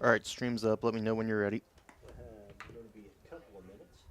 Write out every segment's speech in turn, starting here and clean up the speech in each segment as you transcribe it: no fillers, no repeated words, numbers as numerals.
All right, stream's up. Let me know when you're ready. Going to be a couple of minutes.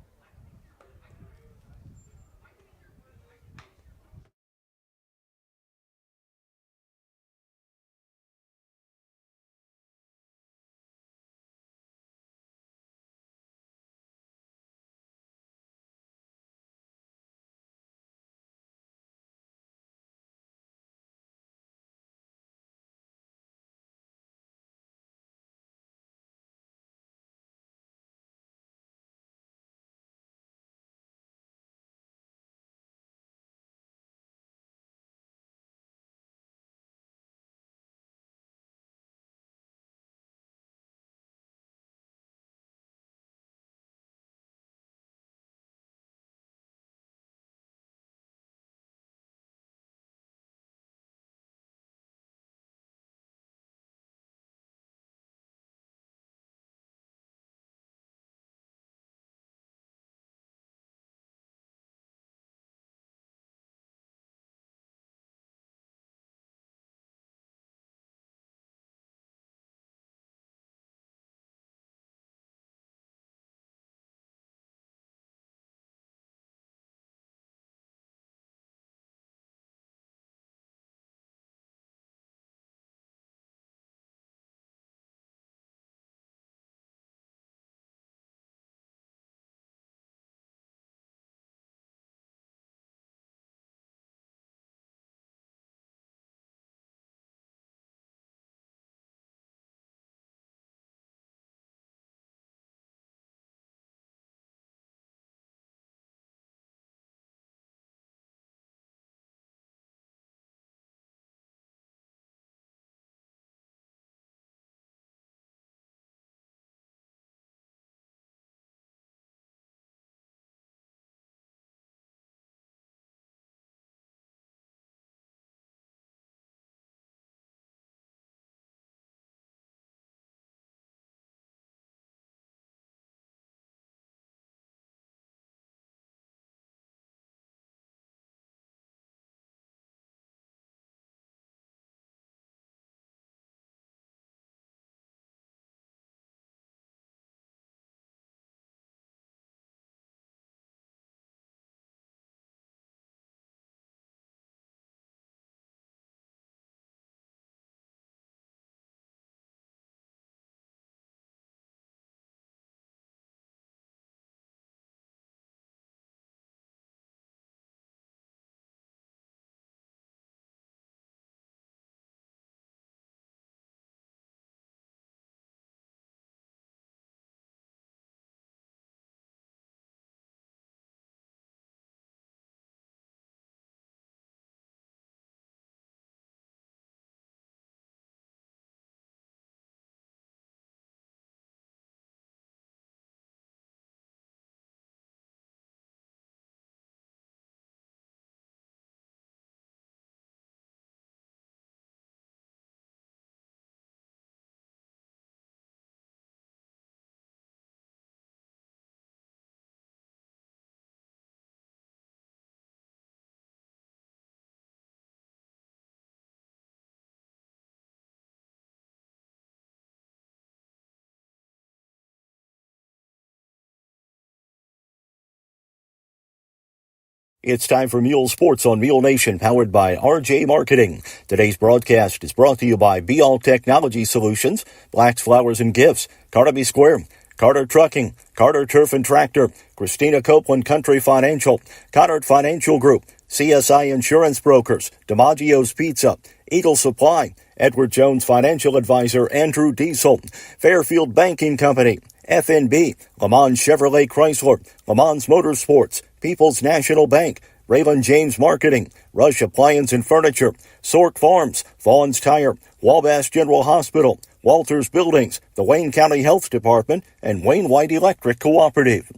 It's time for Mule Sports on Mule Nation, powered by RJ Marketing. Today's broadcast is brought to you by Be All Technology Solutions, Blacks, Flowers, and Gifts, Carnaby Square, Carter Trucking, Carter Turf and Tractor, Christina Copeland Country Financial, Connard Financial Group, CSI Insurance Brokers, DiMaggio's Pizza, Eagle Supply, Edward Jones Financial Advisor Andrew Diesel, Fairfield Banking Company, FNB, Le Mans Chevrolet Chrysler, Le Mans Motorsports, People's National Bank, Raymond James Marketing, Rush Appliance and Furniture, Sork Farms, Vaughn's Tire, Wabash General Hospital, Walters Buildings, the Wayne County Health Department, and Wayne White Electric Cooperative.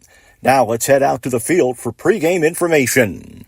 Now let's head out to the field for pregame information.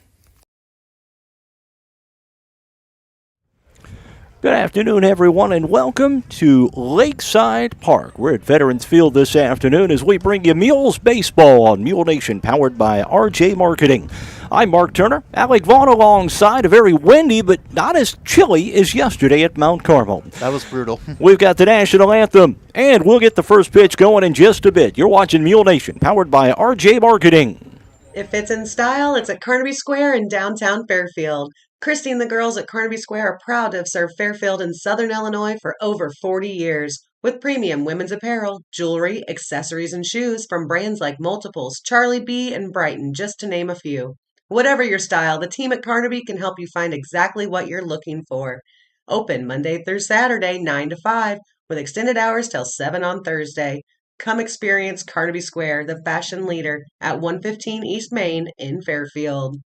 Good afternoon, everyone, and welcome to Lakeside Park. We're at Veterans Field this afternoon as we bring you Mules Baseball on Mule Nation, powered by RJ Marketing. I'm Mark Turner, Alec Vaughn alongside. A very windy but not as chilly as yesterday at Mount Carmel. That was brutal. We've got the national anthem, and we'll get the first pitch going in just a bit. You're watching Mule Nation, powered by RJ Marketing. If it's in style, it's at Carnaby Square in downtown Fairfield. Christy and the girls at Carnaby Square are proud to have served Fairfield in Southern Illinois for over 40 years. With premium women's apparel, jewelry, accessories, and shoes from brands like Multiples, Charlie B., and Brighton, just to name a few. Whatever your style, the team at Carnaby can help you find exactly what you're looking for. Open Monday through Saturday, 9 to 5, with extended hours till 7 on Thursday. Come experience Carnaby Square, the fashion leader, at 115 East Main in Fairfield.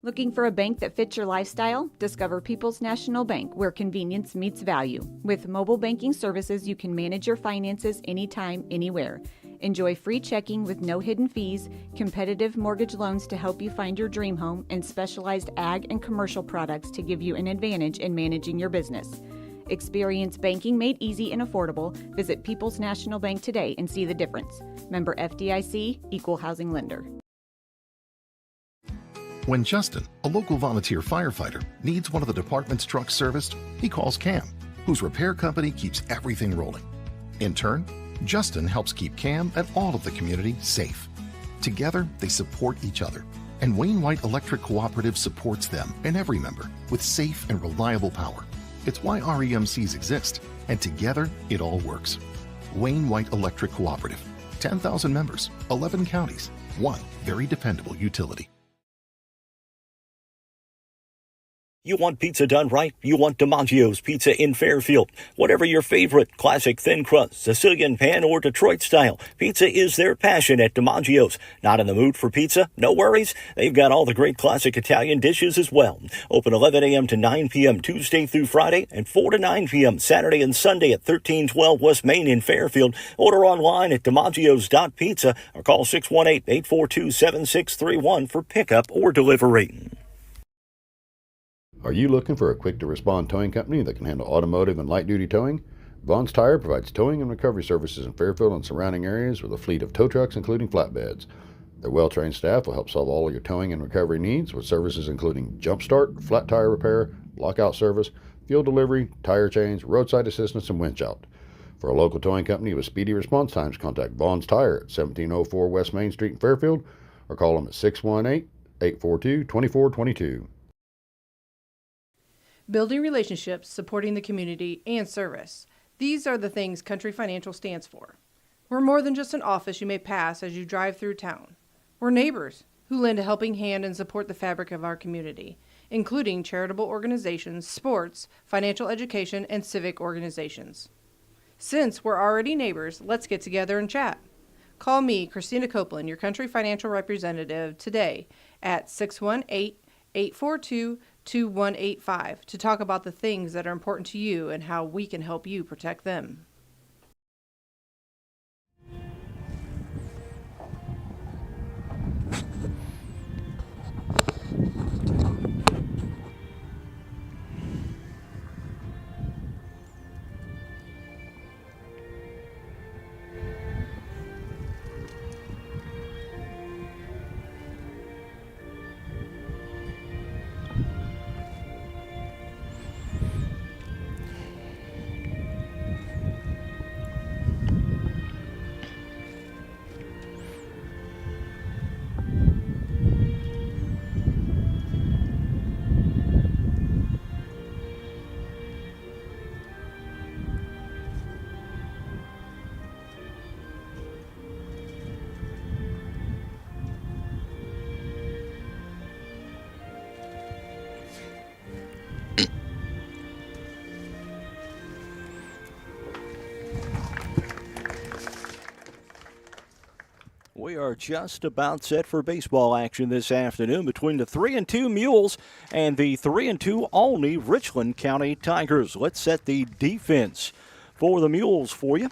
Looking for a bank that fits your lifestyle? Discover People's National Bank, where convenience meets value. With mobile banking services, you can manage your finances anytime, anywhere. Enjoy free checking with no hidden fees, competitive mortgage loans to help you find your dream home, and specialized ag and commercial products to give you an advantage in managing your business. Experience banking made easy and affordable. Visit People's National Bank today and see the difference. Member FDIC, Equal Housing Lender. When Justin, a local volunteer firefighter, needs one of the department's trucks serviced, he calls Cam, whose repair company keeps everything rolling. In turn, Justin helps keep Cam and all of the community safe. Together, they support each other, and Wayne White Electric Cooperative supports them and every member with safe and reliable power. It's why REMCs exist, and together, it all works. Wayne White Electric Cooperative, 10,000 members, 11 counties, one very dependable utility. You want pizza done right? You want DiMaggio's Pizza in Fairfield. Whatever your favorite, classic thin crust, Sicilian pan, or Detroit style, pizza is their passion at DiMaggio's. Not in the mood for pizza? No worries. They've got all the great classic Italian dishes as well. Open 11 a.m. to 9 p.m. Tuesday through Friday and 4 to 9 p.m. Saturday and Sunday at 1312 West Main in Fairfield. Order online at DiMaggio's.pizza or call 618-842-7631 for pickup or delivery. Are you looking for a quick-to-respond towing company that can handle automotive and light-duty towing? Vaughn's Tire provides towing and recovery services in Fairfield and surrounding areas with a fleet of tow trucks, including flatbeds. Their well-trained staff will help solve all of your towing and recovery needs with services including jump start, flat tire repair, lockout service, fuel delivery, tire change, roadside assistance, and winch out. For a local towing company with speedy response times, contact Vaughn's Tire at 1704 West Main Street in Fairfield or call them at 618-842-2422. Building relationships, supporting the community, and service. These are the things Country Financial stands for. We're more than just an office you may pass as you drive through town. We're neighbors who lend a helping hand and support the fabric of our community, including charitable organizations, sports, financial education, and civic organizations. Since we're already neighbors, let's get together and chat. Call me, Christina Copeland, your Country Financial representative, today at 618-842-2185 to talk about the things that are important to you and how we can help you protect them. We are just about set for baseball action this afternoon between the 3-2 Mules and the 3-2 Olney Richland County Tigers. Let's set the defense for the Mules for you.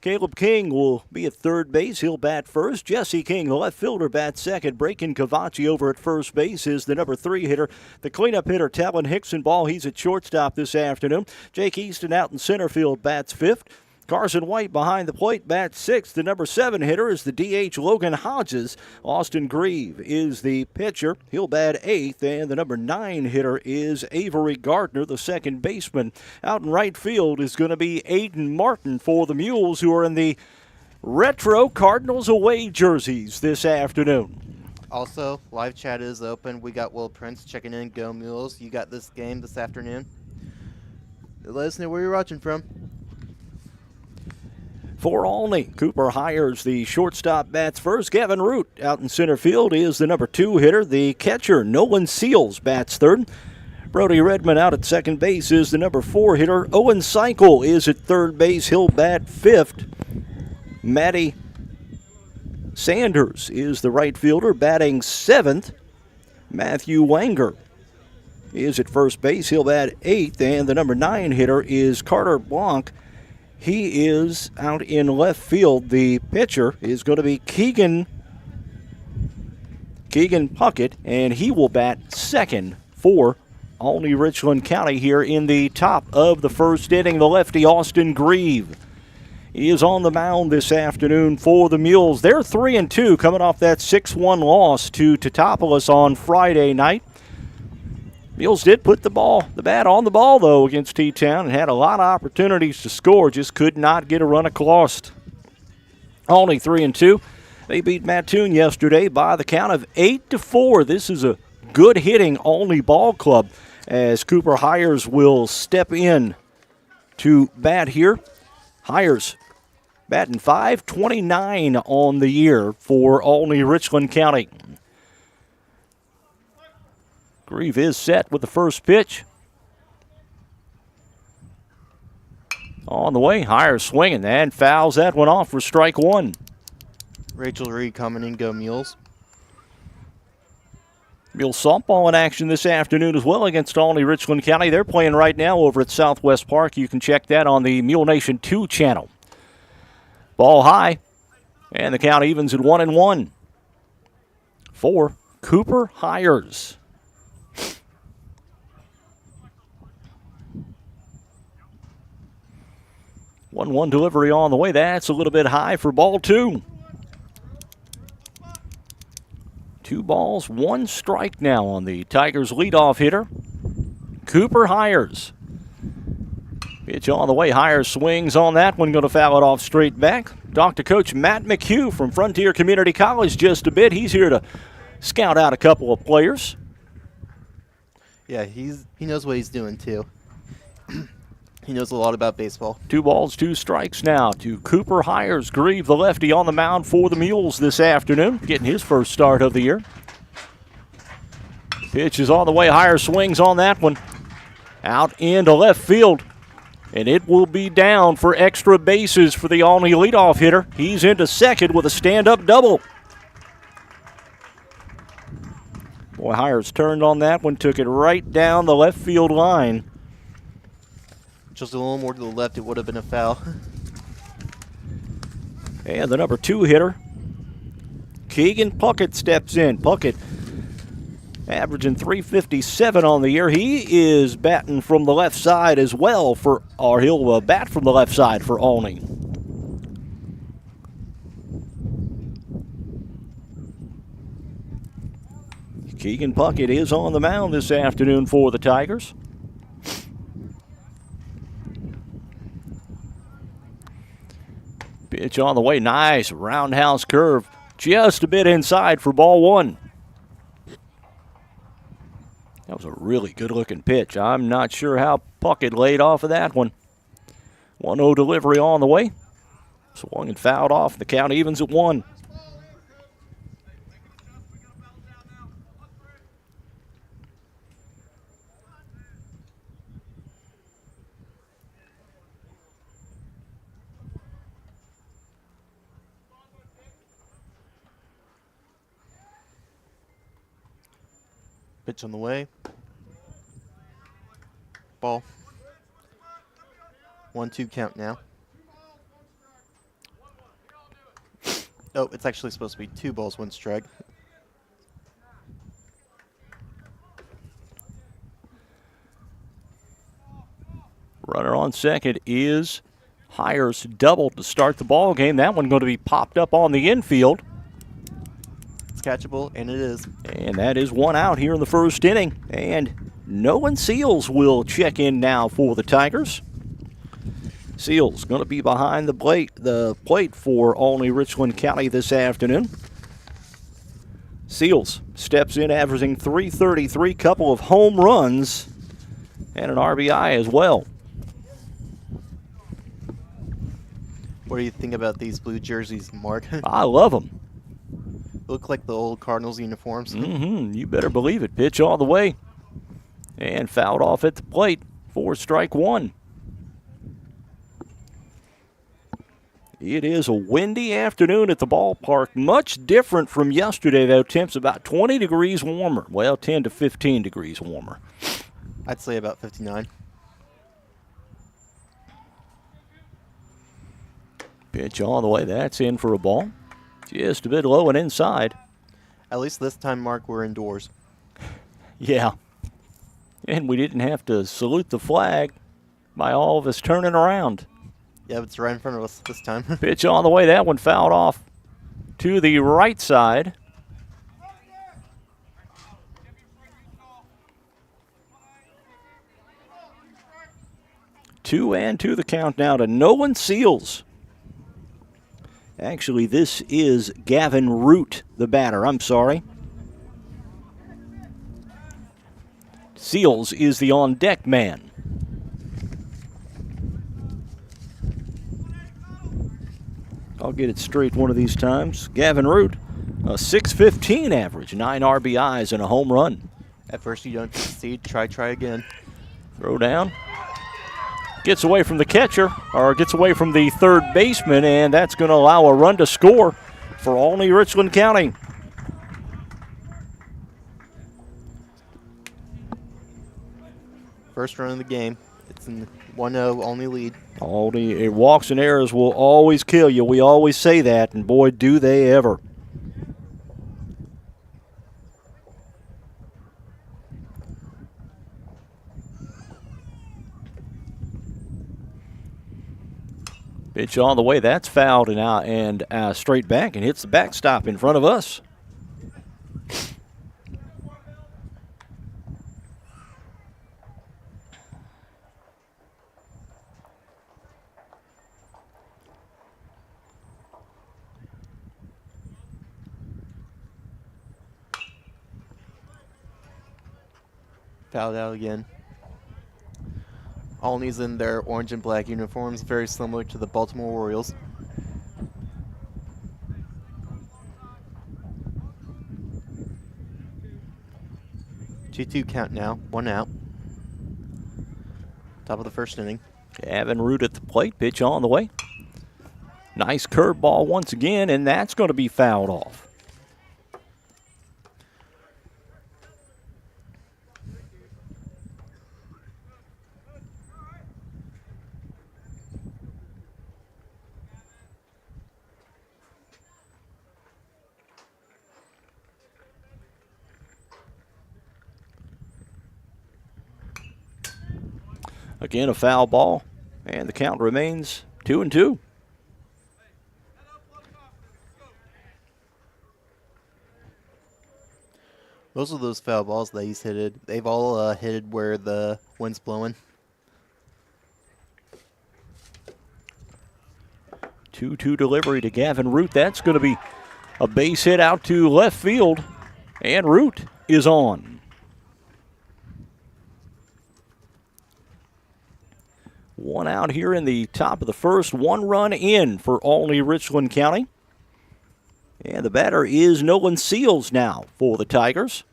Caleb King will be at third base. He'll bat first. Jesse King, the left fielder, bats second. Braken Cavacci over at first base is the number 3 hitter. The cleanup hitter, Talon Hickson-Ball, he's at shortstop this afternoon. Jake Easton out in center field, bats fifth. Carson White behind the plate, bats sixth. The number 7 hitter is the DH Logan Hodges. Austin Grieve is the pitcher. He'll bat eighth. And the number 9 hitter is Avery Gardner, the second baseman. Out in right field is going to be Aiden Martin for the Mules, who are in the retro Cardinals away jerseys this afternoon. Also, live chat is open. We got Will Prince checking in. Go Mules. You got this game this afternoon. Let us know where you're watching from. For Olney, Cooper Hires the shortstop, bats first. Gavin Root out in center field is the number 2 hitter. The catcher, Nolan Seals, bats third. Brody Redmond out at second base is the number 4 hitter. Owen Cycle is at third base. He'll bat fifth. Matty Sanders is the right fielder, batting seventh. Matthew Wanger is at first base. He'll bat eighth. And the number 9 hitter is Carter Blanc. He is out in left field. The pitcher is going to be Keegan Puckett, and he will bat second for Olney Richland County here in the top of the first inning. The lefty, Austin Grieve, is on the mound this afternoon for the Mules. They're 3-2 coming off that 6-1 loss to Teutopolis on Friday night. Mules did put the bat on the ball, though, against T-Town and had a lot of opportunities to score, just could not get a run across. Only 3-2. They beat Mattoon yesterday by the count of 8-4. This is a good hitting Olney ball club as Cooper Hires will step in to bat here. Hires batting .529 on the year for Olney Richland County. Grieve is set with the first pitch. On the way, Hires swinging and fouls that one off for strike one. Rachel Reed coming in. Go Mules. Mule softball in action this afternoon as well against Olney Richland County. They're playing right now over at Southwest Park. You can check that on the Mule Nation 2 channel. Ball high, and the count evens at 1-1 for Cooper Hires. 1-1 delivery on the way. That's a little bit high for ball 2. 2 balls, 1 strike now on the Tigers' leadoff hitter, Cooper Hires. Pitch on the way. Hires swings on that one. Going to foul it off straight back. Talk to Coach Matt McHugh from Frontier Community College just a bit. He's here to scout out a couple of players. Yeah, he knows what he's doing, too. He knows a lot about baseball. 2 balls, 2 strikes now to Cooper Hires. Grieve, the lefty, on the mound for the Mules this afternoon, getting his first start of the year. Pitch is on the way. Hires swings on that one. Out into left field. And it will be down for extra bases for the Olney leadoff hitter. He's into second with a stand-up double. Boy, Hires turned on that one, took it right down the left field line. Just a little more to the left, it would have been a foul. And the number 2 hitter, Keegan Puckett, steps in. Puckett averaging .357 on the year. He is batting from the left side as well he'll bat from the left side for Olney. Keegan Puckett is on the mound this afternoon for the Tigers. Pitch on the way. Nice roundhouse curve. Just a bit inside for ball 1. That was a really good-looking pitch. I'm not sure how Puckett laid off of that one. 1-0 delivery on the way. Swung and fouled off. The count evens at 1. Pitch on the way. Ball. 1-2 count now. Oh, it's actually supposed to be 2 balls, 1 strike. Runner on second is Hires doubled to start the ball game. That one going to be popped up on the infield. It's catchable, and it is. And that is 1 out here in the first inning. And Nolan Seals will check in now for the Tigers. Seals going to be behind the plate for Olney Richland County this afternoon. Seals steps in averaging .333, couple of home runs, and an RBI as well. What do you think about these blue jerseys, Mark? I love them. Look like the old Cardinals uniforms. You better believe it. Pitch all the way. And fouled off at the plate for strike 1. It is a windy afternoon at the ballpark. Much different from yesterday, though. Temps about 20 degrees warmer. Well, 10 to 15 degrees warmer. I'd say about 59. Pitch all the way. That's in for a ball. Just a bit low and inside. At least this time, Mark, we're indoors. Yeah. And we didn't have to salute the flag by all of us turning around. Yeah, it's right in front of us this time. Pitch on the way. That one fouled off to the right side. Two and two the count now to Nolan Seals. Actually, this is Gavin Root, the batter. I'm sorry. Seals is the on-deck man. I'll get it straight one of these times. Gavin Root, a .615 average, 9 RBIs and a home run. At first you don't succeed, try again. Throw down. Gets away from the catcher, or gets away from the third baseman, and that's going to allow a run to score for Olney Richland County. First run of the game. It's in 1-0 Olney lead. Olney, walks and errors will always kill you. We always say that, and boy, do they ever. Pitch on the way. That's fouled and out and straight back and hits the backstop in front of us. Fouled out again. Olney's in their orange and black uniforms, very similar to the Baltimore Orioles. Two count now, 1 out. Top of the first inning. Gavin Root at the plate, pitch on the way. Nice curveball once again, and that's going to be fouled off. Again, a foul ball, and the count remains 2-2. Most of those foul balls that he's hitted, they've all hit where the wind's blowing. 2-2 delivery to Gavin Root. That's going to be a base hit out to left field, and Root is on. One out here in the top of the first. 1 run in for Olney Richland County. And the batter is Nolan Seals now for the Tigers.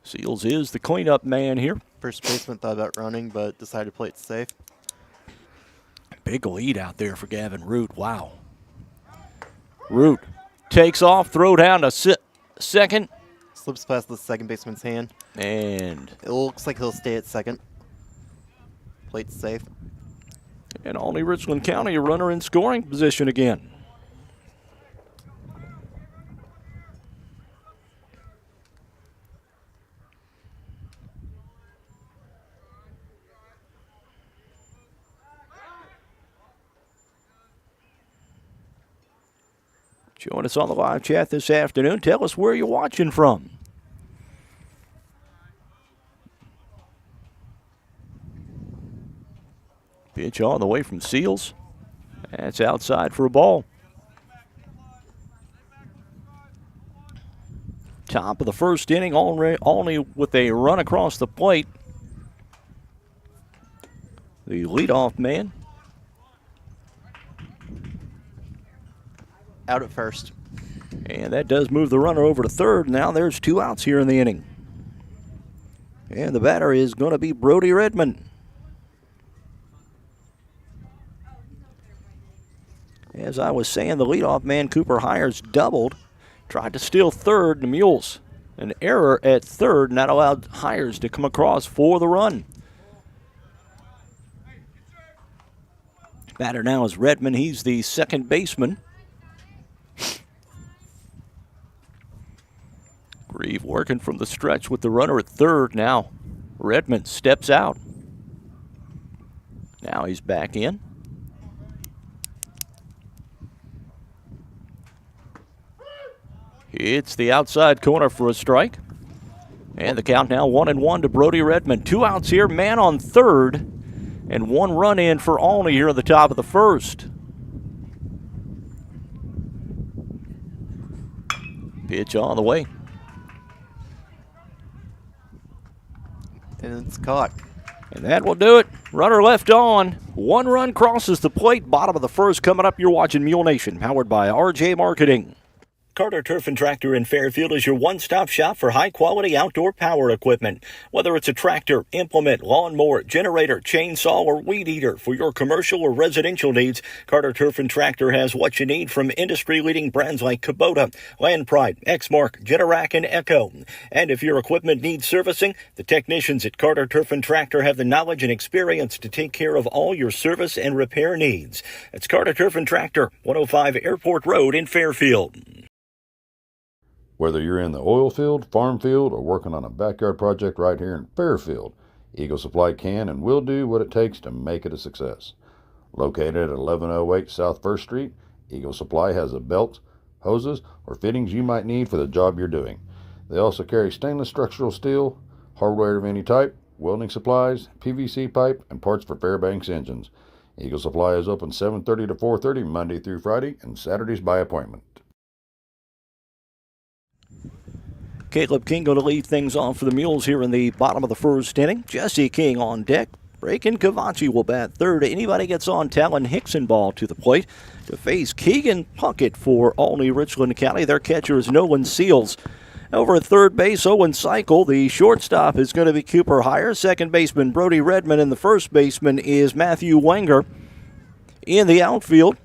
Seals is the cleanup man here. First baseman thought about running, but decided to play it safe. Big lead out there for Gavin Root. Wow. Root takes off, throw down to second. Slips past the second baseman's hand. And it looks like he'll stay at second. Plate's safe. And Olney Richland County, a runner in scoring position again. Join us on the live chat this afternoon. Tell us where you're watching from. Pitch on the way from Seals. That's outside for a ball. Top of the first inning, Olney with a run across the plate. The leadoff man. Out at first. And that does move the runner over to third. Now there's 2 outs here in the inning. And the batter is going to be Brody Redmond. As I was saying, the leadoff man, Cooper Hires, doubled. Tried to steal third, the Mules. An error at third, and that allowed Hires to come across for the run. Batter now is Redmond. He's the second baseman. Grieve working from the stretch with the runner at third. Now Redmond steps out. Now he's back in. It's the outside corner for a strike. And the count now 1-1 to Brody Redmond. 2 outs here, man on third, and 1 run in for Olney here at the top of the first. Pitch on the way. And it's caught. And that will do it. Runner left on. 1 run crosses the plate. Bottom of the first coming up. You're watching Mule Nation, powered by RJ Marketing. Carter Turf and Tractor in Fairfield is your one-stop shop for high-quality outdoor power equipment. Whether it's a tractor, implement, lawnmower, generator, chainsaw, or weed eater for your commercial or residential needs, Carter Turf and Tractor has what you need from industry-leading brands like Kubota, Land Pride, Exmark, Generac, and Echo. And if your equipment needs servicing, the technicians at Carter Turf and Tractor have the knowledge and experience to take care of all your service and repair needs. It's Carter Turf and Tractor, 105 Airport Road in Fairfield. Whether you're in the oil field, farm field, or working on a backyard project right here in Fairfield, Eagle Supply can and will do what it takes to make it a success. Located at 1108 South 1st Street, Eagle Supply has the belts, hoses, or fittings you might need for the job you're doing. They also carry stainless structural steel, hardware of any type, welding supplies, PVC pipe, and parts for Fairbanks engines. Eagle Supply is open 7:30 to 4:30 Monday through Friday and Saturdays by appointment. Caleb King going to lead things off for the Mules here in the bottom of the first inning. Jesse King on deck. Braken Cavachi will bat third. Anybody gets on, Talon Hickson ball to the plate to face Keegan Puckett for Olney Richland County. Their catcher is Nolan Seals. Over at third base, Owen Cycle. The shortstop is going to be Cooper Hire. Second baseman Brody Redmond, and the first baseman is Matthew Wenger. In the outfield,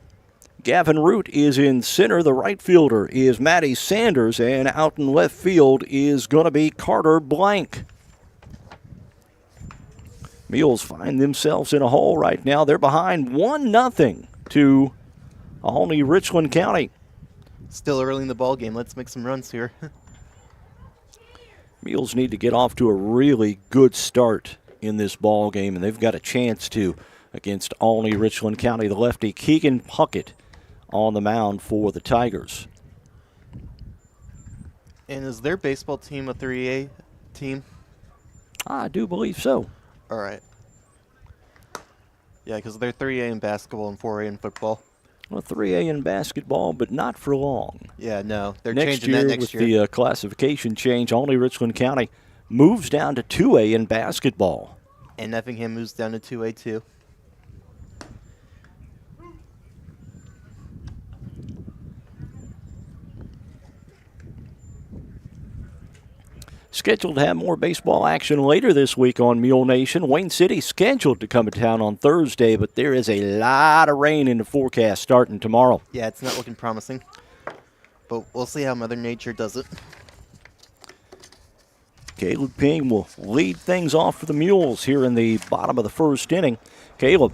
Gavin Root is in center. The right fielder is Matty Sanders, and out in left field is going to be Carter Blank. Mules find themselves in a hole right now. They're behind 1-0 to Olney Richland County. Still early in the ball game. Let's make some runs here. Mules need to get off to a really good start in this ball game, and they've got a chance to against Olney Richland County. The lefty Keegan Puckett on the mound for the Tigers. And is their baseball team a 3A team? I do believe so. All right. Yeah, because they're 3A in basketball and 4A in football. Well, 3A in basketball, but not for long. Yeah, no. They're next changing year, that next year. With the classification change, Olney Richland County moves down to 2A in basketball. And Effingham moves down to 2A too. Scheduled to have more baseball action later this week on Mule Nation. Wayne City scheduled to come to town on Thursday, but there is a lot of rain in the forecast starting tomorrow. Yeah, it's not looking promising. But we'll see how Mother Nature does it. Caleb Ping will lead things off for the Mules here in the bottom of the first inning. Caleb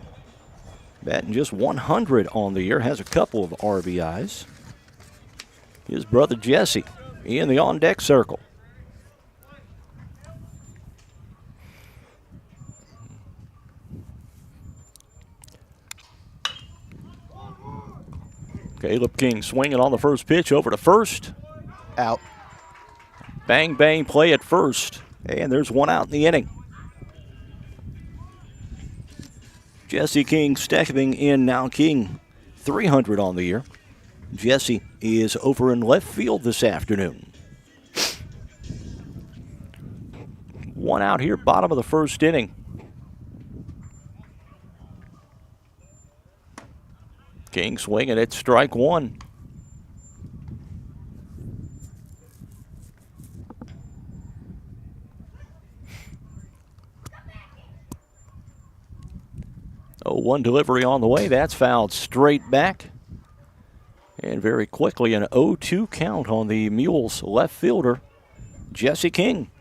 batting just 100 on the year, has a couple of RBIs. His brother Jesse in the on-deck circle. Caleb King swinging on the first pitch over to first. Out. Bang, bang play at first. And there's one out in the inning. Jesse King stepping in now. King 300 on the year. Jesse is over in left field this afternoon. One out here, bottom of the first inning. King swinging at strike one. Oh, one delivery on the way. That's fouled straight back. And very quickly an 0-2 count on the Mules left fielder, Jesse King.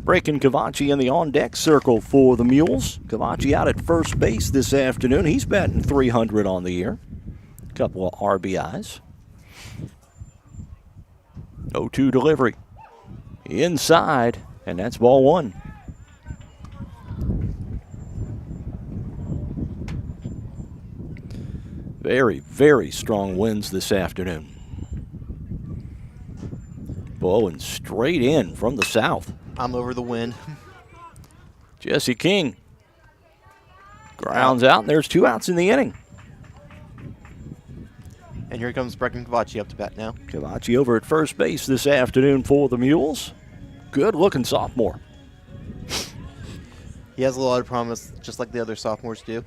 Breaking Cavacci in the on-deck circle for the Mules. Cavacci out at first base this afternoon. He's batting 300 on the year. A couple of RBIs. 0-2 delivery. Inside, and that's ball one. Very, very strong winds this afternoon. Blowing straight in from the south. I'm over the wind. Jesse King grounds out, and there's 2 outs in the inning. And here comes Brecken Cavacci up to bat now. Cavacci over at first base this afternoon for the Mules. Good-looking sophomore. He has a lot of promise, just like the other sophomores do.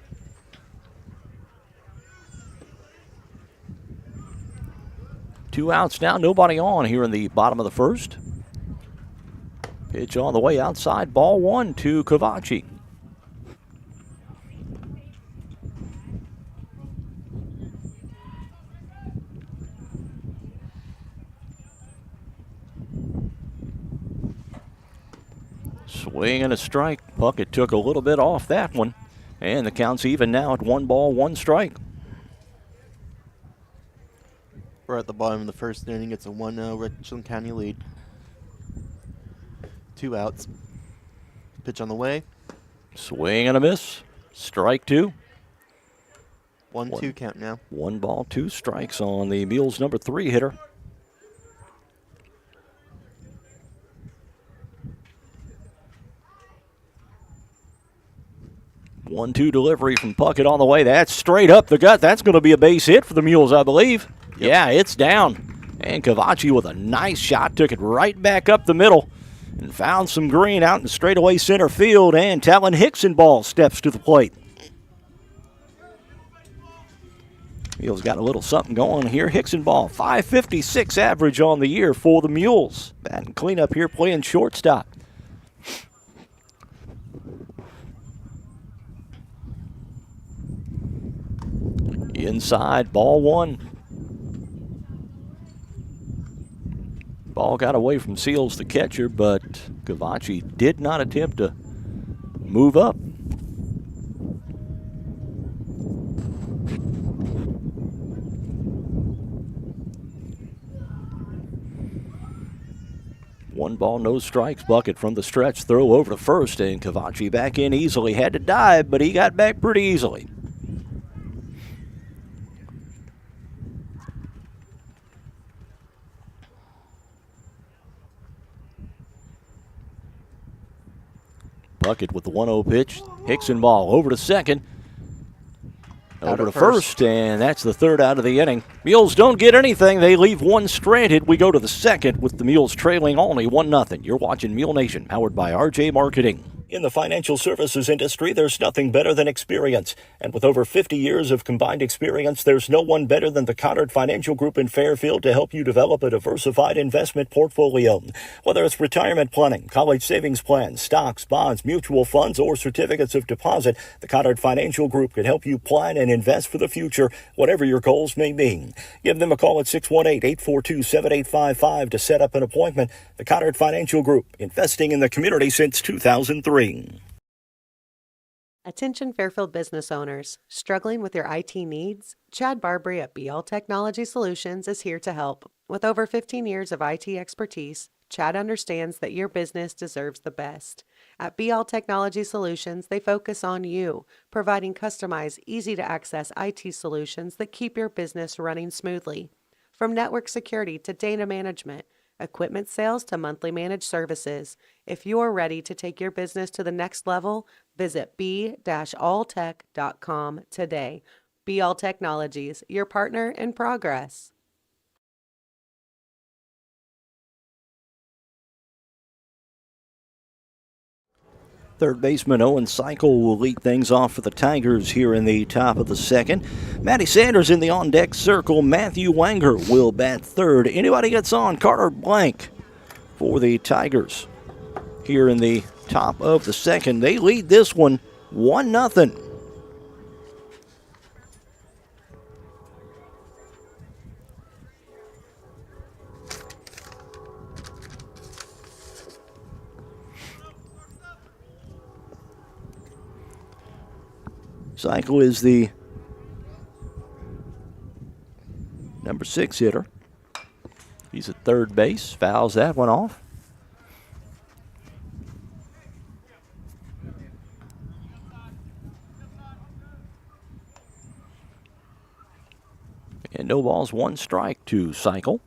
Two outs now, nobody on here in the bottom of the first. Pitch on the way outside, ball one to Cavacci. Swing and a strike. Puckett took a little bit off that one. And the count's even now at 1 ball, 1 strike. We're at the bottom of the first inning. It's a 1-0 Richland County lead. 2 outs. Pitch on the way. Swing and a miss. Strike 2. 1-2 count now. 1 ball, 2 strikes on the Mules number 3 hitter. One-two delivery from Puckett on the way. That's straight up the gut. That's going to be a base hit for the Mules, I believe. Yep. Yeah, it's down. And Cavacci with a nice shot took it right back up the middle and found some green out in straightaway center field. And Talon Hickson ball steps to the plate. Mules got a little something going here. Hickson ball, .556 average on the year for the Mules. Batting cleanup here, playing shortstop. Inside, ball one. Ball got away from Seals, the catcher, but Cavacci did not attempt to move up. One ball, no strikes. Bucket from the stretch, throw over to first, and Cavacci back in easily. Had to dive, but he got back pretty easily. Bucket with the 1-0 pitch. Hickson ball over to second. Over to first, and that's the 3rd out of the inning. Mules don't get anything. They leave 1 stranded. We go to the 2nd with the Mules trailing only 1-0. You're watching Mule Nation, powered by RJ Marketing. In the financial services industry, there's nothing better than experience. And with over 50 years of combined experience, there's no one better than the Connard Financial Group in Fairfield to help you develop a diversified investment portfolio. Whether it's retirement planning, college savings plans, stocks, bonds, mutual funds, or certificates of deposit, the Connard Financial Group can help you plan and invest for the future, whatever your goals may be. Give them a call at 618-842-7855 to set up an appointment. The Connard Financial Group, investing in the community since 2003. Attention Fairfield business owners. Struggling with your IT needs? Chad Barbary at BL Technology Solutions is here to help. With over 15 years of IT expertise, Chad understands that your business deserves the best. At BL Technology Solutions, they focus on you, providing customized, easy-to-access IT solutions that keep your business running smoothly. From network security to data management, equipment sales to monthly managed services. If you're ready to take your business to the next level, visit b-alltech.com today. BL Technologies, your partner in progress. Third baseman Owen Cycle will lead things off for the Tigers here in the top of the second. Matty Sanders in the on-deck circle. Matthew Wanger will bat third. Anybody gets on, Carter Blank for the Tigers here in the top of the second. They lead this one 1-0. Cycle is the number 6 hitter. He's at third base, fouls that one off. And no balls, 1 strike to Cycle.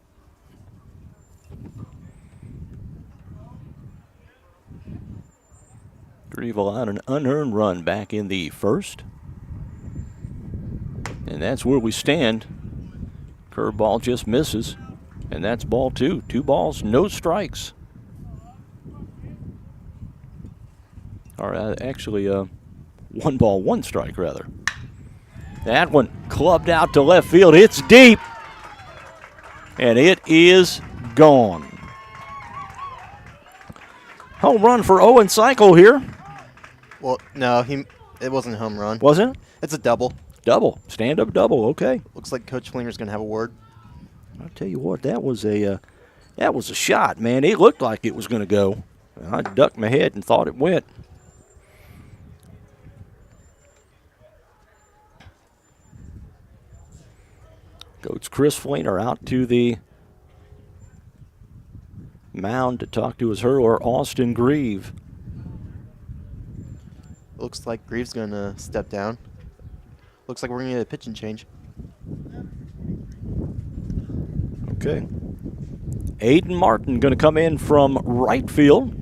Grieve allowed an unearned run back in the first. And that's where we stand. Curveball just misses. And that's ball 2. 2 balls, no strikes. Or actually, 1 ball, 1 strike rather. That one clubbed out to left field. It's deep. And it is gone. Home run for Owen Cycle here. Well, no, it wasn't a home run. Wasn't it? It's a double. Double. Stand-up double. Okay. Looks like Coach Flinger's going to have a word. I'll tell you what, that was a shot, man. It looked like it was going to go. I ducked my head and thought it went. Coach Chris Fleener out to the mound to talk to his hurler, Austin Grieve. Looks like Grieve's going to step down. Looks like we're going to get a pitching change. Okay. Aiden Martin going to come in from right field.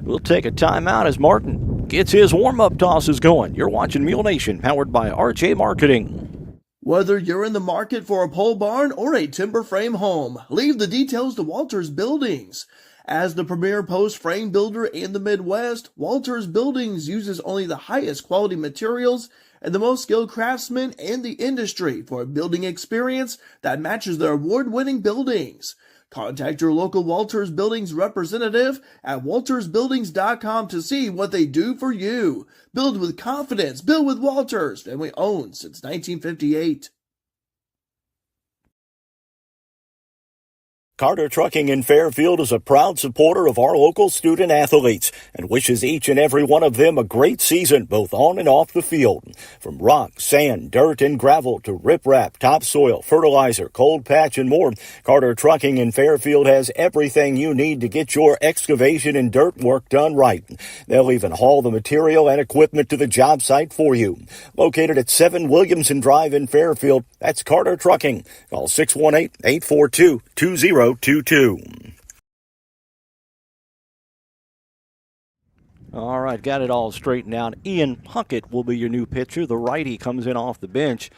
We'll take a timeout as Martin gets his warm-up tosses going. You're watching Mule Nation, powered by RJ Marketing. Whether you're in the market for a pole barn or a timber frame home, leave the details to Walters Buildings. As the premier post frame builder in the Midwest, Walters Buildings uses only the highest quality materials and the most skilled craftsmen in the industry for a building experience that matches their award-winning buildings. Contact your local Walters Buildings representative at waltersbuildings.com to see what they do for you. Build with confidence. Build with Walters. Family owned since 1958. Carter Trucking in Fairfield is a proud supporter of our local student athletes and wishes each and every one of them a great season, both on and off the field. From rock, sand, dirt, and gravel to riprap, topsoil, fertilizer, cold patch, and more, Carter Trucking in Fairfield has everything you need to get your excavation and dirt work done right. They'll even haul the material and equipment to the job site for you. Located at 7 Williamson Drive in Fairfield, that's Carter Trucking. Call 618-842-2022. All right, got it all straightened out. Ian Puckett will be your new pitcher. The righty comes in off the bench.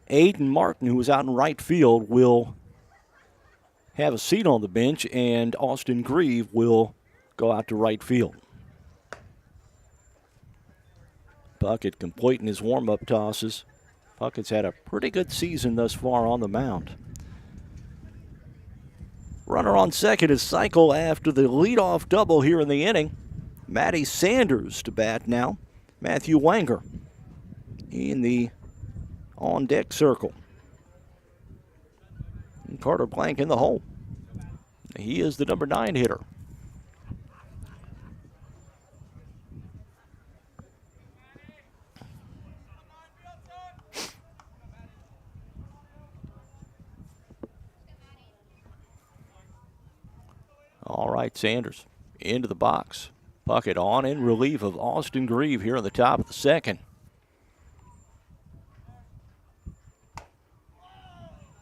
Aiden Martin, who was out in right field, will have a seat on the bench, and Austin Grieve will go out to right field. Puckett completing his warm-up tosses. Puckett's had a pretty good season thus far on the mound. Runner on second is Cycle after the leadoff double here in the inning. Matty Sanders to bat now. Matthew Wanger in the on-deck circle. And Carter Blank in the hole. He is the number 9 hitter. All right, Sanders into the box. Puckett on in relief of Austin Grieve here in the top of the second.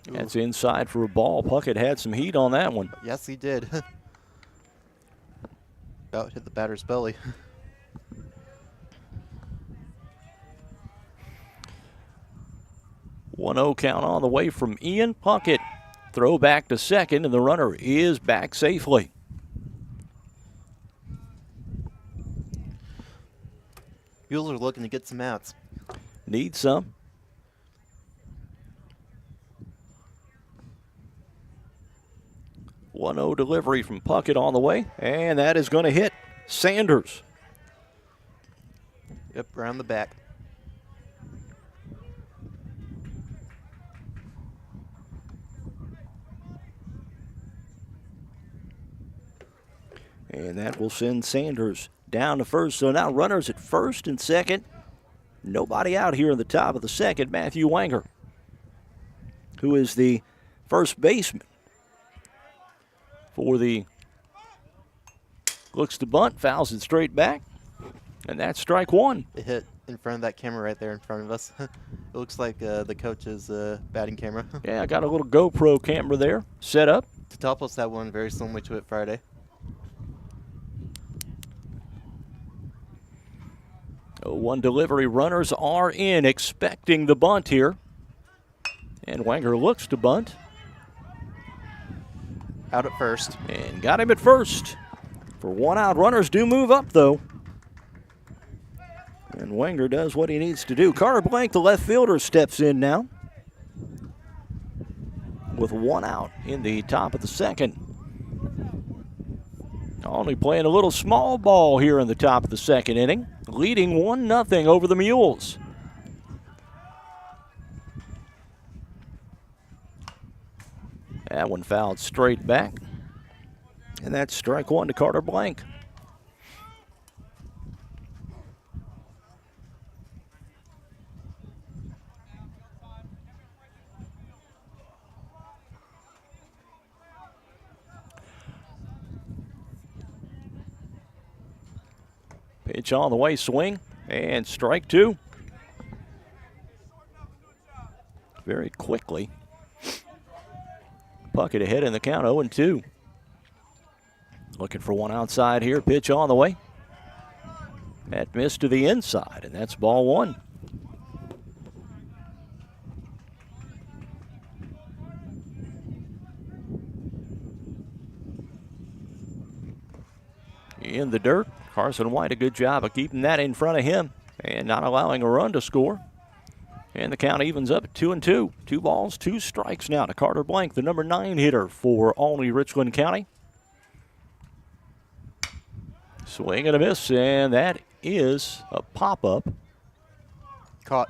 That's inside for a ball. Puckett had some heat on that one. Yes, he did. About hit the batter's belly. 1-0 count on the way from Ian Puckett. Throw back to second, and the runner is back safely. Mules are looking to get some outs. Need some. One-0 delivery from Puckett on the way, and that is going to hit Sanders. Yep, around the back. And that will send Sanders down to first. So now runners at first and second. Nobody out here in the top of the second. Matthew Wanger, who is the first baseman for the, looks to bunt, fouls it straight back. And that's strike one. It hit in front of that camera right there in front of us. It looks like the coach's batting camera. Yeah, I got a little GoPro camera there set up. Totopos had one very similar to it Friday. One delivery, runners are in, expecting the bunt here. And Wanger looks to bunt. Out at first. And got him at first. For one out, runners do move up though. And Wanger does what he needs to do. Carter Blank, the left fielder, steps in now. With one out in the top of the second. Only playing a little small ball here in the top of the second inning. Leading 1-0 over the Mules. That one fouled straight back. And that's strike one to Carter Blank. Pitch on the way, swing, and strike two. Very quickly. Puckett ahead in the count, 0-2. Looking for one outside here, pitch on the way. That missed to the inside, and that's ball one. In the dirt. Carson White, a good job of keeping that in front of him and not allowing a run to score. And the count evens up at 2-2. 2 balls, 2 strikes now to Carter Blank, the number 9 hitter for Olney, Richland County. Swing and a miss, and that is a pop-up. Caught.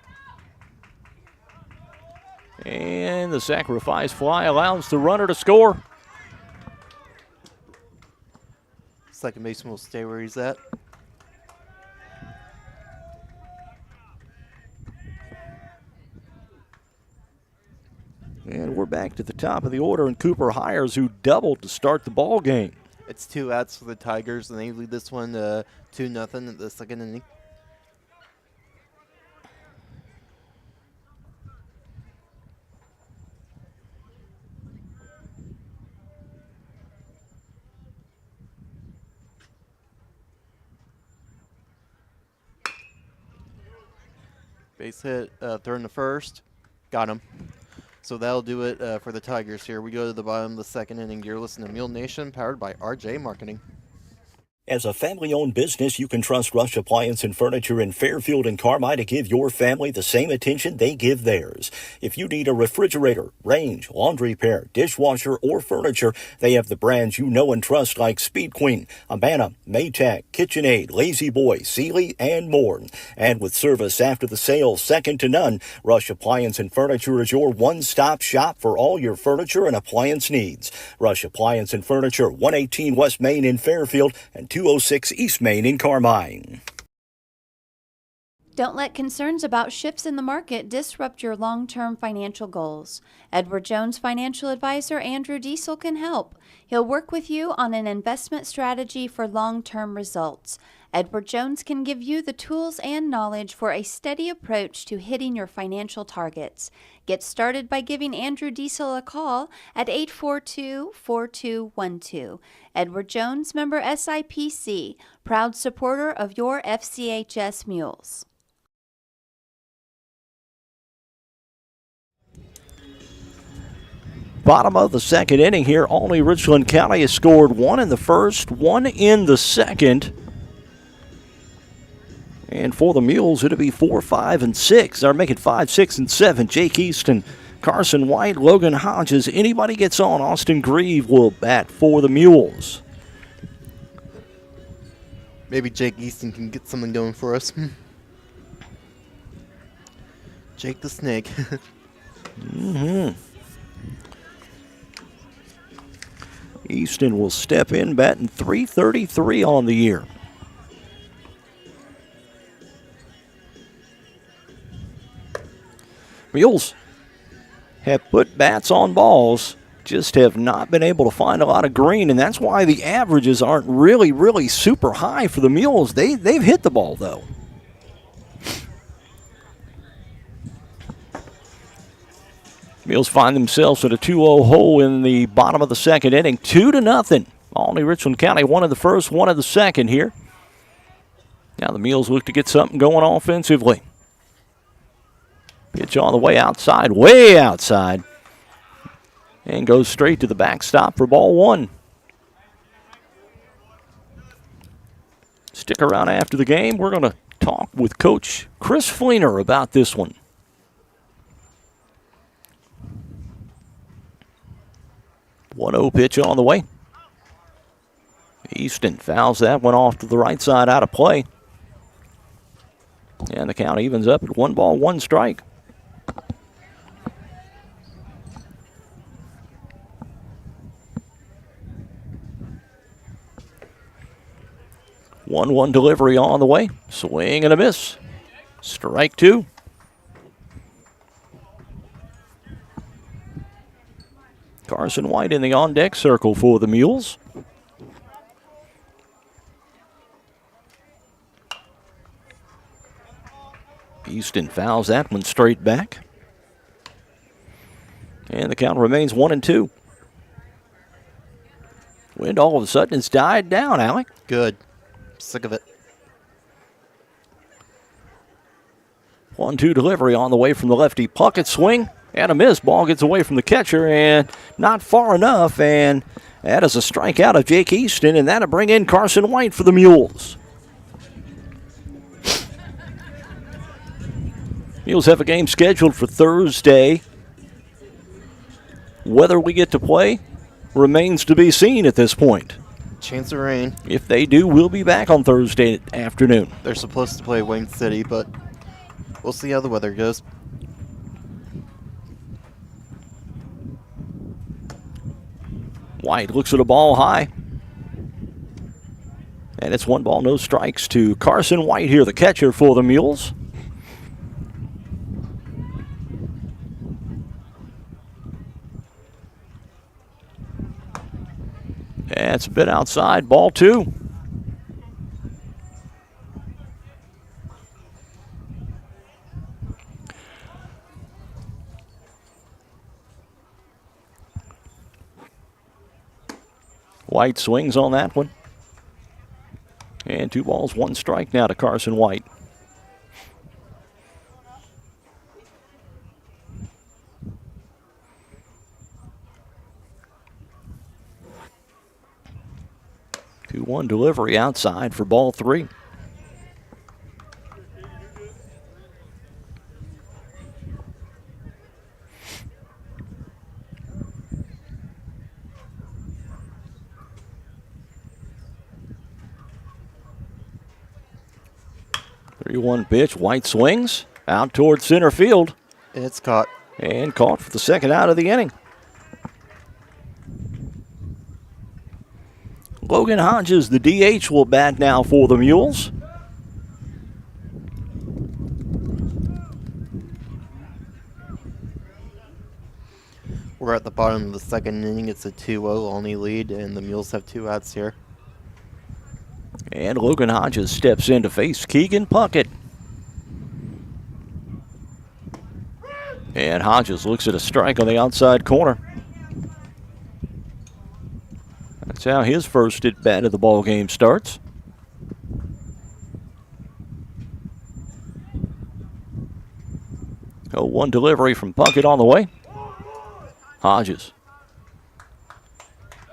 And the sacrifice fly allows the runner to score. Second baseman will stay where he's at. And we're back to the top of the order, and Cooper Hires, who doubled to start the ball game. It's 2 outs for the Tigers, and they lead this one 2-0 at the second inning. Base hit, throw in the first. Got him. So that'll do it for the Tigers here. We go to the bottom of the second inning. You're listening to Mule Nation, powered by RJ Marketing. As a family-owned business, you can trust Rush Appliance and Furniture in Fairfield and Carmi to give your family the same attention they give theirs. If you need a refrigerator, range, laundry pair, dishwasher, or furniture, they have the brands you know and trust like Speed Queen, Amana, Maytag, KitchenAid, Lazy Boy, Sealy, and more. And with service after the sale second to none, Rush Appliance and Furniture is your one-stop shop for all your furniture and appliance needs. Rush Appliance and Furniture, 118 West Main in Fairfield and 206 East Main in Carmine. Don't let concerns about shifts in the market disrupt your long-term financial goals. Edward Jones financial advisor Andrew Diesel can help. He'll work with you on an investment strategy for long-term results. Edward Jones can give you the tools and knowledge for a steady approach to hitting your financial targets. Get started by giving Andrew Diesel a call at 842-4212. Edward Jones, member SIPC, proud supporter of your FCHS Mules. Bottom of the second inning here. Olney Richland County has scored one in the first, one in the second. And for the Mules, it'll be 4, 5, and 6. They're making 5, 6, and 7. Jake Easton, Carson White, Logan Hodges. Anybody gets on, Austin Grieve will bat for the Mules. Maybe Jake Easton can get something going for us. Jake the Snake. Easton will step in, batting .333 on the year. Mules have put bats on balls, just have not been able to find a lot of green, and that's why the averages aren't really super high for the Mules. They've hit the ball, though. Mules find themselves at a 2-0 hole in the bottom of the second inning, 2-0. Olney Richland County, one in the first, one in the second here. Now the Mules look to get something going offensively. Pitch on the way outside, and goes straight to the backstop for ball one. Stick around after the game. We're going to talk with Coach Chris Fleener about this one. 1-0 pitch on the way. Easton fouls that one off to the right side, out of play. And the count evens up at 1 ball, 1 strike. One delivery on the way. Swing and a miss. Strike 2. Carson White in the on-deck circle for the Mules. Easton fouls that one straight back. And the count remains 1-2. Wind all of a sudden has died down, Alec. Good. Sick of it. 1-2 delivery on the way from the lefty. Pocket swing and a miss. Ball gets away from the catcher and not far enough. And that is a strikeout of Jake Easton, and that'll bring in Carson White for the Mules. Mules have a game scheduled for Thursday. Whether we get to play remains to be seen at this point. Chance of rain. If they do, we'll be back on Thursday afternoon. They're supposed to play Wayne City, but we'll see how the weather goes. White looks at a ball high. And it's 1 ball, no strikes to Carson White here, the catcher for the Mules. That's a bit outside, ball 2. White swings on that one. And 2 balls, 1 strike now to Carson White. One delivery outside for ball 3. Three-one pitch. White swings out towards center field. It's caught. And caught for the second out of the inning. Logan Hodges, the DH, will bat now for the Mules. We're at the bottom of the second inning. It's a 2-0 Olney lead, and the Mules have 2 outs here. And Logan Hodges steps in to face Keegan Puckett. And Hodges looks at a strike on the outside corner. That's how his first at bat of the ball game starts. Oh, one delivery from Puckett on the way. Hodges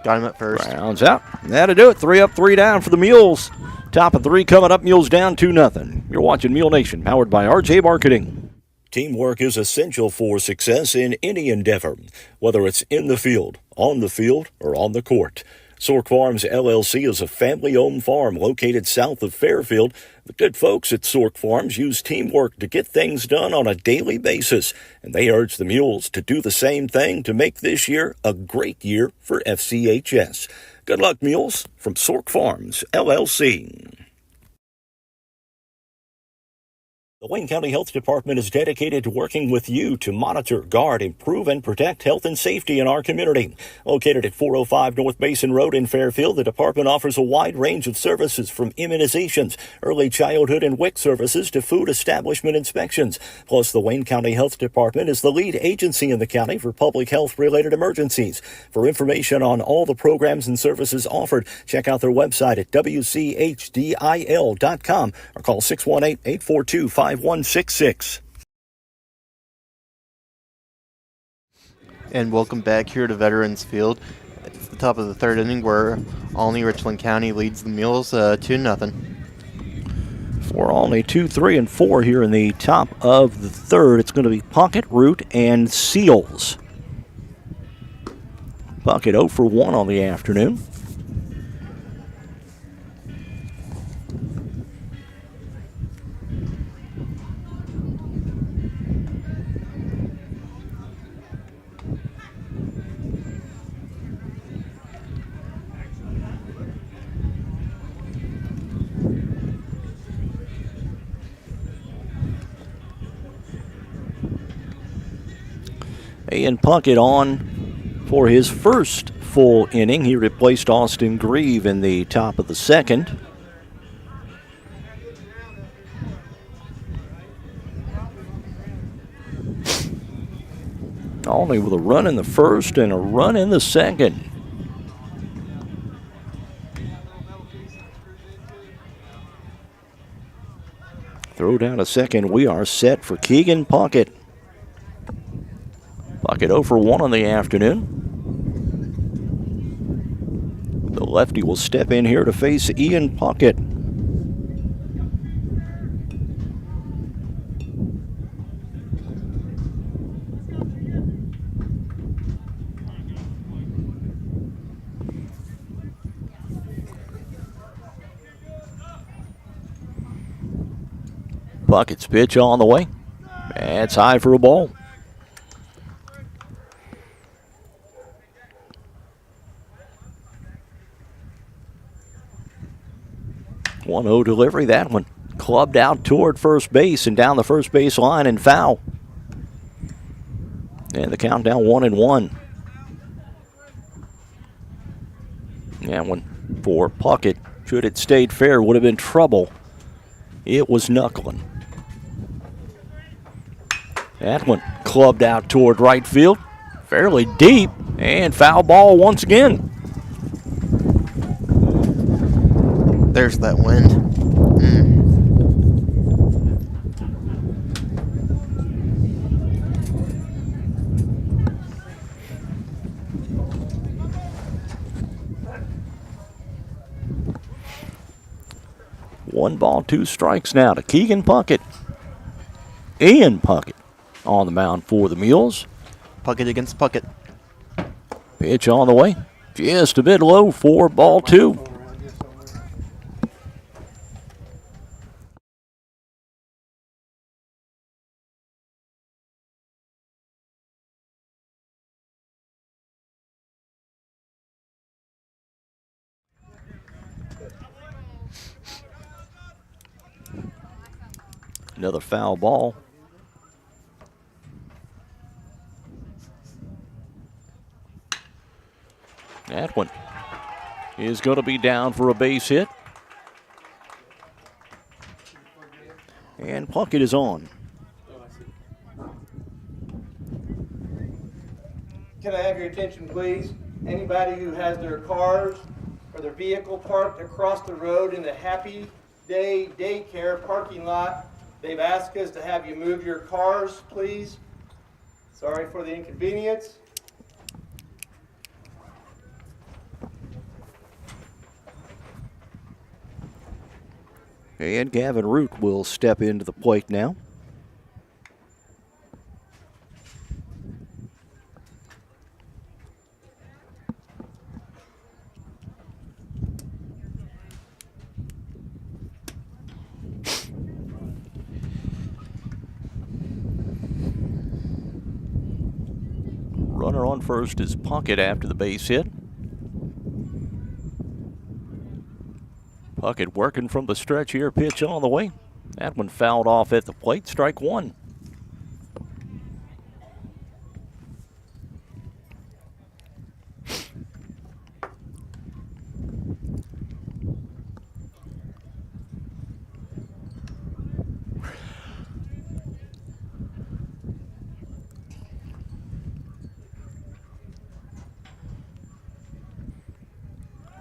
got him at first. Rounds out. That'll do it. 3 up, 3 down for the Mules. Top of 3 coming up. Mules down 2-0. You're watching Mule Nation, powered by RJ Marketing. Teamwork is essential for success in any endeavor, whether it's in the field, on the field, or on the court. Sork Farms LLC is a family-owned farm located south of Fairfield. The good folks at Sork Farms use teamwork to get things done on a daily basis, and they urge the Mules to do the same thing to make this year a great year for FCHS. Good luck, Mules, from Sork Farms LLC. The Wayne County Health Department is dedicated to working with you to monitor, guard, improve, and protect health and safety in our community. Located at 405 North Basin Road in Fairfield, the department offers a wide range of services from immunizations, early childhood and WIC services to food establishment inspections. Plus, the Wayne County Health Department is the lead agency in the county for public health-related emergencies. For information on all the programs and services offered, check out their website at wchdil.com or call 618-842-5166. And welcome back here to Veterans Field. It's the top of the third inning where Olney Richland County leads the Mules 2-0. For Olney, 2, 3, and 4 here in the top of the third. It's going to be Puckett, Root, and Seals. Puckett 0 for 1 on the afternoon. Ian Puckett on for his first full inning. He replaced Austin Grieve in the top of the second. Olney with a run in the first and a run in the second. Throw down a second. We are set for Keegan Puckett. Puckett 0 for 1 on the afternoon. The lefty will step in here to face Ian Puckett. Puckett's pitch on the way. That's high for a ball. 1-0 delivery. That one clubbed out toward first base and down the first base line and foul. And the countdown 1-1. That one for Puckett, should it stayed fair, would have been trouble. It was knuckling. That one clubbed out toward right field, fairly deep, and foul ball once again. There's that wind. One ball, 2 strikes now to Keegan Puckett. Ian Puckett on the mound for the Mules. Puckett against Puckett. Pitch on the way. Just a bit low for ball 2. Another foul ball. That one is going to be down for a base hit. And Puckett is on. Can I have your attention, please? Anybody who has their cars or their vehicle parked across the road in the Happy Day daycare parking lot, they've asked us to have you move your cars, please. Sorry for the inconvenience. And Gavin Root will step into the plate now. Runner on first is Puckett after the base hit. Puckett working from the stretch here, pitch on the way. That one fouled off at the plate, strike one.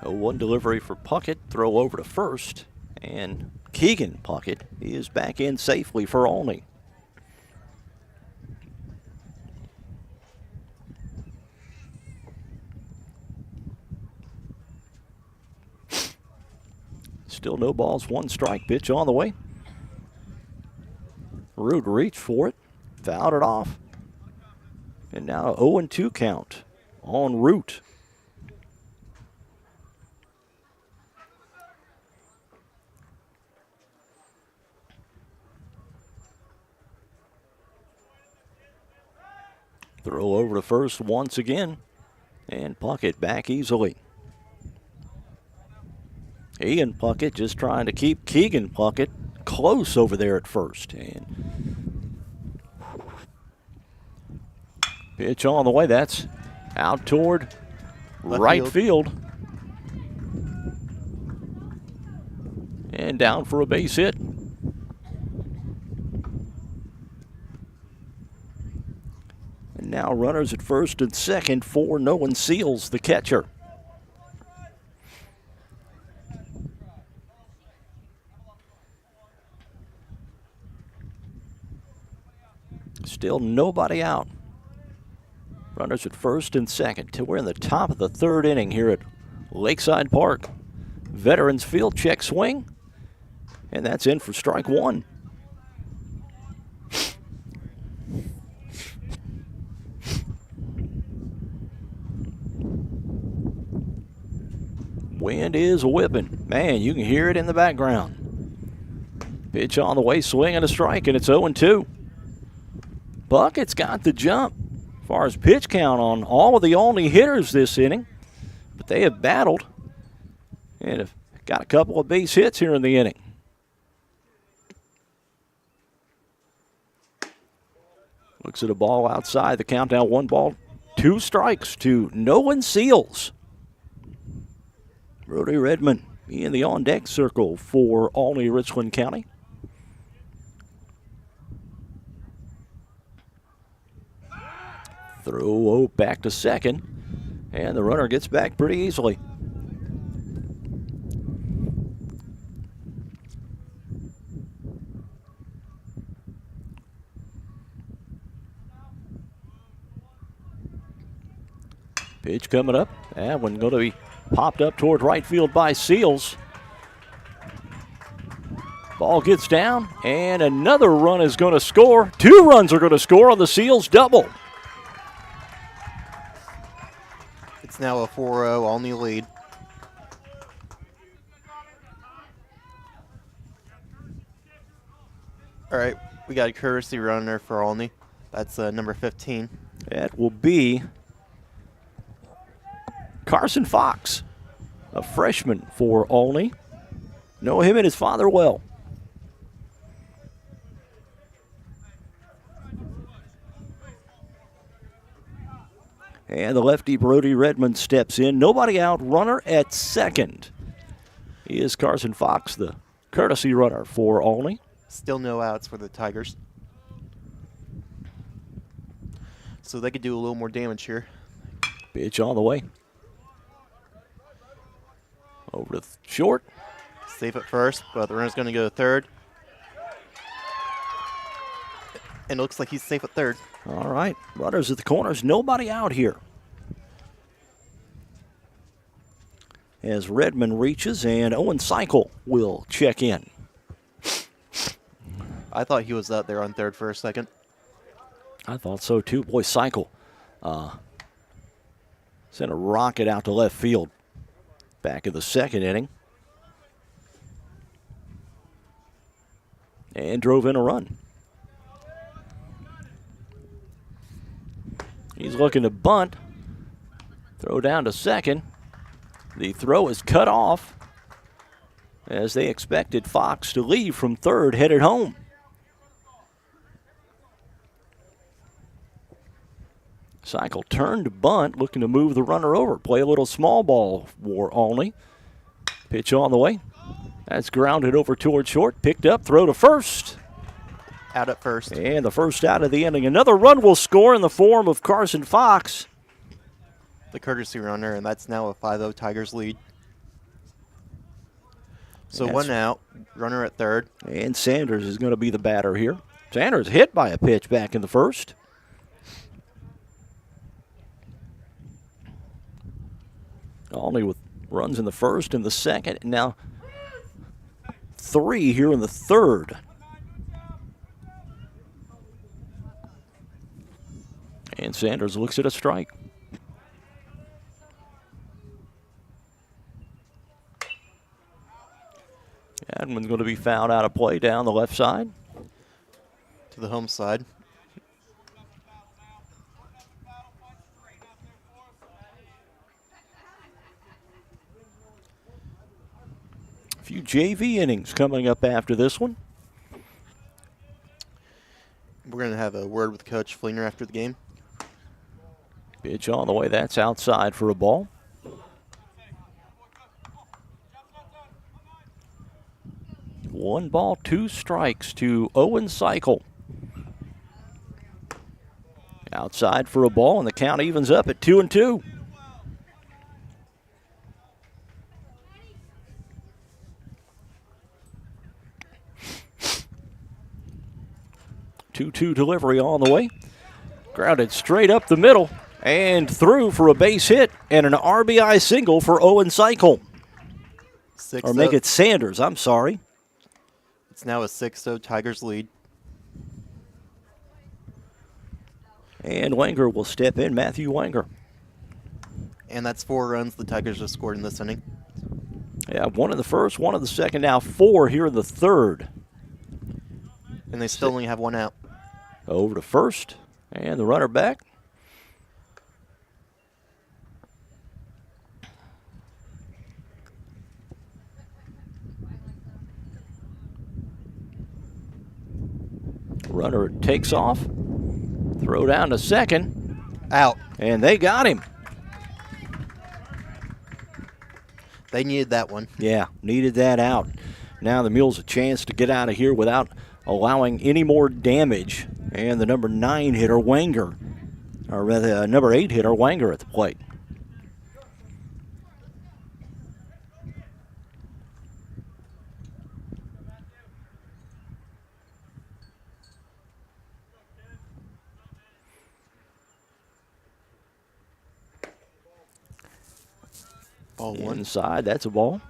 A one delivery for Puckett, throw over to first, and Keegan Puckett is back in safely for Olney. Still no balls, one strike, pitch on the way. Root reached for it, fouled it off. And now a 0-2 count on Root. Throw over to first once again, and Puckett back easily. Ian Puckett just trying to keep Keegan Puckett close over there at first. And pitch on the way, that's out toward right field. And down for a base hit. And now runners at first and second for Nolan Seals, the catcher. Still nobody out. Runners at first and second till we're in the top of the third inning here at Lakeside Park. Veterans Field, check swing. And that's in for strike one. Wind is whipping. Man, you can hear it in the background. Pitch on the way, swing and a strike, and it's 0-2. Puckett's got the jump as far as pitch count on all of the Olney hitters this inning. But they have battled and have got a couple of base hits here in the inning. Looks at a ball outside. The countdown, 1 ball, 2 strikes to Nolan Seals. Brody Redmond in the on-deck circle for Olney, Richland County. Throw back to second, and the runner gets back pretty easily. Pitch coming up. That one going to be popped up toward right field by Seals. Ball gets down, and another run is going to score. 2 runs are going to score on the Seals double. It's now a 4-0 Olney lead. All right, we got a courtesy runner for Olney. That's number 15. That will be Carson Fox, a freshman for Olney. Know him and his father well. And the lefty Brody Redmond steps in. Nobody out. Runner at second is Carson Fox, the courtesy runner for Olney. Still no outs for the Tigers. So they could do a little more damage here. Pitch on the way. Over to short. Safe at first, but the runner's going to go to third. And it looks like he's safe at third. All right, runners at the corners, nobody out here. As Redmond reaches, and Owen Cycle will check in. I thought he was out there on third for a second. I thought so too. Boy, Cycle sent a rocket out to left field. Back of the second inning. And drove in a run. He's looking to bunt. Throw down to second. The throw is cut off as they expected Fox to leave from third, headed home. Cycle turned to bunt, looking to move the runner over. Play a little small ball for Olney. Pitch on the way. That's grounded over toward short. Picked up, throw to first. Out at first. And the first out of the inning. Another run will score in the form of Carson Fox. The courtesy runner, and that's now a 5-0 Tigers lead. So one out, runner at third. And Sanders is going to be the batter here. Sanders hit by a pitch back in the first. Olney with runs in the first and the second. And now 3 here in the third. And Sanders looks at a strike. That one's going to be fouled out of play down the left side. To the home side. A few JV innings coming up after this one. We're going to have a word with Coach Fleener after the game. Pitch on the way. That's outside for a ball. One ball, 2 strikes to Owen Cycle. Outside for a ball, and the count evens up at 2-2. Two-two delivery on the way. Grounded straight up the middle and through for a base hit and an RBI single for Owen Cycle. Or make it Sanders, I'm sorry. It's now a 6-0 Tigers lead. And Wenger will step in, Matthew Wenger. And that's 4 runs the Tigers have scored in this inning. Yeah, 1 in the first, 1 in the second, now 4 here in the third. And they still only have 1 out. Over to first, and the runner back. Runner takes off. Throw down to second. Out. And they got him. They needed that one. Yeah, needed that out. Now the Mules a chance to get out of here without allowing any more damage. And the number 9 hitter, Wenger, or rather number 8 hitter, Wenger at the plate. Ball 1. Inside, that's a ball.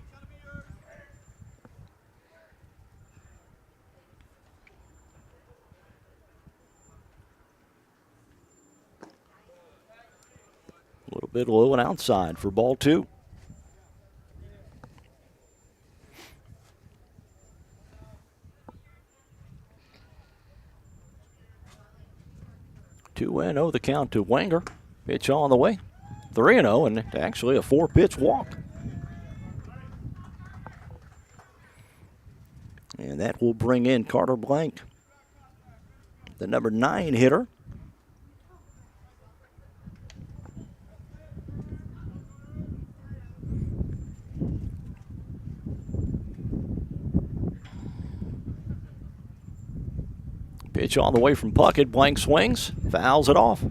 A little bit low and outside for ball 2. Two and 0 the count to Wenger. Pitch on the way. 3-0 and actually a 4-pitch walk. And that will bring in Carter Blank, the number 9 hitter. Pitch on the way from Puckett. Blank swings. Fouls it off.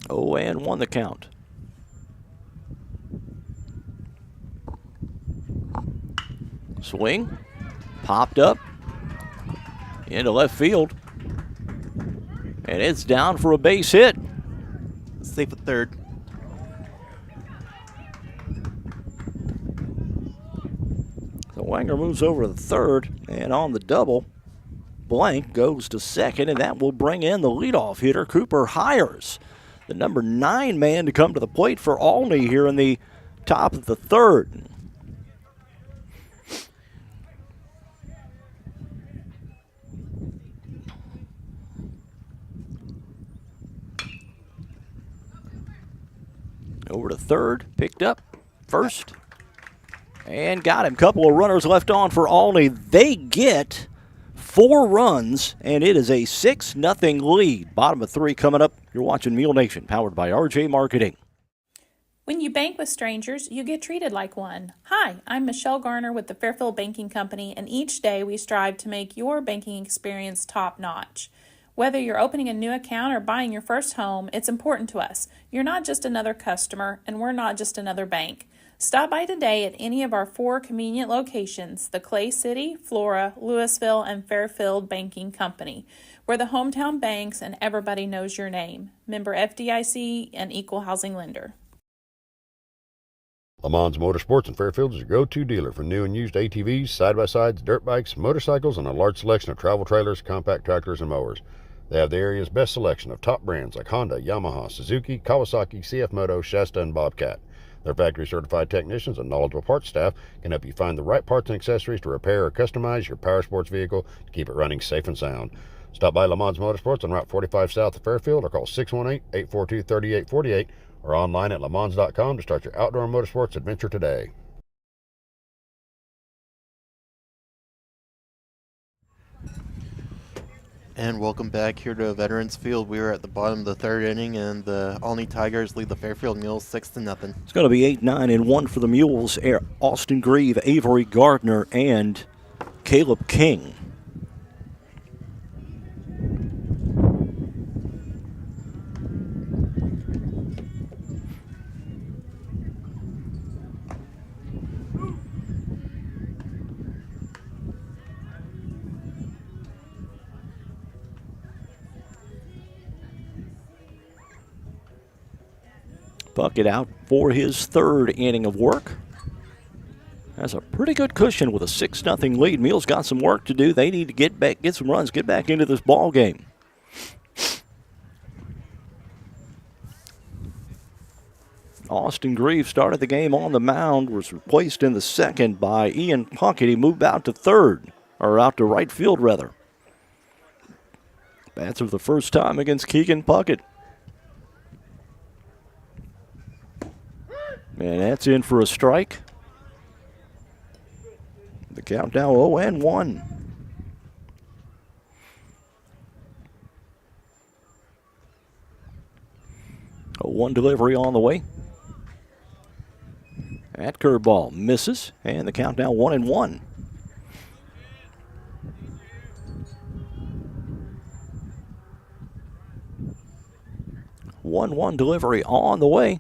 Oh, and 1 the count. Swing. Popped up. Into left field. And it's down for a base hit. Safe at third. So Wanger moves over to the third, and on the double, Blank goes to second, and that will bring in the leadoff hitter, Cooper Hires, the number 9 man to come to the plate for Olney here in the top of the third. Over to third, picked up first, and got him. Couple of runners left on for Olney. They get 4 runs, and it is a 6-0 lead. Bottom of 3 coming up. You're watching Mule Nation, powered by RJ Marketing. When you bank with strangers, you get treated like one. Hi, I'm Michelle Garner with the Fairfield Banking Company, and each day we strive to make your banking experience top-notch. Whether you're opening a new account or buying your first home, it's important to us. You're not just another customer, and we're not just another bank. Stop by today at any of our 4 convenient locations, the Clay City, Flora, Louisville, and Fairfield Banking Company. We're the hometown banks and everybody knows your name. Member FDIC and equal housing lender. Lamons Motorsports in Fairfield is your go-to dealer for new and used ATVs, side-by-sides, dirt bikes, motorcycles, and a large selection of travel trailers, compact tractors, and mowers. They have the area's best selection of top brands like Honda, Yamaha, Suzuki, Kawasaki, CF Moto, Shasta, and Bobcat. Their factory-certified technicians and knowledgeable parts staff can help you find the right parts and accessories to repair or customize your power sports vehicle to keep it running safe and sound. Stop by Lamons Motorsports on Route 45 south of Fairfield or call 618-842-3848 or online at lamons.com to start your outdoor motorsports adventure today. And welcome back here to Veterans Field. We are at the bottom of the 3rd inning, and the Olney Tigers lead the Fairfield Mules 6-0. It's going to be 8-9 and 1 for the Mules. Austin Grieve, Avery Gardner, and Caleb King. Puckett out for his 3rd inning of work. That's a pretty good cushion with a 6-0 lead. Mules got some work to do. They need to get some runs, get back into this ball game. Austin Grieve started the game on the mound, was replaced in the 2nd by Ian Puckett. He moved out to 3rd, or out to right field rather. Bats for the first time against Keegan Puckett. And that's in for a strike. The count now 0-1. A 1 delivery on the way. That curveball misses, and the count now 1-1. One delivery on the way.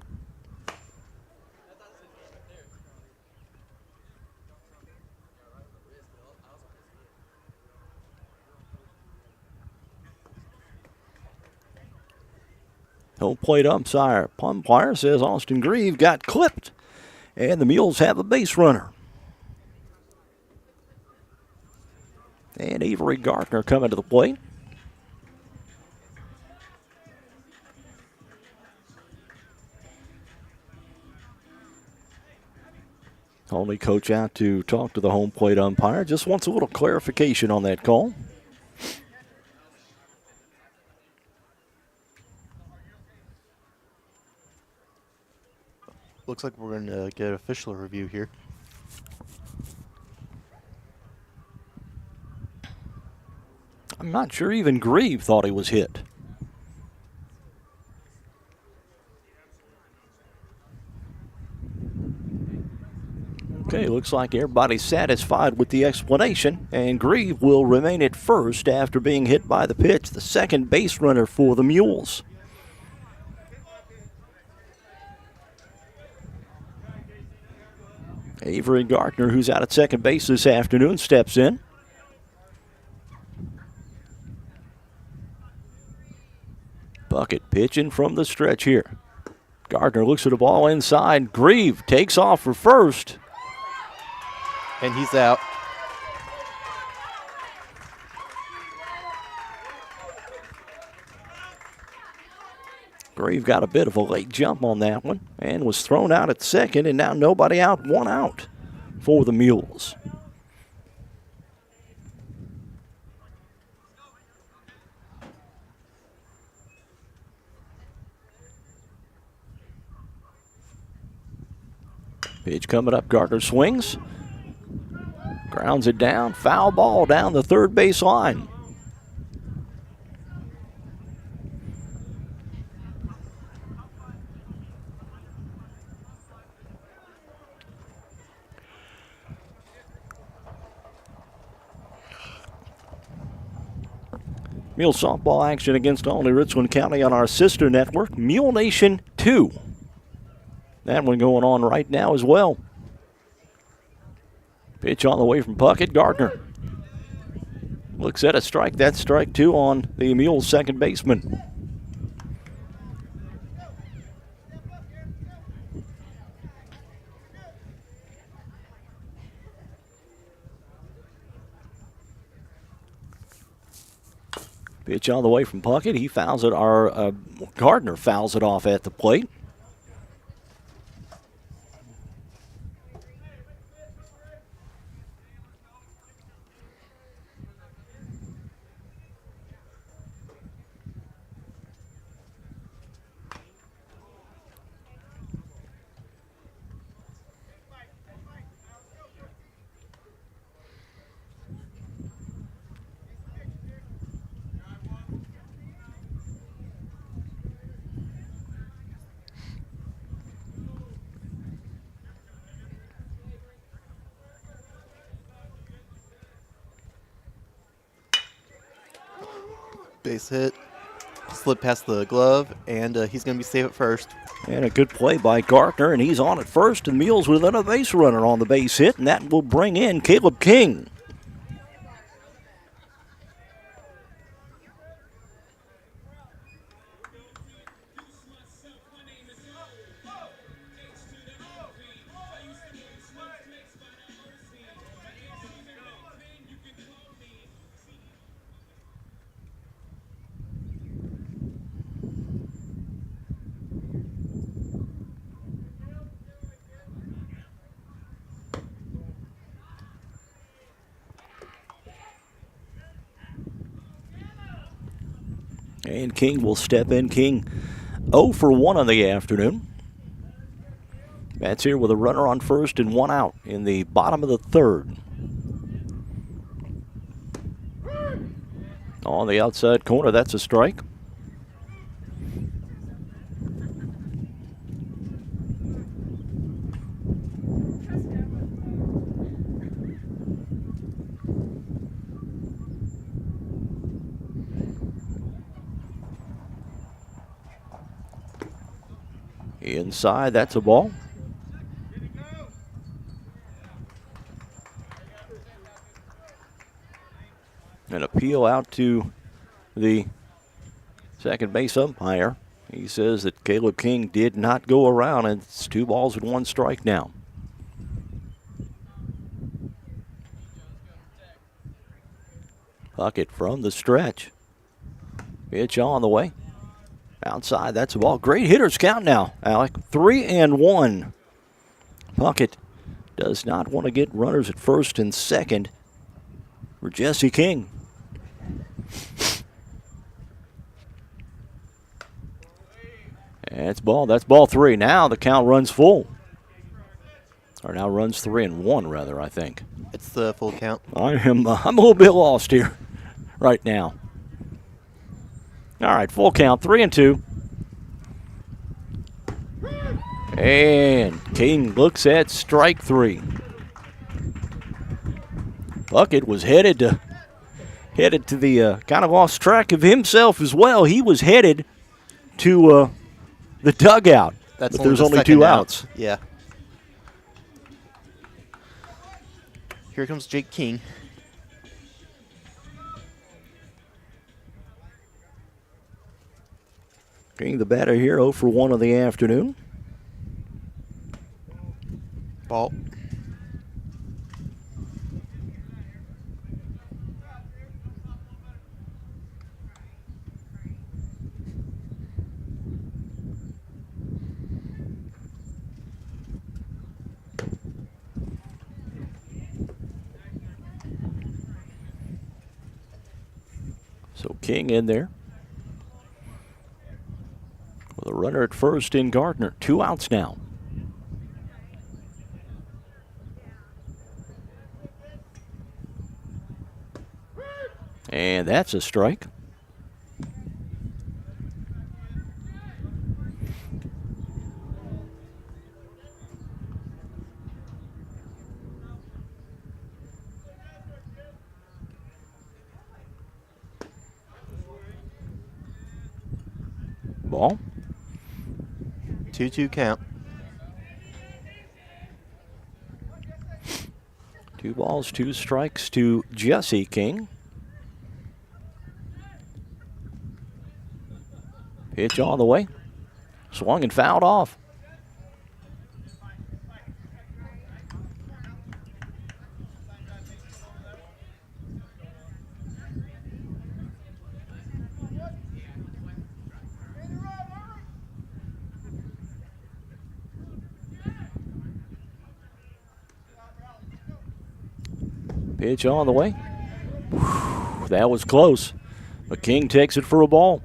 Home plate umpire says Austin Grieve got clipped, and the Mules have a base runner. And Avery Gardner coming to the plate. Only coach out to talk to the home plate umpire. Just wants a little clarification on that call. Looks like we're going to get an official review here. I'm not sure even Grieve thought he was hit. Okay, looks like everybody's satisfied with the explanation, and Grieve will remain at first after being hit by the pitch, the second base runner for the Mules. Avery Gardner, who's out at second base this afternoon, steps in. Bucket pitching from the stretch here. Gardner looks at the ball inside. Grieve takes off for first. And he's out. Grieve got a bit of a late jump on that one and was thrown out at second, and now nobody out, one out for the Mules. Pitch coming up, Gardner swings. Grounds it down, foul ball down the third base line. Mule softball action against Olney Richland County on our sister network, Mule Nation 2. That one going on right now as well. Pitch on the way from Puckett. Gardner looks at a strike. That's strike two on the Mules second baseman. Pitch on the way from Puckett. He fouls it, Gardner fouls it off at the plate. Base hit, slip past the glove, and he's going to be safe at first. And a good play by Gardner, and he's on at first, and Mules with another base runner on the base hit, and that will bring in Caleb King. And King will step in. King 0 for 1 on the afternoon. Bats here with a runner on first and one out in the bottom of the third. On the outside corner, that's a strike. Inside, that's a ball. An appeal out to the second base umpire. He says that Caleb King did not go around, and it's 2 balls and 1 strike now. Puckett from the stretch. Pitch on the way. Outside, that's a ball. Great hitters count now, Alec. 3-1. Puckett does not want to get runners at first and second for Jesse King. That's ball 3. Now the count runs full. Or now runs 3-1, rather, I think. It's the full count. I'm a little bit lost here right now. All right, full count, 3-2. And King looks at strike 3. Puckett was headed to the kind of lost track of himself as well. He was headed to the dugout, but there's only 2 outs. Yeah. Here comes Jake King. King, the batter here, 0 for 1 of the afternoon. Ball. So King in there with a runner at first in Gardner. 2 outs now. And that's a strike. Ball. 2-2 count. 2 balls, 2 strikes to Jesse King. Pitch on the way. Swung and fouled off. Pitch on the way. Whew, that was close. But King takes it for a ball.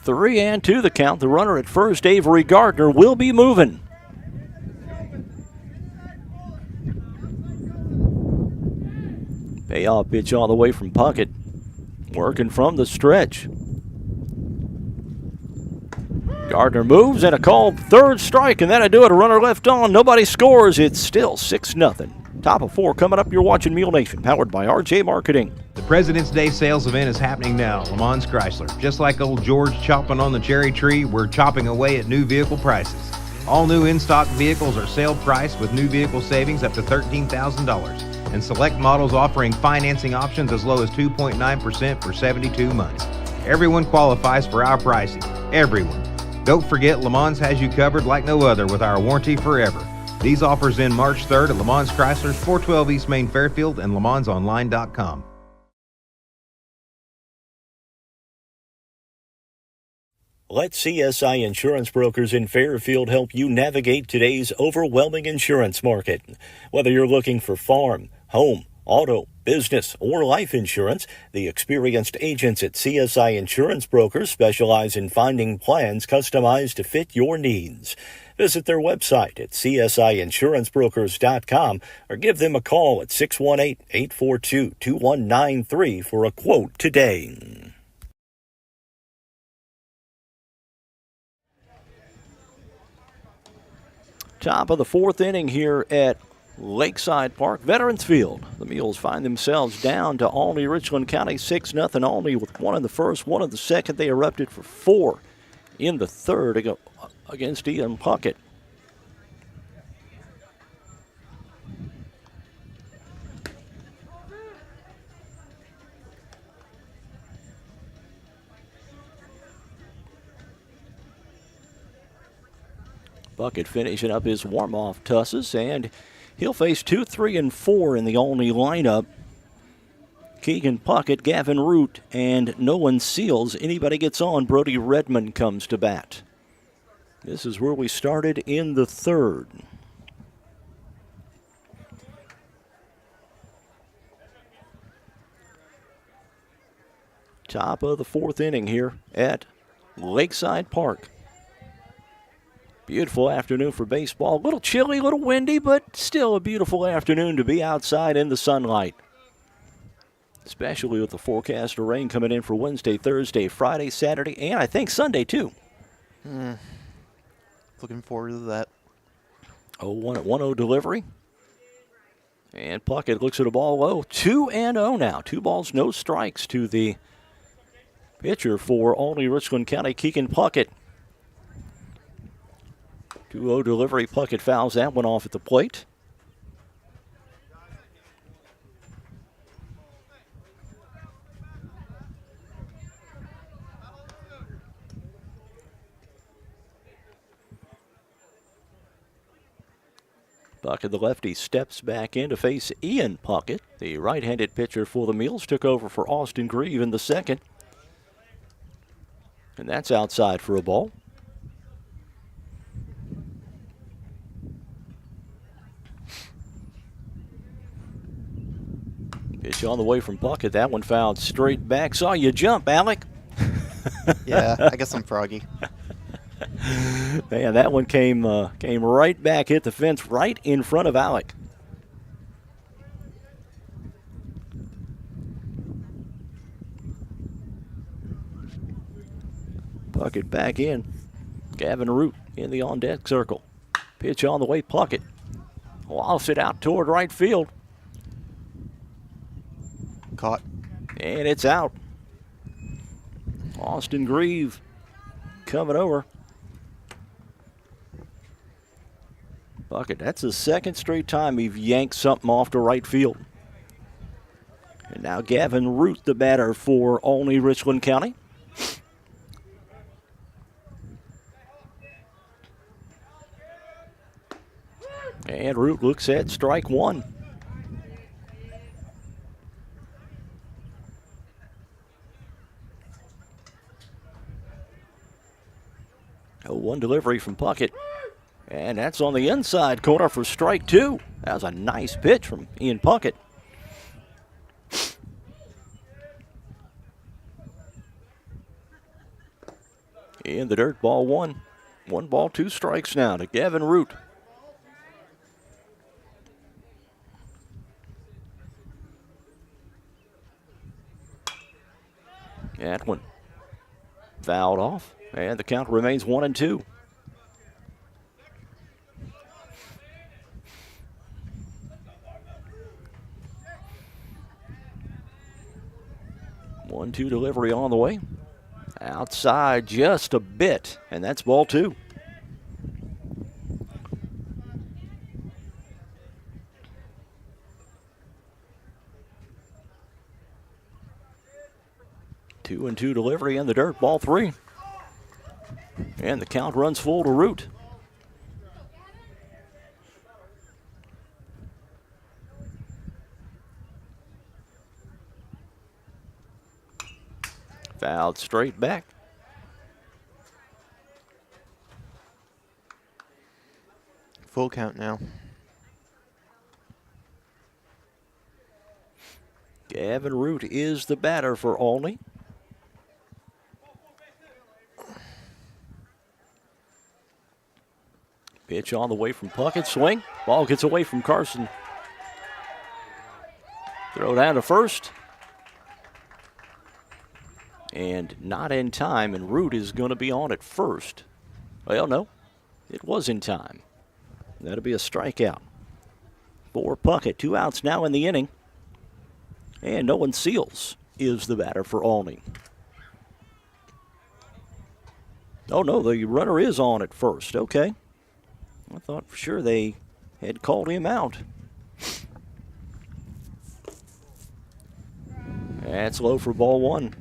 3-2 the count. The runner at first, Avery Gardner, will be moving. Payoff pitch on the way from Puckett. Working from the stretch. Gardner moves and a called third strike, and that'll do it. A runner left on. Nobody scores. It's still 6-0. Top of 4 coming up. You're watching Mule Nation, powered by RJ Marketing. The President's Day sales event is happening now. Le Mans Chrysler. Just like old George chopping on the cherry tree, we're chopping away at new vehicle prices. All new in-stock vehicles are sale priced with new vehicle savings up to $13,000. And select models offering financing options as low as 2.9% for 72 months. Everyone qualifies for our pricing. Everyone. Don't forget, Le Mans has you covered like no other with our warranty forever. These offers end March 3rd at Le Mans Chrysler's 412 East Main Fairfield and LeMansOnline.com. Let CSI Insurance Brokers in Fairfield help you navigate today's overwhelming insurance market. Whether you're looking for farm, home, auto, business, or life insurance, the experienced agents at CSI Insurance Brokers specialize in finding plans customized to fit your needs. Visit their website at csiinsurancebrokers.com or give them a call at 618-842-2193 for a quote today. Top of the 4th inning here at Lakeside Park, Veterans Field. The Mules find themselves down to Olney, Richland County, 6-0 Olney with 1 in the first, 1 in the second. They erupted for 4 in the third against Ian Puckett. Puckett finishing up his warm-off tosses, and he'll face 2, 3, and 4 in the Olney lineup. Keegan Puckett, Gavin Root, and Nolan Seals. Anybody gets on, Brody Redmond comes to bat. This is where we started in the third. Top of the 4th inning here at Lakeside Park. Beautiful afternoon for baseball. A little chilly, a little windy, but still a beautiful afternoon to be outside in the sunlight. Especially with the forecast of rain coming in for Wednesday, Thursday, Friday, Saturday, and I think Sunday too. Looking forward to that. 0-1 at 1-0 delivery. And Puckett looks at a ball low. 2-0 now. 2 balls, no strikes to the pitcher for Olney Richland County, Keegan Puckett. 2-0 delivery. Puckett fouls that one off at the plate. Puckett, the lefty, steps back in to face Ian Puckett. The right-handed pitcher for the Mules took over for Austin Grieve in the second. And that's outside for a ball. Pitch on the way from Puckett. That one fouled straight back. Saw you jump, Alec. Yeah, I guess I'm froggy. Man, that one came right back, hit the fence right in front of Alec. Puckett back in. Gavin Root in the on-deck circle. Pitch on the way, Puckett. Lost it out toward right field. Caught. And it's out. Austin Grieve coming over. Puckett, that's the second straight time he's yanked something off to right field. And now Gavin Root, the batter for Olney Richland County. And Root looks at strike one. One delivery from Puckett. And that's on the inside corner for strike two. That was a nice pitch from Ian Puckett. In the dirt, ball one. 1 ball, 2 strikes now to Gavin Root. That one fouled off, and the count remains 1-2. One-two delivery on the way. Outside just a bit, and that's ball 2. Two and two delivery in the dirt, ball 3. And the count runs full to Root. Fouled straight back. Full count now. Gavin Root is the batter for Olney. Pitch on the way from Puckett. Swing. Ball gets away from Carson. Throw down to first. And not in time, and Root is going to be on at first. Well, no, it was in time. That'll be a strikeout for Puckett. 2 outs now in the inning. And Nolan Seals is the batter for Olney. Oh, no, the runner is on at first. Okay. I thought for sure they had called him out. That's low for ball 1.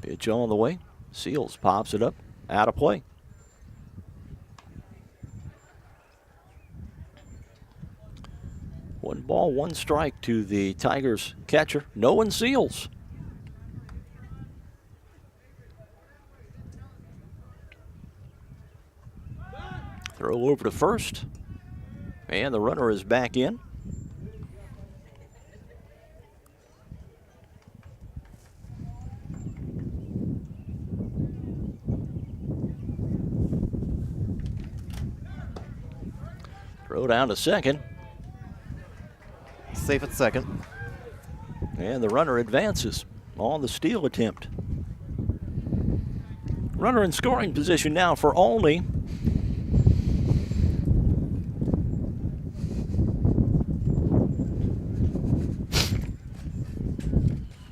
Pitch on the way. Seals pops it up. Out of play. One ball, 1 strike to the Tigers catcher, Nolan Seals. Throw over to first. And the runner is back in. Throw down to second. Safe at second. And the runner advances on the steal attempt. Runner in scoring position now for Olney.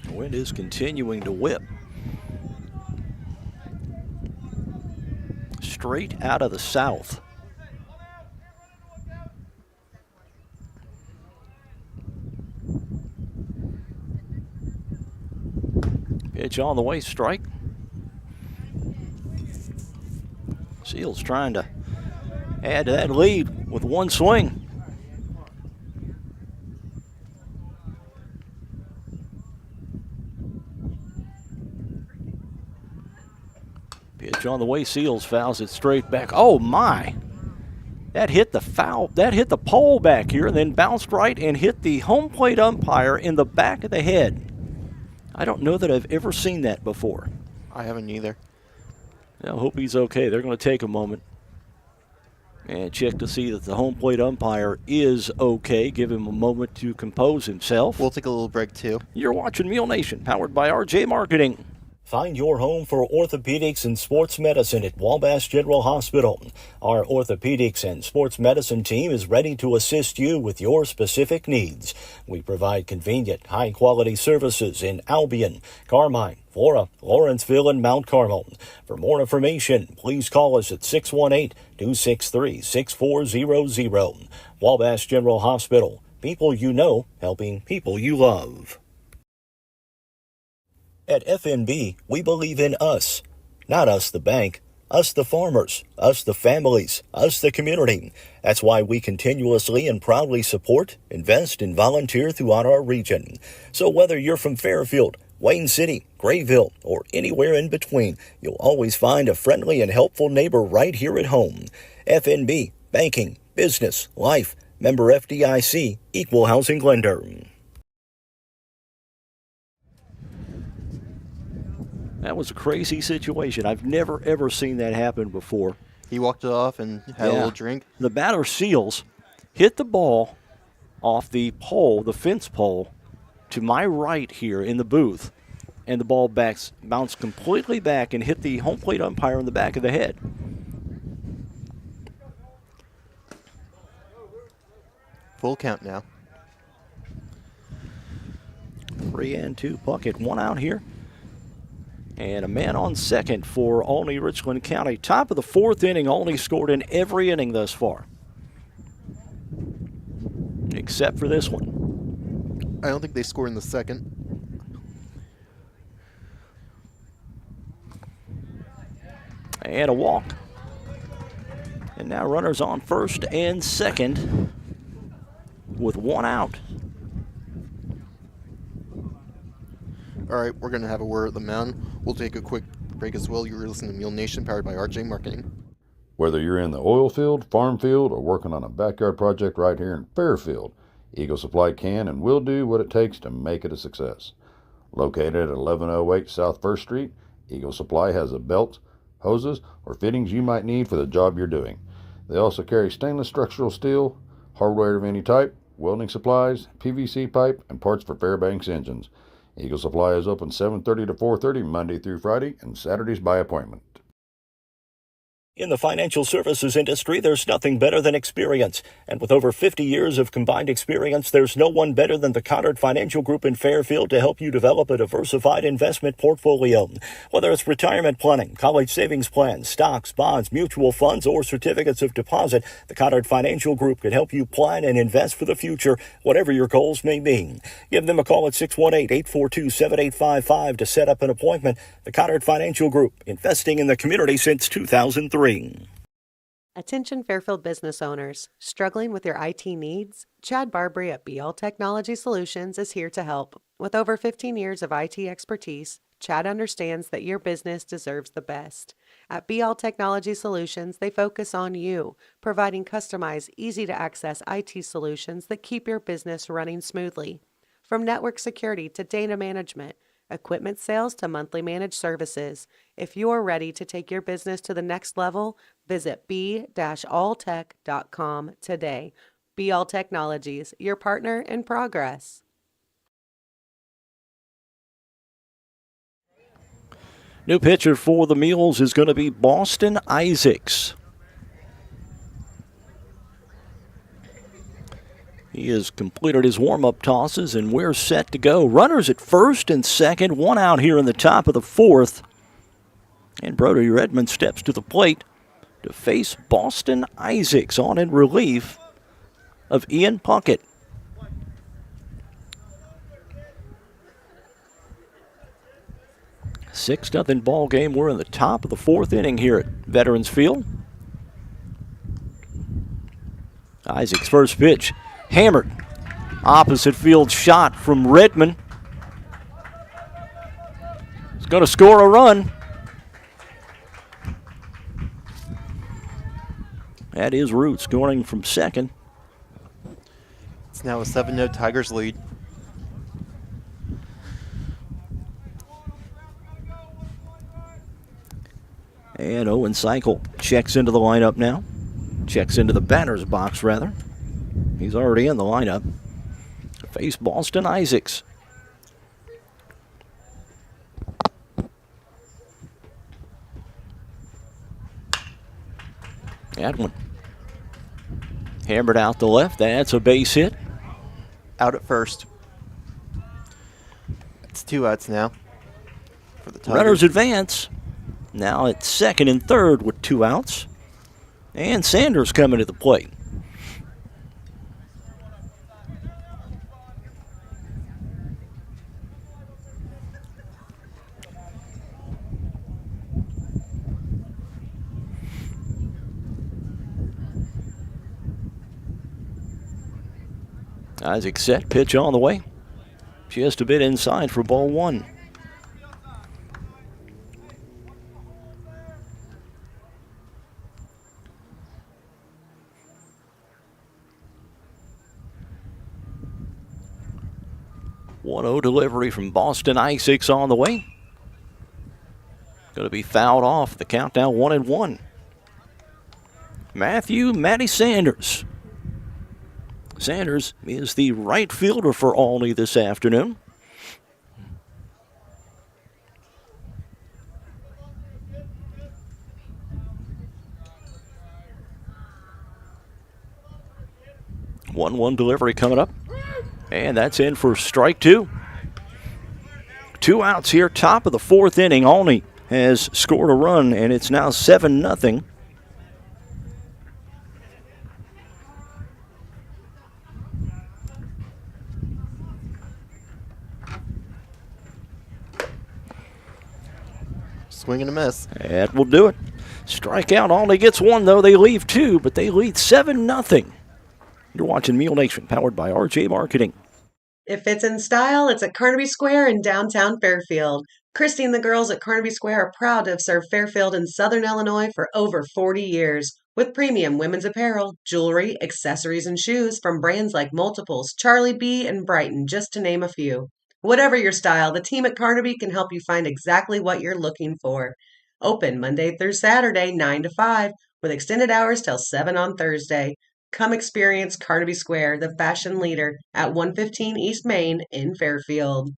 The wind is continuing to whip. Straight out of the south. Pitch on the way, strike. Seals trying to add to that lead with one swing. Pitch on the way, Seals fouls it straight back. Oh my! That hit the pole back here and then bounced right and hit the home plate umpire in the back of the head. I don't know that I've ever seen that before. I haven't either. I hope he's okay. They're going to take a moment and check to see that the home plate umpire is okay. Give him a moment to compose himself. We'll take a little break, too. You're watching Mule Nation, powered by RJ Marketing. Find your home for orthopedics and sports medicine at Wabash General Hospital. Our orthopedics and sports medicine team is ready to assist you with your specific needs. We provide convenient, high-quality services in Albion, Carmine, Flora, Lawrenceville, and Mount Carmel. For more information, please call us at 618-263-6400. Wabash General Hospital. People you know, helping people you love. At FNB, we believe in us. Not us the bank, us the farmers, us the families, us the community. That's why we continuously and proudly support, invest, and volunteer throughout our region. So whether you're from Fairfield, Wayne City, Grayville, or anywhere in between, you'll always find a friendly and helpful neighbor right here at home. FNB, banking, business, life, member FDIC, equal housing lender. That was a crazy situation. I've never, ever seen that happen before. He walked it off and had a little drink. The batter, Seals, hit the ball off the pole, the fence pole, to my right here in the booth. And the ball bounced completely back and hit the home plate umpire in the back of the head. Full count now. 3-2, Puckett, one out here. And a man on second for Olney, Richland County. Top of the fourth inning, Olney scored in every inning thus far, except for this one. I don't think they scored in the second. And a walk. And now runners on first and second with one out. All right, we're going to have a word at the mound. We'll take a quick break as well. You're listening to Mule Nation, powered by RJ Marketing. Whether you're in the oil field, farm field, or working on a backyard project right here in Fairfield, Eagle Supply can and will do what it takes to make it a success. Located at 1108 South 1st Street, Eagle Supply has the belts, hoses, or fittings you might need for the job you're doing. They also carry stainless structural steel, hardware of any type, welding supplies, PVC pipe, and parts for Fairbanks engines. Eagle Supply is open 7:30 to 4:30 Monday through Friday and Saturdays by appointment. In the financial services industry, there's nothing better than experience. And with over 50 years of combined experience, there's no one better than the Cottard Financial Group in Fairfield to help you develop a diversified investment portfolio. Whether it's retirement planning, college savings plans, stocks, bonds, mutual funds, or certificates of deposit, the Cottard Financial Group can help you plan and invest for the future, whatever your goals may be. Give them a call at 618-842-7855 to set up an appointment. The Cottard Financial Group, investing in the community since 2003. Attention Fairfield business owners. Struggling with your IT needs? Chad Barbary at BL Technology Solutions is here to help. With over 15 years of IT expertise, Chad understands that your business deserves the best. At BL Technology Solutions, they focus on you, providing customized, easy-to-access IT solutions that keep your business running smoothly. From network security to data management, equipment sales to monthly managed services. If you're ready to take your business to the next level, visit b-alltech.com today. BL Technologies, your partner in progress. New pitcher for the Mules is going to be Boston Isaacs. He has completed his warm-up tosses, and we're set to go. Runners at first and second, one out here in the top of the fourth. And Brody Redmond steps to the plate to face Boston Isaacs on in relief of Ian Puckett. Six-0 ball game. We're in the top of the fourth inning here at Veterans Field. Isaac's first pitch hammered. Opposite field shot from Redmond. He's going to score a run. That is Root scoring from second. It's now a 7-0 Tigers lead. And Owen Cycle checks into the lineup now. Checks into the batter's box, rather. He's already in the lineup to face Boston Isaacs. That one hammered out the left. That's a base hit. Out at first. It's 2 outs now for the Tigers. Runners advance. Now at second and third with 2 outs. And Sanders coming to the plate. Isaac set, pitch on the way. Just a bit inside for ball one. One-0 delivery from Boston Isaacs on the way. Going to be fouled off. The count now 1-1. Matty Sanders. Sanders is the right fielder for Olney this afternoon. One delivery coming up. And that's in for strike two. 2 outs here, top of the fourth inning. Olney has scored a run, and it's now 7-0. Swing and a miss. That will do it. Strikeout. Olney gets one, though. They leave 2, but they lead 7-0. You're watching Mule Nation, powered by RJ Marketing. If it's in style, it's at Carnaby Square in downtown Fairfield. Christy and the girls at Carnaby Square are proud to have served Fairfield and Southern Illinois for over 40 years. With premium women's apparel, jewelry, accessories, and shoes from brands like Multiples, Charlie B, and Brighton, just to name a few. Whatever your style, the team at Carnaby can help you find exactly what you're looking for. Open Monday through Saturday, 9 to 5, with extended hours till 7 on Thursday. Come experience Carnaby Square, the fashion leader, at 115 East Main in Fairfield.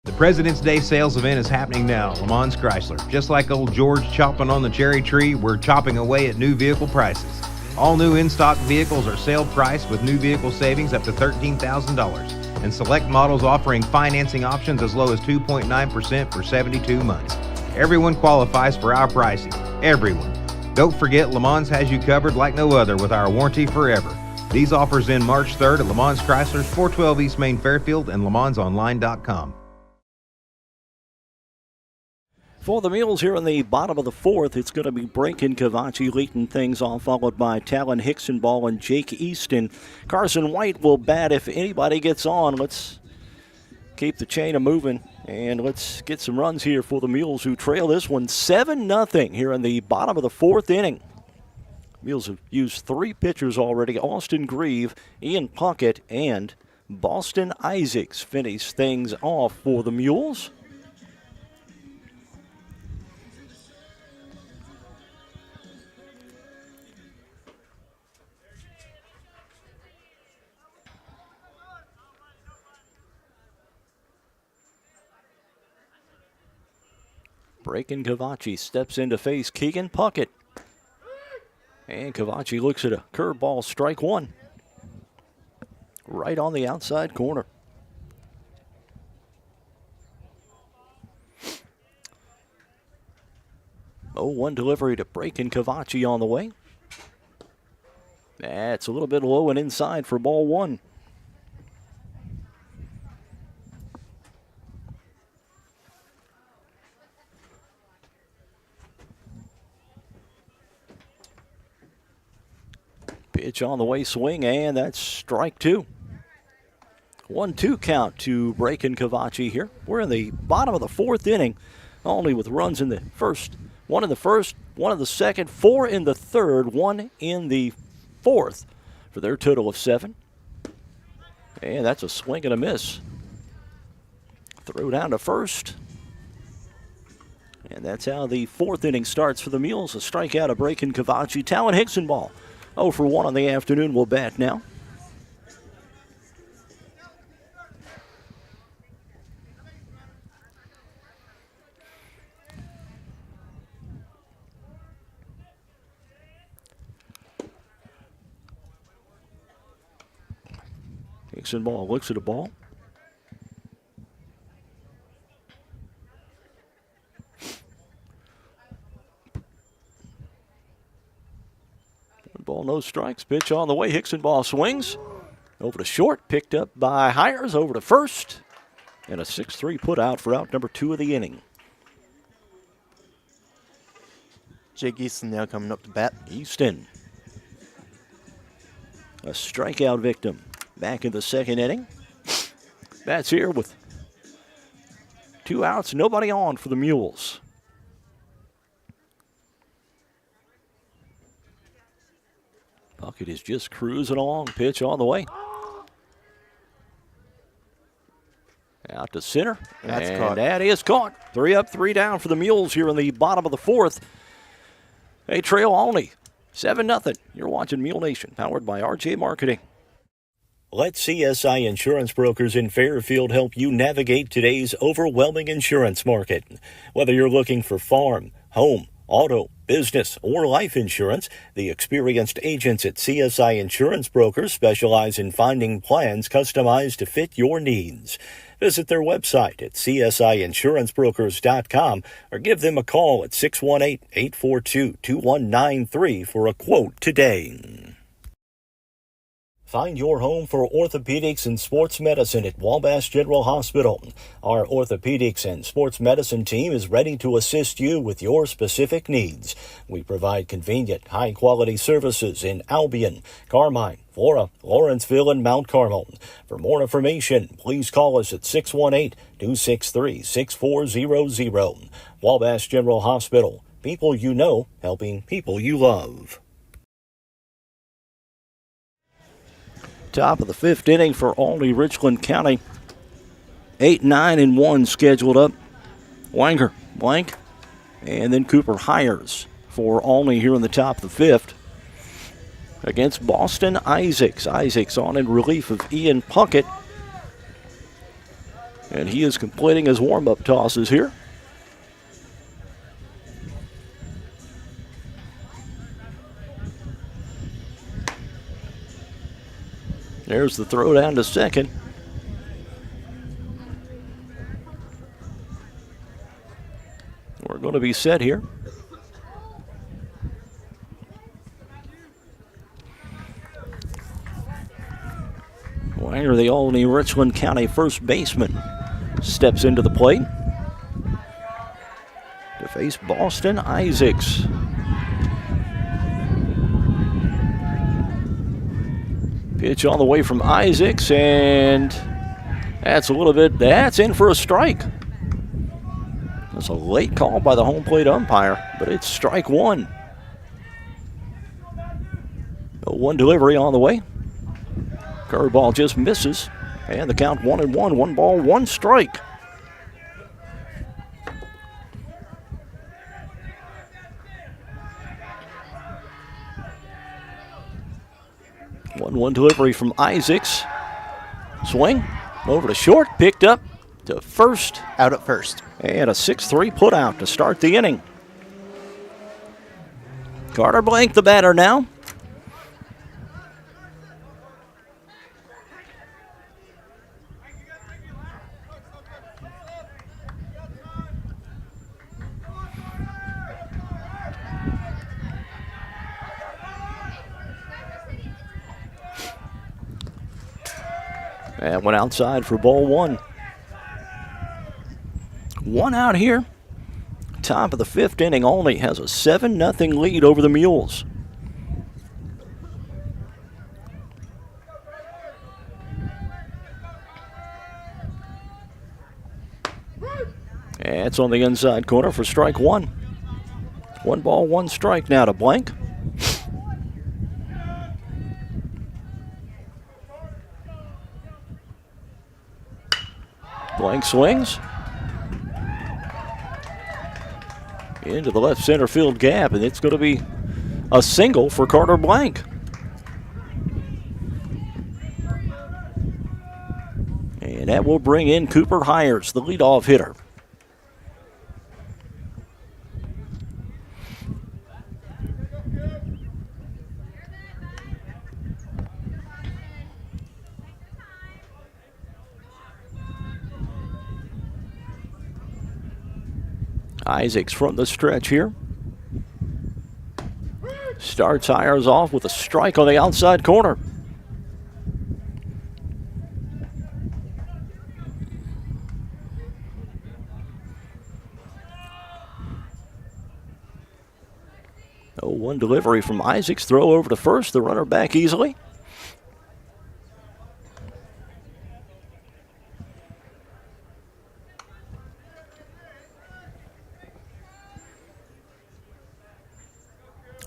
The President's Day sales event is happening now. Lamons Chrysler. Just like old George chopping on the cherry tree, we're chopping away at new vehicle prices. All new in-stock vehicles are sale priced with new vehicle savings up to $13,000. And select models offering financing options as low as 2.9% for 72 months. Everyone qualifies for our pricing. Everyone. Don't forget, Lamons has you covered like no other with our warranty forever. These offers end March 3rd at Lamons Chrysler's 412 East Main Fairfield and LamonsOnline.com. For the Mules here in the bottom of the fourth, it's going to be Braken Cavachi leading things off, followed by Talon Hicksonball and Jake Easton. Carson White will bat if anybody gets on. Let's keep the chain moving, and let's get some runs here for the Mules, who trail this one 7-0 here in the bottom of the fourth inning. Mules have used 3 pitchers already. Austin Grieve, Ian Puckett, and Boston Isaacs finish things off for the Mules. Breaking Cavacci steps in to face Keegan Puckett. And Cavacci looks at a curveball, strike one. Right on the outside corner. Oh, one delivery to Breaking Cavacci on the way. That's a little bit low and inside for ball one. Pitch on the way, swing, and that's strike two. 1-2 count to Breaking Cavacci here. We're in the bottom of the fourth inning, only with runs in the first. One in the first, one in the second, 4 in the third, 1 in the fourth for their total of 7. And that's a swing and a miss. Throw down to first. And that's how the fourth inning starts for the Mules. A strikeout of Breaking Cavacci. Talon Hicksonball 0 for 1 on the afternoon will bat now. Hicksonball looks at the ball. Ball, no strikes. Pitch on the way. Hicksonball swings. Over to short. Picked up by Hires. Over to first. And a 6-3 put out for out number 2 of the inning. Jake Easton now coming up to bat. Easton. A strikeout victim. Back in the second inning. Bats here with 2 outs. Nobody on for the Mules. Puckett is just cruising along. Pitch on the way. Out to center. That's and caught. That is caught. 3 up, 3 down for the Mules here in the bottom of the fourth. They trail Olney 7-0. You're watching Mule Nation, powered by RJ Marketing. Let CSI Insurance Brokers in Fairfield help you navigate today's overwhelming insurance market. Whether you're looking for farm, home, auto, business, or life insurance, the experienced agents at CSI Insurance Brokers specialize in finding plans customized to fit your needs. Visit their website at csiinsurancebrokers.com or give them a call at 618-842-2193 for a quote today. Find your home for orthopedics and sports medicine at Wabash General Hospital. Our orthopedics and sports medicine team is ready to assist you with your specific needs. We provide convenient, high-quality services in Albion, Carmine, Flora, Lawrenceville, and Mount Carmel. For more information, please call us at 618-263-6400. Wabash General Hospital. People you know, helping people you love. Top of the fifth inning for Olney, Richland County. 8-9-1 scheduled up. Wanger, blank, and then Cooper Hires for Olney here in the top of the fifth. Against Boston Isaacs. Isaacs on in relief of Ian Puckett. And he is completing his warm-up tosses here. There's the throw down to second. We're going to be set here. Wanger, the Olney Richland County first baseman, steps into the plate to face Boston Isaacs. Pitch on the way from Isaacs, and that's in for a strike. That's a late call by the home plate umpire, but it's strike one. One delivery on the way. Curveball just misses, and the count 1-1, 1 ball, 1 strike. One delivery from Isaacs. Swing over to short, picked up to first. Out at first. And a 6-3 put out to start the inning. Carter Blank, the batter now. And went outside for ball one. One out here. Top of the fifth inning. Olney has a 7-0 lead over the Mules. And it's on the inside corner for strike one. 1 ball, 1 strike now to Blank. Blank swings into the left center field gap, and it's going to be a single for Carter Blank. And that will bring in Cooper Hires, the leadoff hitter. Isaacs from the stretch here. Starts Hires off with a strike on the outside corner. Oh, one delivery from Isaacs. Throw over to first. The runner back easily.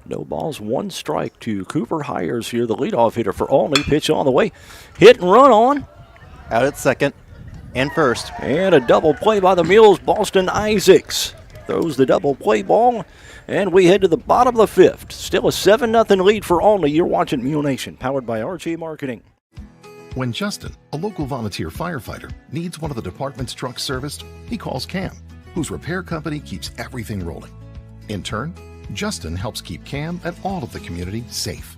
No balls, 1 strike to Cooper Hires here, the leadoff hitter for Olney. Pitch on the way. Hit and run on. Out at second and first. And a double play by the Mules. Boston Isaacs throws the double play ball. And we head to the bottom of the fifth. Still a 7-0 lead for Olney. You're watching Mule Nation, powered by RJ Marketing. When Justin, a local volunteer firefighter, needs one of the department's trucks serviced, he calls Cam, whose repair company keeps everything rolling. In turn, Justin helps keep Cam and all of the community safe.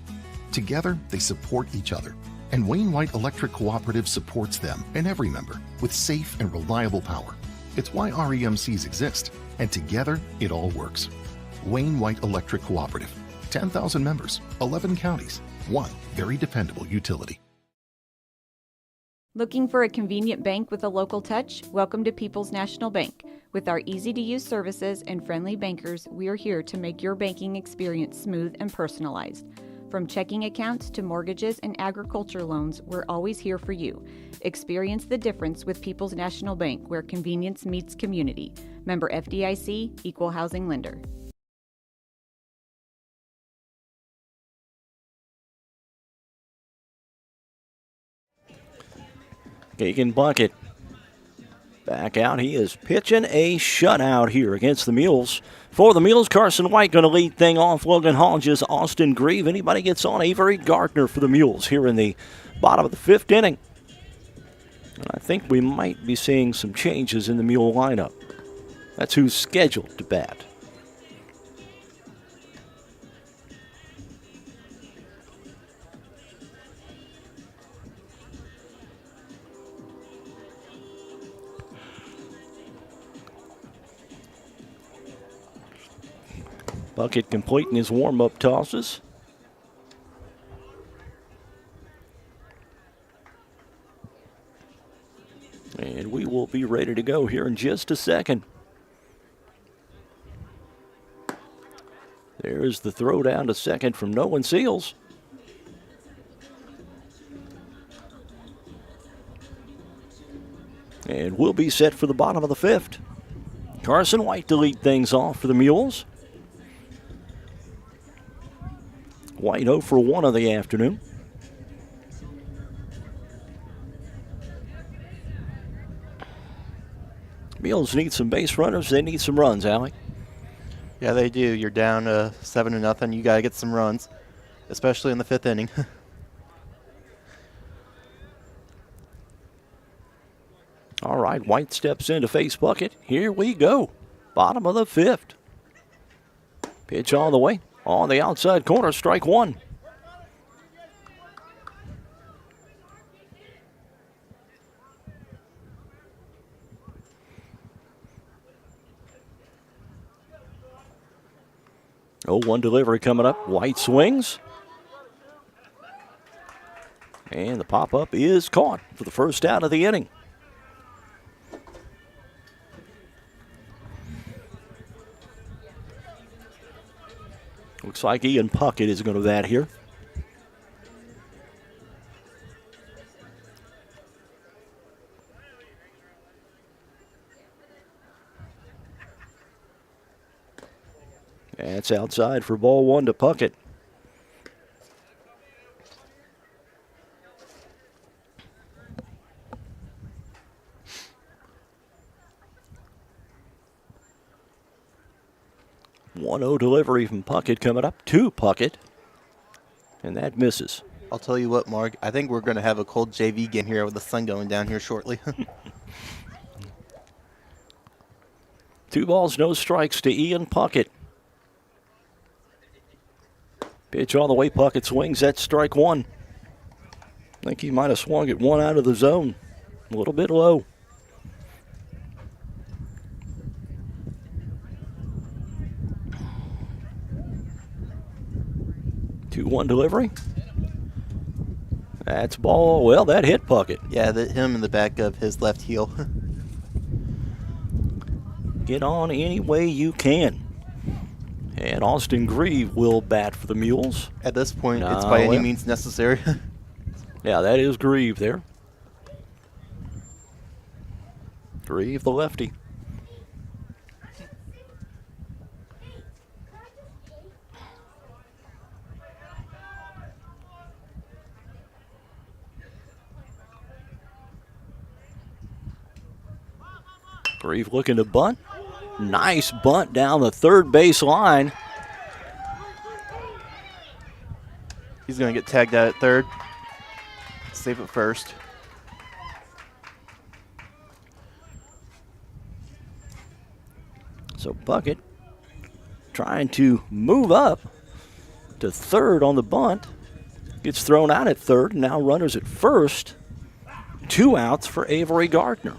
Together, they support each other, and Wayne White Electric Cooperative supports them and every member with safe and reliable power. It's why REMCs exist, and together, it all works. Wayne White Electric Cooperative, 10,000 members, 11 counties, one very dependable utility. Looking for a convenient bank with a local touch? Welcome to People's National Bank. With our easy-to-use services and friendly bankers, we are here to make your banking experience smooth and personalized. From checking accounts to mortgages and agriculture loans, we're always here for you. Experience the difference with People's National Bank, where convenience meets community. Member FDIC, Equal Housing Lender. Keegan Bucket back out. He is pitching a shutout here against the Mules. For the Mules, Carson White going to lead thing off. Logan Hodges, Austin Grieve. Anybody gets on, Avery Gardner for the Mules here in the bottom of the fifth inning. And I think we might be seeing some changes in the Mule lineup. That's who's scheduled to bat. Bucket completing his warm-up tosses. And we will be ready to go here in just a second. There's the throw down to second from Nolan Seals. And we'll be set for the bottom of the fifth. Carson White to lead things off for the Mules. White 0 for 1 of the afternoon. Mules need some base runners. They need some runs, Alec. Yeah, they do. You're down 7-0. You got to get some runs, especially in the fifth inning. All right, White steps in to face Puckett. Here we go. Bottom of the 5th. Pitch all the way. On the outside corner, strike 1. Oh, 1 delivery coming up. White swings. And the pop-up is caught for the first out of the inning. Looks like Ian Puckett is going to bat here. That's outside for ball 1 to Puckett. One-0 delivery from Puckett coming up to Puckett. And that misses. I'll tell you what, Mark. I think we're going to have a cold JV game here with the sun going down here shortly. 2 balls, no strikes to Ian Puckett. Pitch on the way, Puckett swings. That's strike 1. I think he might have swung it 1 out of the zone. A little bit low. 2-1 delivery. That's ball. Well, that hit Puckett. Yeah, that him in the back of his left heel. Get on any way you can. And Austin Grieve will bat for the Mules. At this point, it's by any means necessary. Yeah, that is Grieve there. Grieve, the lefty. Grieve looking to bunt. Nice bunt down the third base line. He's going to get tagged out at third. Safe at first. So Puckett trying to move up to third on the bunt. Gets thrown out at third. Now runners at first. 2 outs for Avery Gardner.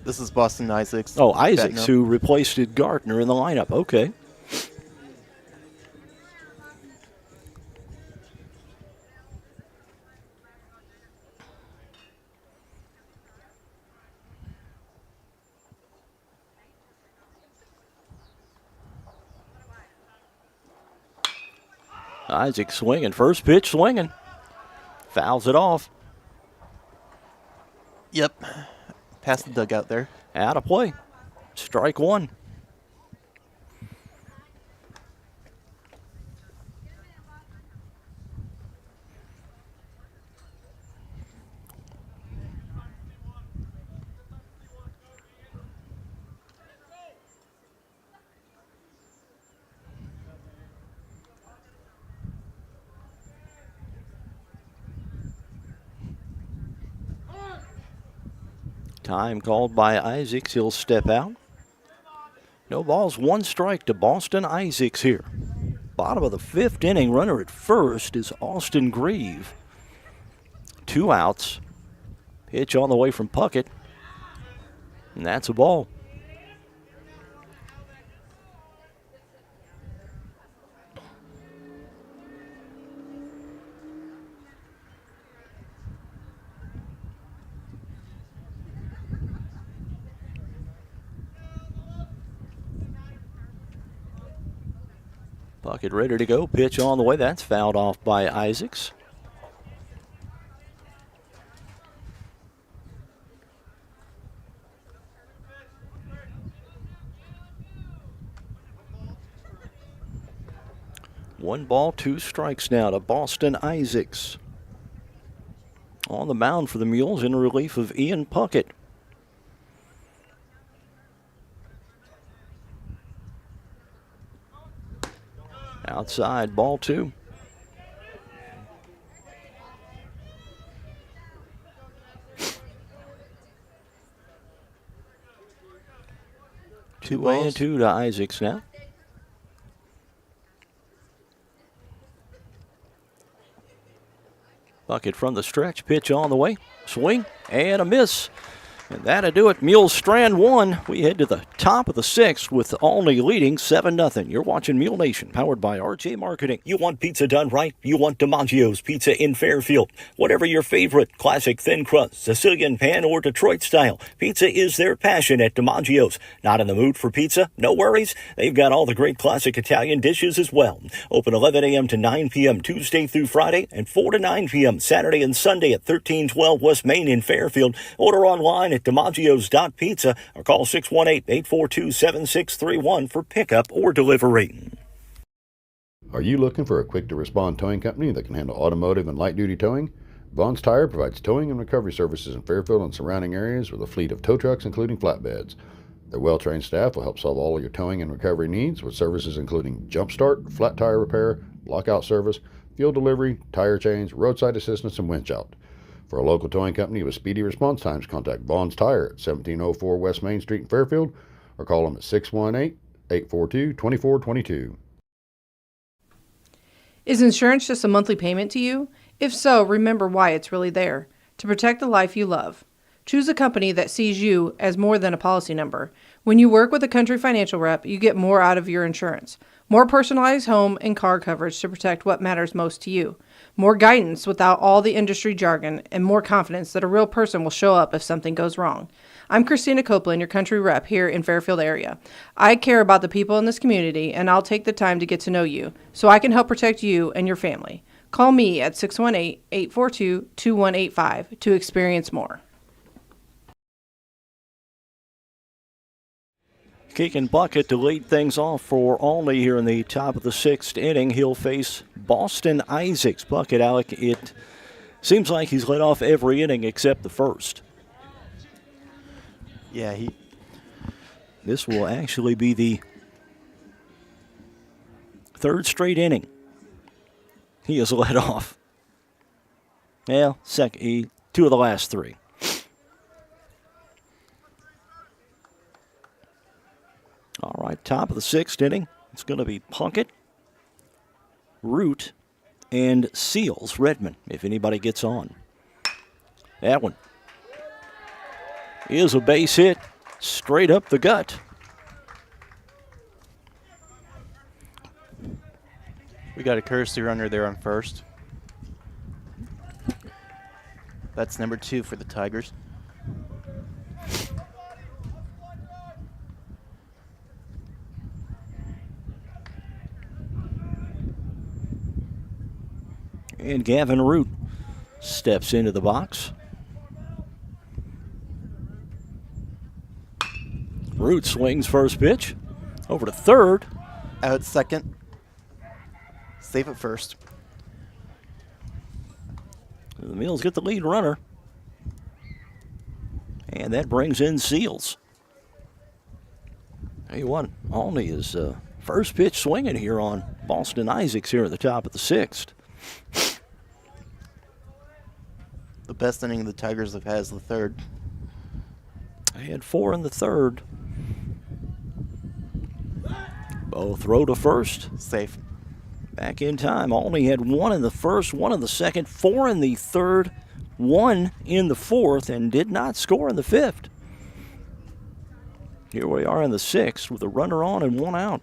This is Boston Isaacs. Oh, Isaacs, who replaced Gardner in the lineup. Okay. Isaac swinging. First pitch swinging. Fouls it off. Yep. Past the dugout there. Out of play. Strike 1. Time called by Isaacs. He'll step out. No balls, 1 strike to Boston Isaacs here. Bottom of the 5th inning, runner at first is Austin Grieve. 2 outs. Pitch on the way from Puckett. And that's a ball. Puckett ready to go. Pitch on the way. That's fouled off by Isaacs. One ball, 2 strikes now to Boston Isaacs. On the mound for the Mules in relief of Ian Puckett. Outside, ball 2. 2 and 2 to Isaacs now. Bucket from the stretch, pitch on the way, swing, and a miss. And that'll do it. Mules strand one. We head to the top of the sixth with Olney leading 7-0. You're watching Mule Nation, powered by RJ Marketing. You want pizza done right? You want DiMaggio's Pizza in Fairfield. Whatever your favorite, classic thin crust, Sicilian pan, or Detroit style, pizza is their passion at DiMaggio's. Not in the mood for pizza? No worries. They've got all the great classic Italian dishes as well. Open 11 a.m. to 9 p.m. Tuesday through Friday and 4 to 9 p.m. Saturday and Sunday at 1312 West Main in Fairfield. Order online at DiMaggio's.pizza or call 618-842-7631 for pickup or delivery. Are you looking for a quick-to-respond towing company that can handle automotive and light-duty towing? Vaughn's Tire provides towing and recovery services in Fairfield and surrounding areas with a fleet of tow trucks, including flatbeds. Their well-trained staff will help solve all of your towing and recovery needs with services including jump start, flat tire repair, lockout service, fuel delivery, tire change, roadside assistance, and winch out. For a local towing company with speedy response times, contact Vaughn's Tire at 1704 West Main Street in Fairfield or call them at 618-842-2422. Is insurance just a monthly payment to you? If so, remember why it's really there. To protect the life you love. Choose a company that sees you as more than a policy number. When you work with a Country Financial rep, you get more out of your insurance. More personalized home and car coverage to protect what matters most to you. More guidance without all the industry jargon, and more confidence that a real person will show up if something goes wrong. I'm Christina Copeland, your Country rep here in Fairfield area. I care about the people in this community, and I'll take the time to get to know you so I can help protect you and your family. Call me at 618-842-2185 to experience more. Kick and bucket to lead things off for Olney here in the top of the sixth inning. He'll face Boston Isaacs. Bucket, Alec, it seems like he's led off every inning except the first. Yeah, This will actually be the third straight inning he has led off. Yeah, two of the last three. All right, top of the sixth inning. It's going to be Plunkett, Root, and Seals, Redmond, if anybody gets on. That one is a base hit straight up the gut. we got a courtesy runner there on first. That's number 2 for the Tigers. And Gavin Root steps into the box. Root swings first pitch. Over to third. Out second. Safe at first. The Mules get the lead runner. And that brings in Seals. Tell you what, Olney is first pitch swinging here on Boston Isaacs here at the top of the sixth. The best inning the Tigers have had is the third. They had 4 in the third. Both throw to first. Safe. Back in time. Olney had 1 in the first, 1 in the second, 4 in the third, 1 in the fourth, and did not score in the fifth. Here we are in the sixth with a runner on and 1 out.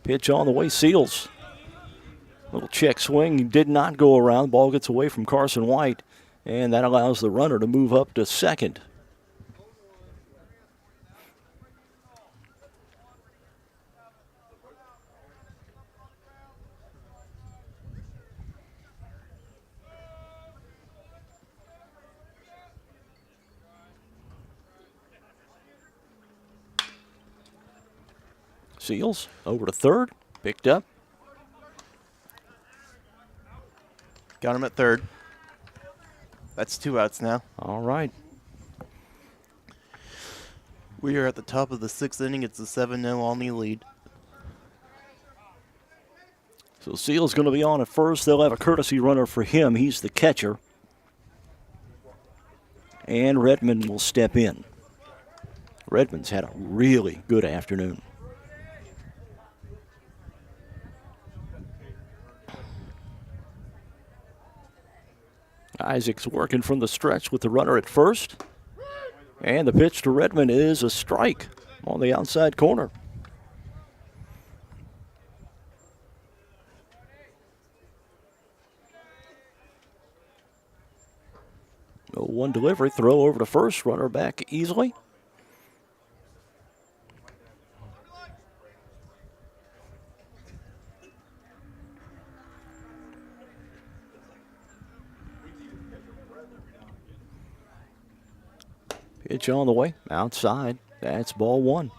Pitch on the way, Seals. Little check swing, did not go around. Ball gets away from Carson White, and that allows the runner to move up to second. Seals over to third, picked up. Got him at third. That's 2 outs now. All right. We are at the top of the sixth inning. It's a 7-0 Olney lead. So Seals going to be on at first. They'll have a courtesy runner for him. He's the catcher. And Redmond will step in. Redmond's had a really good afternoon. Isaac's working from the stretch with the runner at first. And the pitch to Redmond is a strike on the outside corner. One delivery, throw over to first, runner back easily. Pitch on the way, outside. That's ball one.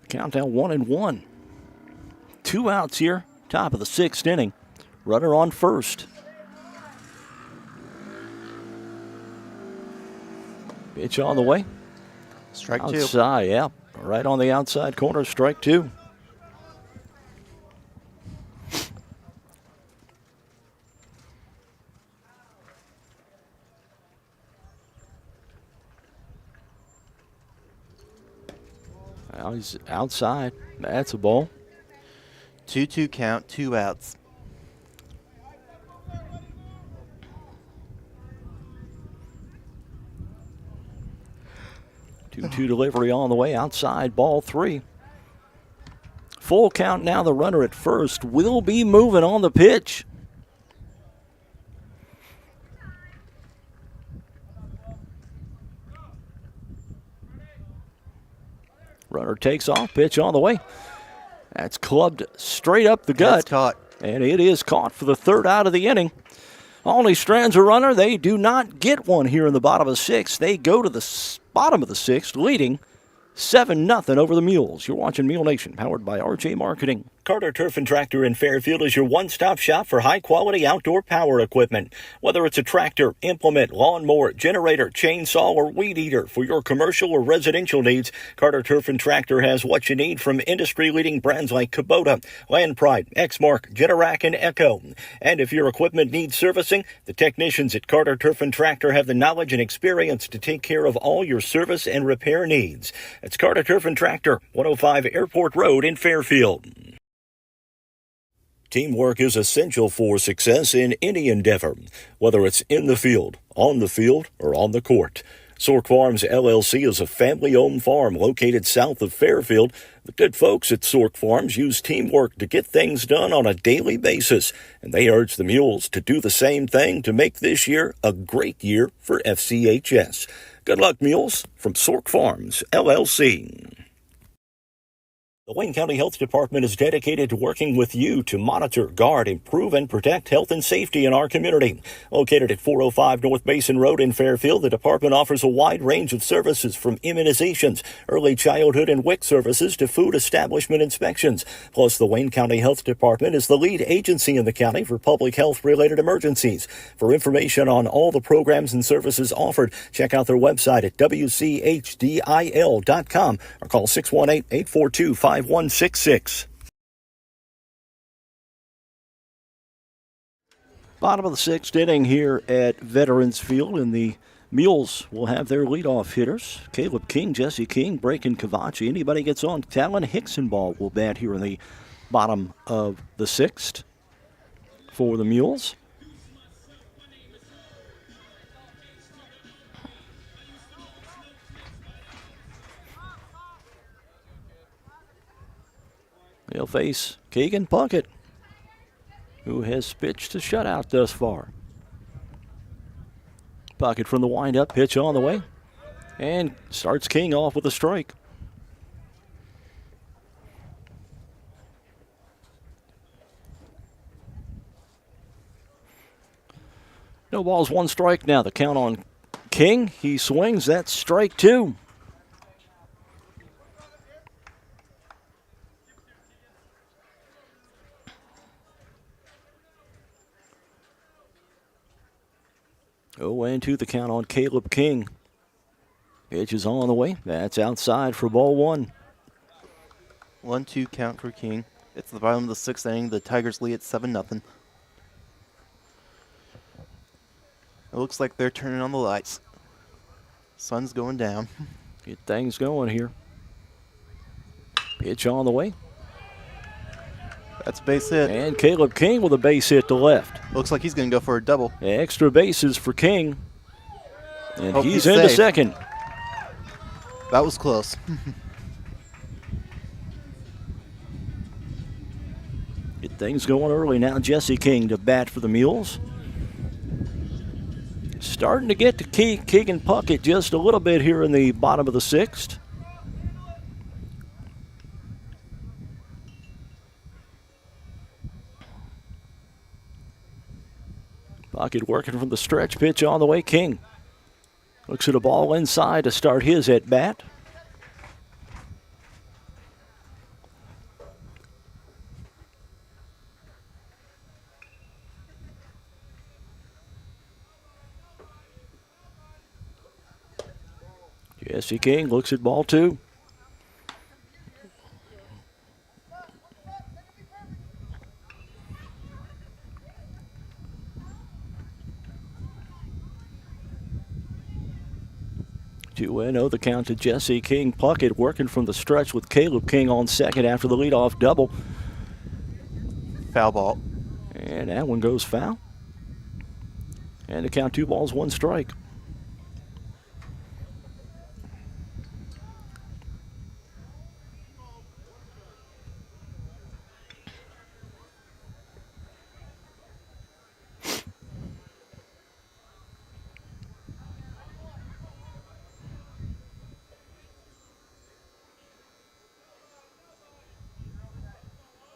Countdown 1-1. 2 outs here, top of the 6th inning. Runner on first. Pitch on the way. Strike outside, 2. Yeah. Right on the outside corner, strike 2. Now he's outside. That's a ball. 2-2 count, 2 outs. Two delivery on the way, outside, ball 3. Full count now, the runner at first will be moving on the pitch. Runner takes off, pitch on the way. That's clubbed straight up the gut. That's caught. And it is caught for the 3rd out of the inning. Olney strands a runner. They do not get one here in the bottom of the 6th. They go to the bottom of the 6th, leading 7-0 over the Mules. You're watching Mule Nation, powered by RJ Marketing. Carter Turf and Tractor in Fairfield is your one-stop shop for high-quality outdoor power equipment. Whether it's a tractor, implement, lawnmower, generator, chainsaw, or weed eater for your commercial or residential needs, Carter Turf and Tractor has what you need from industry-leading brands like Kubota, Land Pride, Exmark, Generac, and Echo. And if your equipment needs servicing, the technicians at Carter Turf and Tractor have the knowledge and experience to take care of all your service and repair needs. It's Carter Turf and Tractor, 105 Airport Road in Fairfield. Teamwork is essential for success in any endeavor, whether it's in the field, on the field, or on the court. Sork Farms LLC is a family-owned farm located south of Fairfield. The good folks at Sork Farms use teamwork to get things done on a daily basis, and they urge the Mules to do the same thing to make this year a great year for FCHS. Good luck, Mules, from Sork Farms LLC. The Wayne County Health Department is dedicated to working with you to monitor, guard, improve, and protect health and safety in our community. Located at 405 North Basin Road in Fairfield, the department offers a wide range of services from immunizations, early childhood and WIC services to food establishment inspections. Plus, the Wayne County Health Department is the lead agency in the county for public health-related emergencies. For information on all the programs and services offered, check out their website at wchdil.com or call 618-842-5166. Bottom of the 6th inning here at Veterans Field, and the Mules will have their leadoff hitters. Caleb King, Jesse King, Braken Kavachi. Anybody gets on, Talon Hicksonball will bat here in the bottom of the 6th for the Mules. They'll face Keegan Puckett, who has pitched a shutout thus far. Puckett from the windup, pitch on the way, and starts King off with a strike. No balls, 1 strike now. The count on King. He swings. That's strike 2. Oh, and 2 the count on Caleb King. Pitch is on the way. That's outside for ball 1. 1-2 count for King. It's the bottom of the 6th inning. The Tigers lead at 7-0. It looks like they're turning on the lights. Sun's going down. Get things going here. Pitch on the way. That's a base hit. And Caleb King with a base hit to left. Looks like he's going to go for a double. Extra bases for King. And Hope he's he's into safe. second. That was close. Get things going early now. Jesse King to bat for the Mules. Starting to get to Keegan Puckett just a little bit here in the bottom of the sixth. Puckett working from the stretch pitch all the way. King looks at a ball inside to start his at bat. Jesse King looks at ball two. Two and 0 the count to Jesse King. Puckett working from the stretch with Caleb King on second after the leadoff double. Foul ball. And that one goes foul. And the count 2 balls, 1 strike.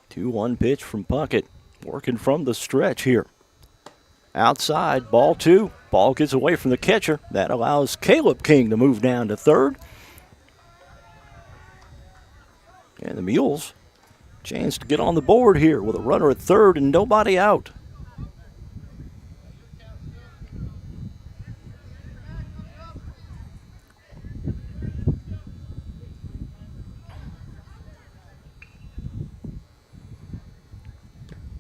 Two-one pitch from Puckett, working from the stretch here. Outside, ball 2. Ball gets away from the catcher. That allows Caleb King to move down to third. And the Mules, chance to get on the board here with a runner at third and nobody out.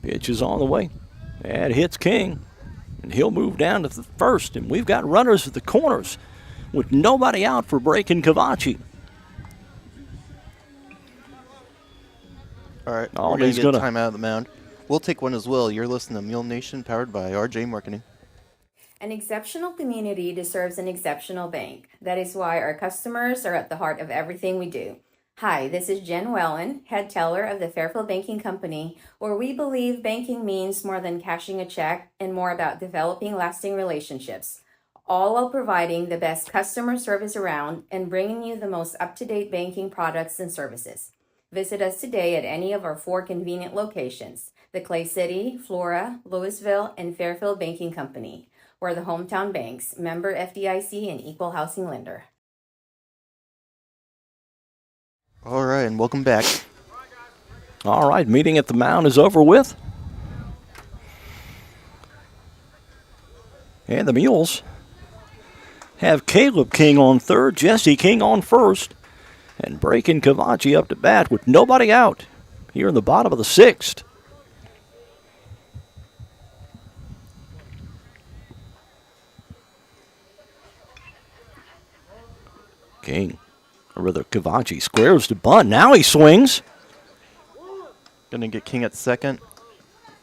Pitch is on the way. That hits King. And he'll move down to the first. And we've got runners at the corners with nobody out for Braken Cavachi. All right, Oh, we're going he's to get gonna- a time out of the mound. We'll take one as well. You're listening to Mule Nation, powered by RJ Marketing. An exceptional community deserves an exceptional bank. That is why our customers are at the heart of everything we do. Hi, this is Jen Wellen, head teller of the Fairfield Banking Company, where we believe banking means more than cashing a check and more about developing lasting relationships, all while providing the best customer service around and bringing you the most up-to-date banking products and services. Visit us today at any of our 4 convenient locations, the Clay City, Flora, Louisville, and Fairfield Banking Company. We're the hometown banks, member FDIC, and equal housing lender. All right, and welcome back. All right, meeting at the mound is over with. And the Mules have Caleb King on third, Jesse King on first, and Braken Cavachi up to bat with nobody out here in the bottom of the sixth. King, or rather Cavachi, squares to bunt. Now he swings. Going to get King at second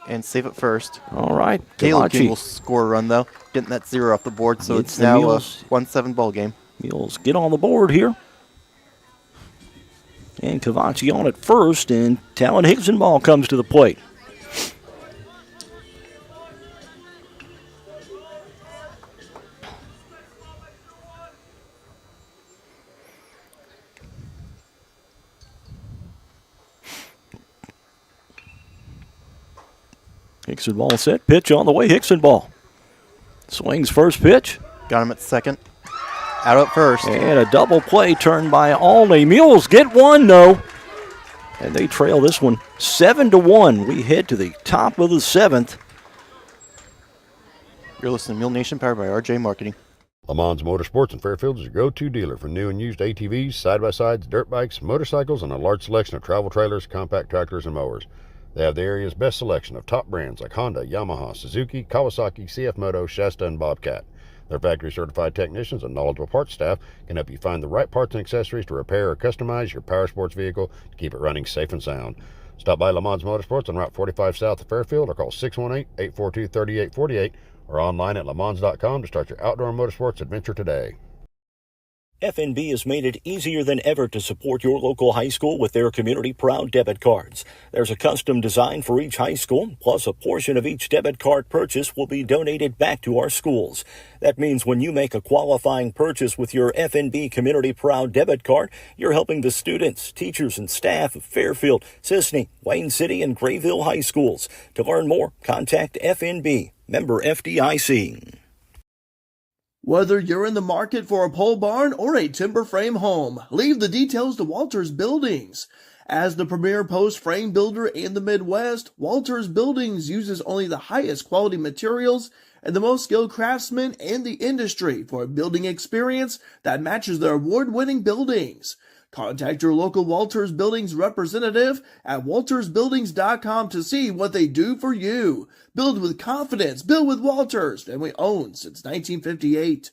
and save it first. All right, Caleb King Cavachi. will score a run, though, getting that 0 off the board, so It's it's the now a Mules. 1-7 ball game. Mules get on the board here. And Cavachi on at first, and Talon Higginball comes to the plate. Hickson ball set, pitch on the way, Hickson ball. Swings first pitch. Got him at second. Out at first. And a double play turned by Olney. Mules get one, though. And they trail this one 7-1. We head to the top of the seventh. You're listening to Mule Nation, powered by RJ Marketing. Le Mans Motorsports in Fairfield is your go-to dealer for new and used ATVs, side-by-sides, dirt bikes, motorcycles, and a large selection of travel trailers, compact tractors, and mowers. They have the area's best selection of top brands like Honda, Yamaha, Suzuki, Kawasaki, CF Moto, Shasta, and Bobcat. Their factory-certified technicians and knowledgeable parts staff can help you find the right parts and accessories to repair or customize your power sports vehicle to keep it running safe and sound. Stop by Lamons Motorsports on Route 45 south of Fairfield or call 618-842-3848 or online at lamons.com to start your outdoor motorsports adventure today. FNB has made it easier than ever to support your local high school with their Community Proud debit cards. There's a custom design for each high school, plus a portion of each debit card purchase will be donated back to our schools. That means when you make a qualifying purchase with your FNB Community Proud debit card, you're helping the students, teachers, and staff of Fairfield, Sisney, Wayne City, and Grayville High Schools. To learn more, contact FNB, member FDIC. Whether you're in the market for a pole barn or a timber frame home, leave the details to Walters Buildings. As the premier post frame builder in the Midwest, Walters Buildings uses only the highest quality materials and the most skilled craftsmen in the industry for a building experience that matches their award-winning buildings. Contact your local Walters Buildings representative at waltersbuildings.com to see what they do for you. Build with confidence. Build with Walters. And we own since 1958.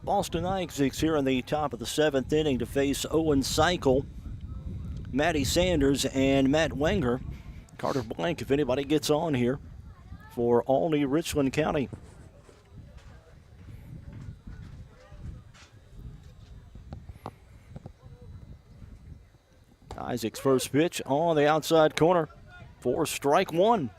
Boston Isaacs here in the top of the 7th inning to face Owen Cycle, Matty Sanders, and Matt Wenger. Carter Blank, if anybody gets on here for Olney, Richland County. Isaac's first pitch on the outside corner for strike one.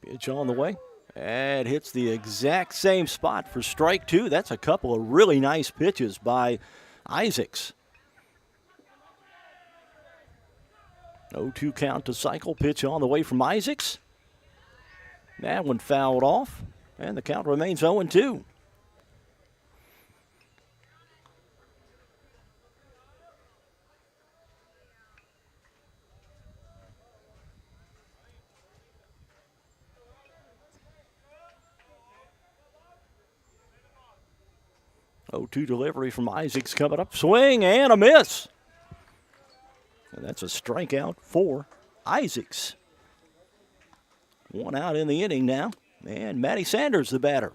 Pitch on the way. And hits the exact same spot for strike two. That's a couple of really nice pitches by Isaacs. 0-2 count to Cycle. Pitch on the way from Isaacs. That one fouled off, and the count remains 0-2. Delivery from Isaacs coming up. Swing and a miss. And that's a strikeout for Isaacs. One out in the inning now, and Matty Sanders the batter.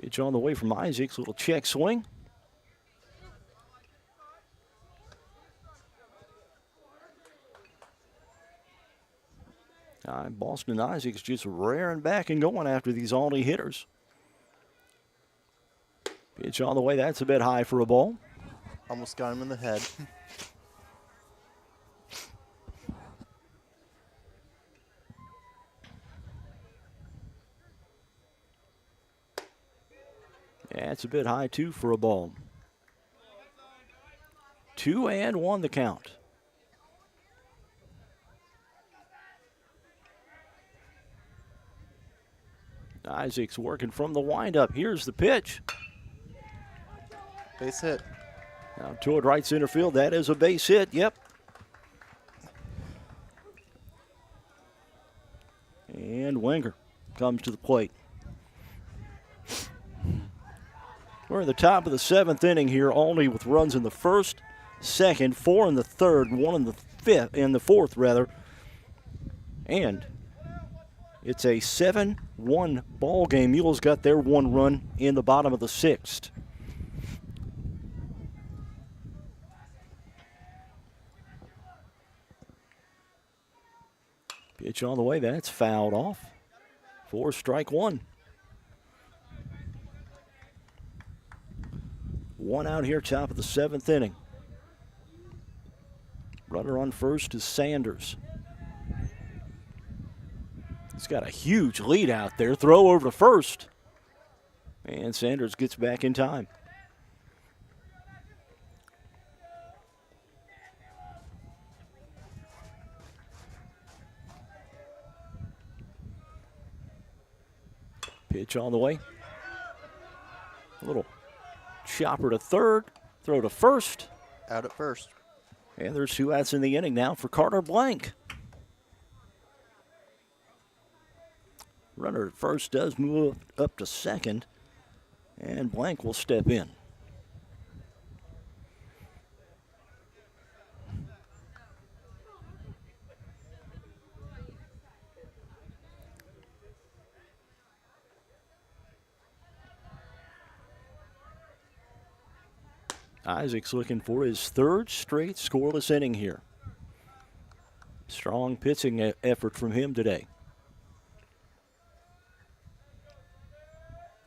Pitch on the way from Isaacs, little check swing. Boston Isaacs just rearing back and going after these Olney hitters. Pitch on the way, that's a bit high for a ball. Almost got him in the head. Yeah, it's a bit high too for a ball. 2-1 the count. Isaacs working from the windup. Here's the pitch. Base hit. Now toward right center field. That is a base hit. Yep. And Wenger comes to the plate. We're in the top of the 7th inning here, Olney with runs in the first, second, 4 in the third, 1 in the fifth, in the fourth rather. And it's a 7-1 ball game. Mules got their 1 run in the bottom of the 6th. Pitch on the way. That's fouled off for strike one. 1 out here, top of the 7th inning. Runner on first is Sanders. He's got a huge lead out there. Throw over to first. And Sanders gets back in time. Pitch on the way. A little chopper to third. Throw to first. Out at first. And there's 2 outs in the inning now for Carter Blank. Runner at first does move up to second, and Blank will step in. Isaac's looking for his third straight scoreless inning here. Strong pitching effort from him today.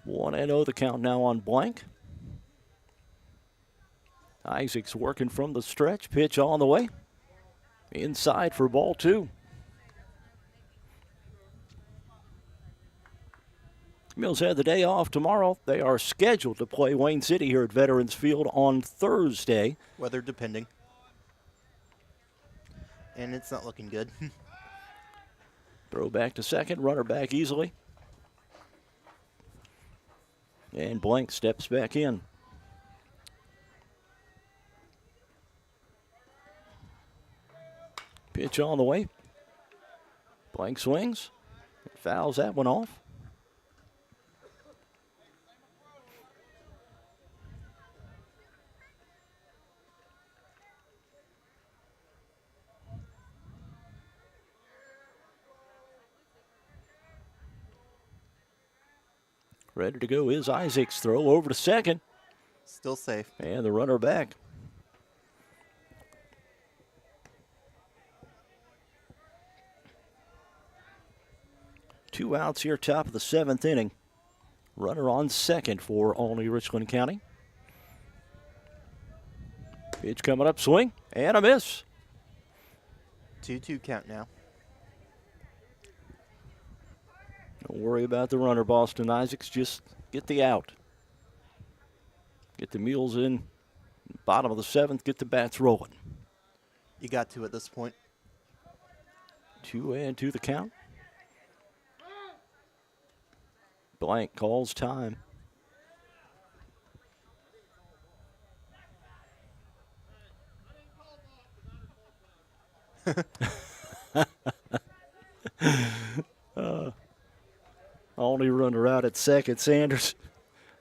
1-0 the count now on Blank. Isaac's working from the stretch. Pitch on the way. Inside for ball 2. Mules had the day off tomorrow. They are scheduled to play Wayne City here at Veterans Field on Thursday. Weather depending. And it's not looking good. Throw back to second, runner back easily. And Blank steps back in. Pitch on the way. Blank swings. Fouls that one off. Ready to go is Isaac's throw over to second. Still safe. And the runner back. Two outs here, top of the 7th inning. Runner on second for Olney, Richland County. Pitch coming up, swing, and a miss. 2-2 count now. Don't worry about the runner, Boston Isaacs. Just get the out. Get the Mules in. Bottom of the 7th, get the bats rolling. You got to at this point. 2-2 the count. Blank calls time. Only runner out at second. Sanders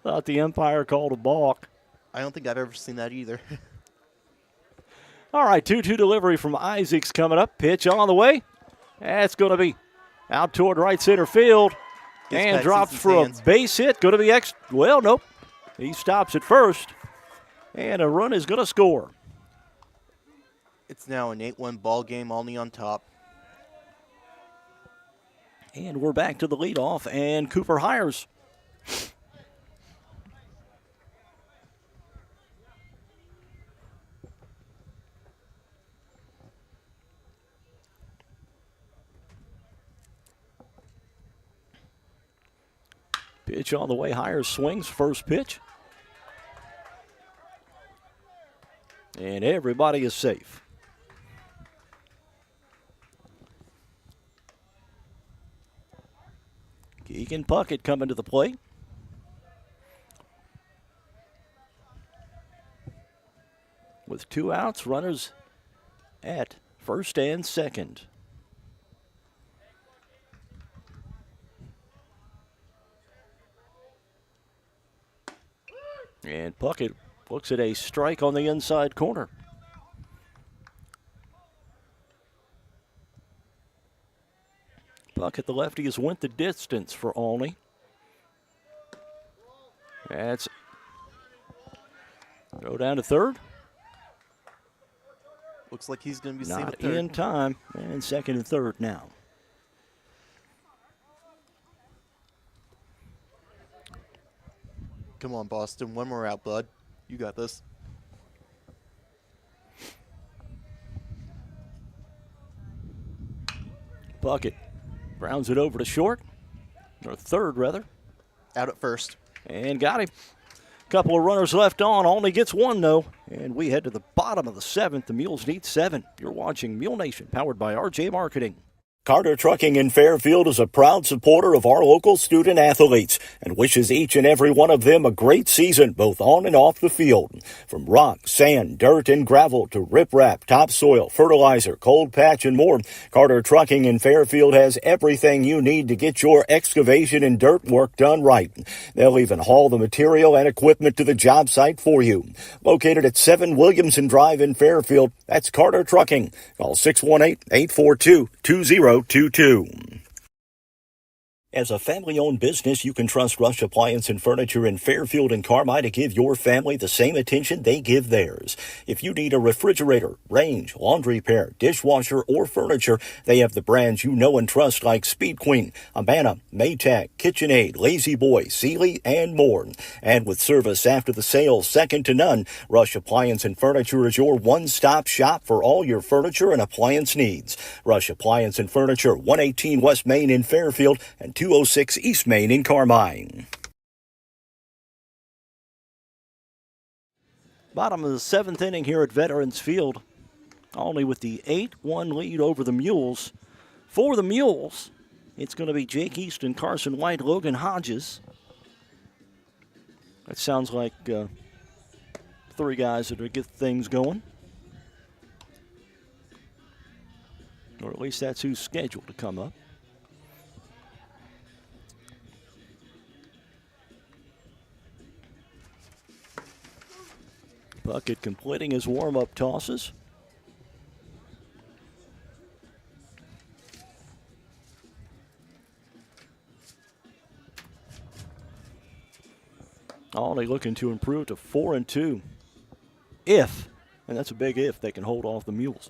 thought the umpire called a balk. I don't think I've ever seen that either. All right, 2-2 delivery from Isaacs coming up. Pitch on the way. That's going to be out toward right center field. And drops for a base hit. Going to be well, nope. He stops at first. And a run is going to score. It's now an 8-1 ball game, Olney on top. And we're back to the leadoff, and Cooper Hires. Pitch on the way. Hires swings. First pitch. And everybody is safe. Keegan Puckett coming to the plate. With 2 outs, runners at first and second. And Puckett looks at a strike on the inside corner. Puckett, the lefty, has went the distance for Olney. That's go down to third. Looks like he's going to be safe Not at third. in time. And second and third now. Come on, Boston. One more out, bud. You got this. Puckett grounds it over to short. Or third, rather. Out at first. And got him. Couple of runners left on. Only gets one, though. And we head to the bottom of the 7th. The Mules need 7. You're watching Mule Nation, powered by RJ Marketing. Carter Trucking in Fairfield is a proud supporter of our local student athletes and wishes each and every one of them a great season, both on and off the field. From rock, sand, dirt, and gravel to riprap, topsoil, fertilizer, cold patch, and more, Carter Trucking in Fairfield has everything you need to get your excavation and dirt work done right. They'll even haul the material and equipment to the job site for you. Located at 7 Williamson Drive in Fairfield, that's Carter Trucking. Call 618-842-2022. As a family-owned business, you can trust Rush Appliance and Furniture in Fairfield and Carmi to give your family the same attention they give theirs. If you need a refrigerator, range, laundry pair, dishwasher, or furniture, they have the brands you know and trust like Speed Queen, Amana, Maytag, KitchenAid, Lazy Boy, Sealy, and more. And with service after the sale second to none, Rush Appliance and Furniture is your one-stop shop for all your furniture and appliance needs. Rush Appliance and Furniture, 118 West Main in Fairfield and 206 East Main in Carmine. Bottom of the 7th inning here at Veterans Field. Olney with the 8-1 lead over the Mules. For the Mules, it's going to be Jake Easton, Carson White, Logan Hodges. That sounds like 3 guys that will get things going. Or at least that's who's scheduled to come up. Puckett completing his warm-up tosses. Olney looking to improve to 4-2. If, and that's a big if, they can hold off the Mules.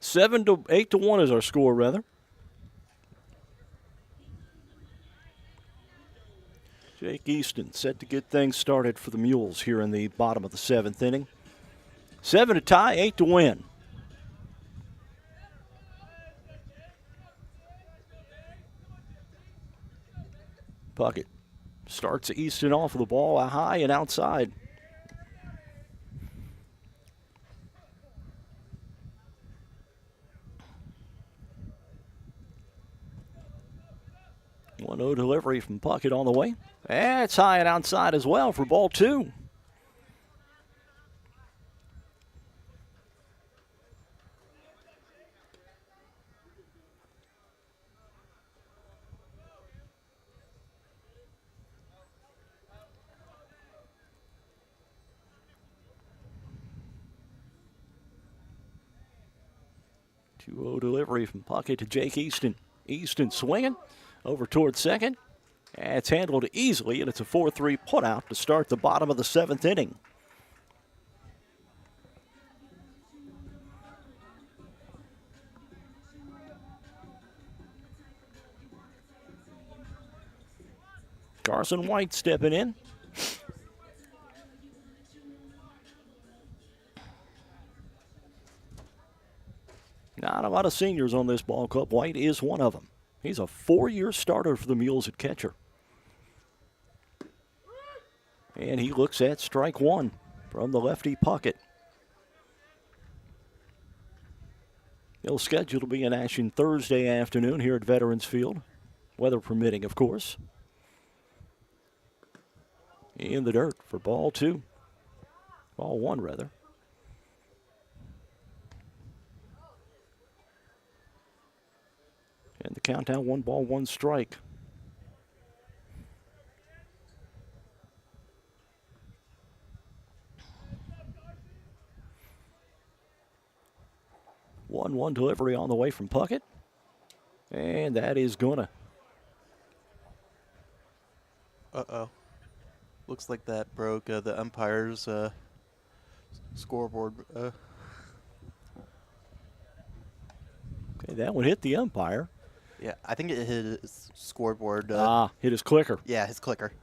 8-1 is our score, rather. Jake Easton set to get things started for the Mules here in the bottom of the 7th inning. 7 to tie, 8 to win. Puckett starts Easton off with the ball high and outside. One 0 delivery from Puckett on the way. That's high and outside as well for ball 2. Two 0 delivery from Puckett to Jake Easton. Easton swinging over towards second. It's handled easily, and it's a 4-3 putout to start the bottom of the 7th inning. Carson White stepping in. Not a lot of seniors on this ball club. White is one of them. He's a 4-year starter for the Mules at catcher. And he looks at strike 1 from the lefty Puckett. He'll schedule to be in action Thursday afternoon here at Veterans Field. Weather permitting, of course. In the dirt for ball 2. Ball 1, rather. And the countdown, 1 ball, 1 strike. One delivery on the way from Puckett. And that is gonna. Uh-oh. Looks like that broke the umpire's scoreboard. Okay, that one hit the umpire. Yeah, I think it hit his scoreboard. Hit his clicker. Yeah, his clicker.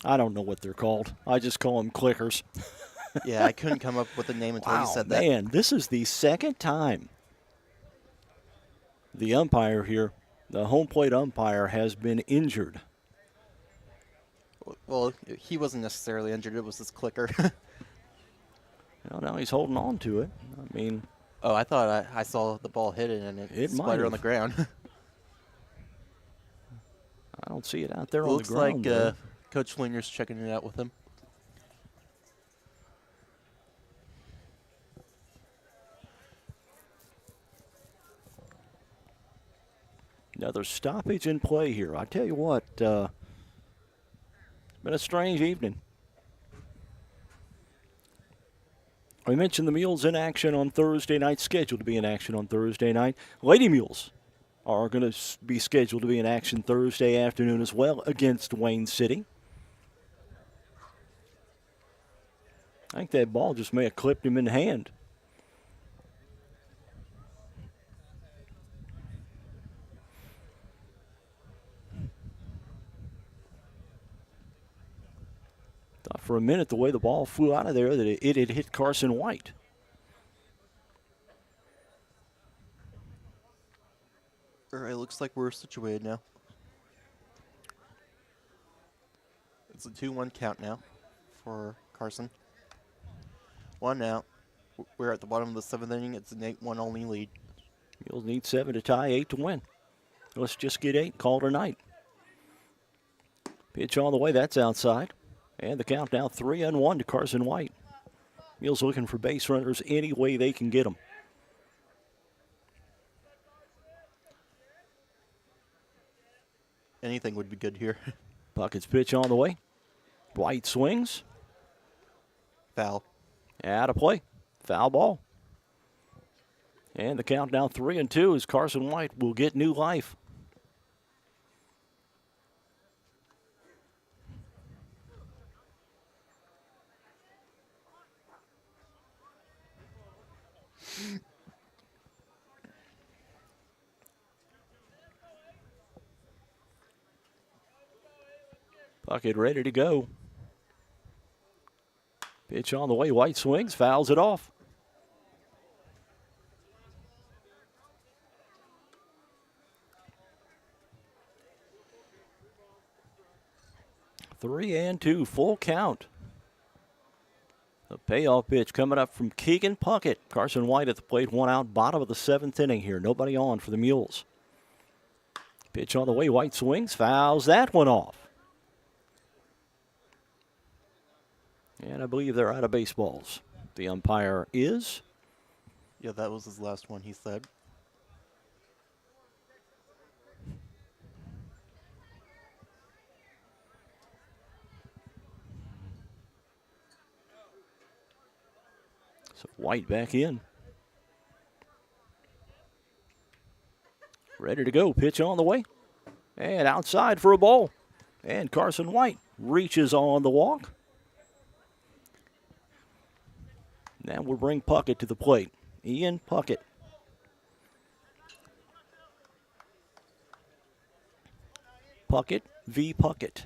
I don't know what they're called. I just call them clickers. Yeah, I couldn't come up with a name until you said that. Man, this is the second time the umpire here, the home plate umpire, has been injured. Well, he wasn't necessarily injured. It was his clicker. Well, now he's holding on to it. I mean, Oh, I thought I saw the ball hit it and it might splattered on the have. ground. I don't see it out there on the Looks ground. like Coach Slinger's checking it out with him. Another stoppage in play here. I tell you what, it's been a strange evening. We mentioned the Mules in action on Thursday night, scheduled to be in action on Thursday night. Lady Mules are going to be scheduled to be in action Thursday afternoon as well against Wayne City. I think that ball just may have clipped him in the hand. Thought for a minute the way the ball flew out of there that it had hit Carson White. All right, looks like we're situated now. It's a 2-1 count now for Carson. 1 out. We're at the bottom of the 7th inning. It's an 8-1 only lead. Mules need 7 to tie, 8 to win. Let's just get 8, call it a night. Pitch on the way, that's outside. And the count now 3-1 to Carson White. Mules looking for base runners any way they can get them. Anything would be good here. Puckett's pitch on the way. White swings. Foul. Out of play. Foul ball. And the count now 3-2 as Carson White will get new life. Puckett ready to go. Pitch on the way. White swings, fouls it off. Three and two, full count. The payoff pitch coming up from Keegan Puckett. Carson White at the plate, 1 out, bottom of the 7th inning here. Nobody on for the Mules. Pitch on the way. White swings, fouls that one off. And I believe they're out of baseballs. The umpire is? Yeah, that was his last one, he said. So White back in. Ready to go. Pitch on the way. And outside for a ball. And Carson White reaches on the walk. Now we'll bring Puckett to the plate. Ian Puckett. Puckett v. Puckett.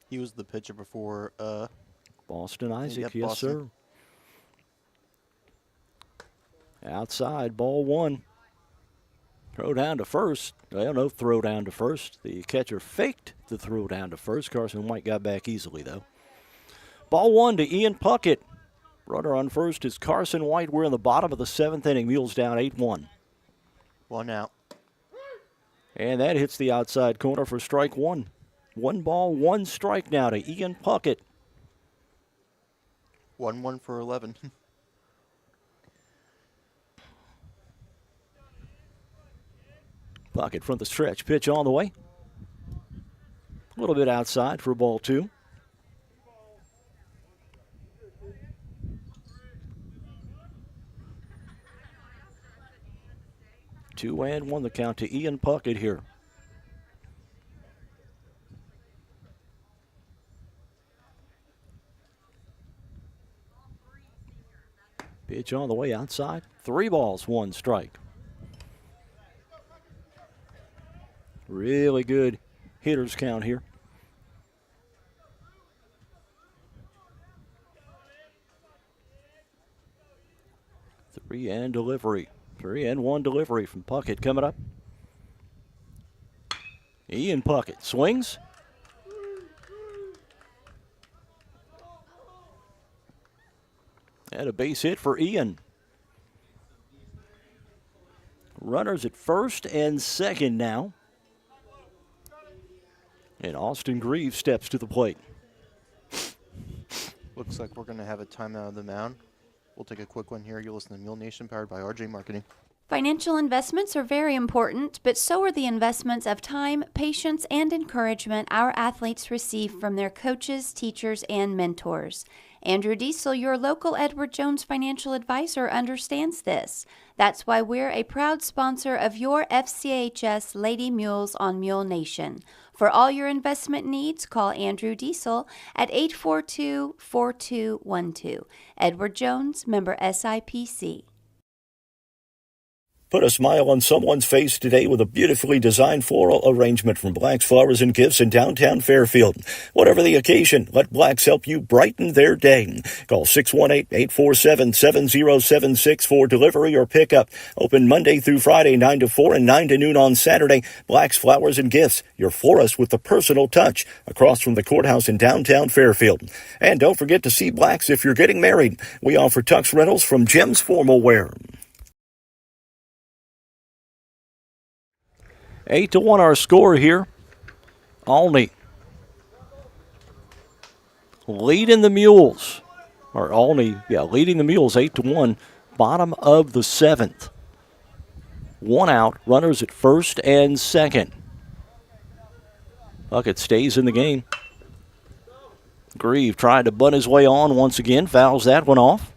He was the pitcher before Boston Isaac, yep, yes, Boston. sir. Outside, ball 1. Throw down to first. Well, no throw down to first. The catcher faked the throw down to first. Carson White got back easily, though. Ball 1 to Ian Puckett. Runner on first is Carson White. We're in the bottom of the 7th inning. Mules down 8-1. 1 out. And that hits the outside corner for strike 1. 1 ball, 1 strike now to Ian Puckett. 1-1 for 11. Puckett from the stretch. Pitch on the way. A little bit outside for ball 2. Two and one the count to Ian Puckett here. Pitch on the way outside. 3 balls, 1 strike. Really good hitters count here. Three and delivery. 3-1 delivery from Puckett coming up. Ian Puckett swings. And a base hit for Ian. Runners at first and second now. And Austin Grieve steps to the plate. Looks like we're going to have a timeout of the mound. We'll take a quick one here. You'll listen to Mule Nation, powered by RJ Marketing. Financial investments are very important, but so are the investments of time, patience, and encouragement our athletes receive from their coaches, teachers, and mentors. Andrew Diesel, your local Edward Jones financial advisor, understands this. That's why we're a proud sponsor of your FCHS Lady Mules on Mule Nation. For all your investment needs, call Andrew Diesel at 842-4212. Edward Jones, member SIPC. Put a smile on someone's face today with a beautifully designed floral arrangement from Black's Flowers and Gifts in downtown Fairfield. Whatever the occasion, let Black's help you brighten their day. Call 618-847-7076 for delivery or pickup. Open Monday through Friday, 9 to 4 and 9 to noon on Saturday. Black's Flowers and Gifts, your florist with the personal touch, across from the courthouse in downtown Fairfield. And don't forget to see Black's if you're getting married. We offer tux rentals from Jim's Formal Wear. 8-1 our score here. Olney leading the Mules. Or Olney, leading the Mules 8-1. Bottom of the 7th. 1 out. Runners at first and second. Puckett stays in the game. Grieve tried to bunt his way on once again. Fouls that one off.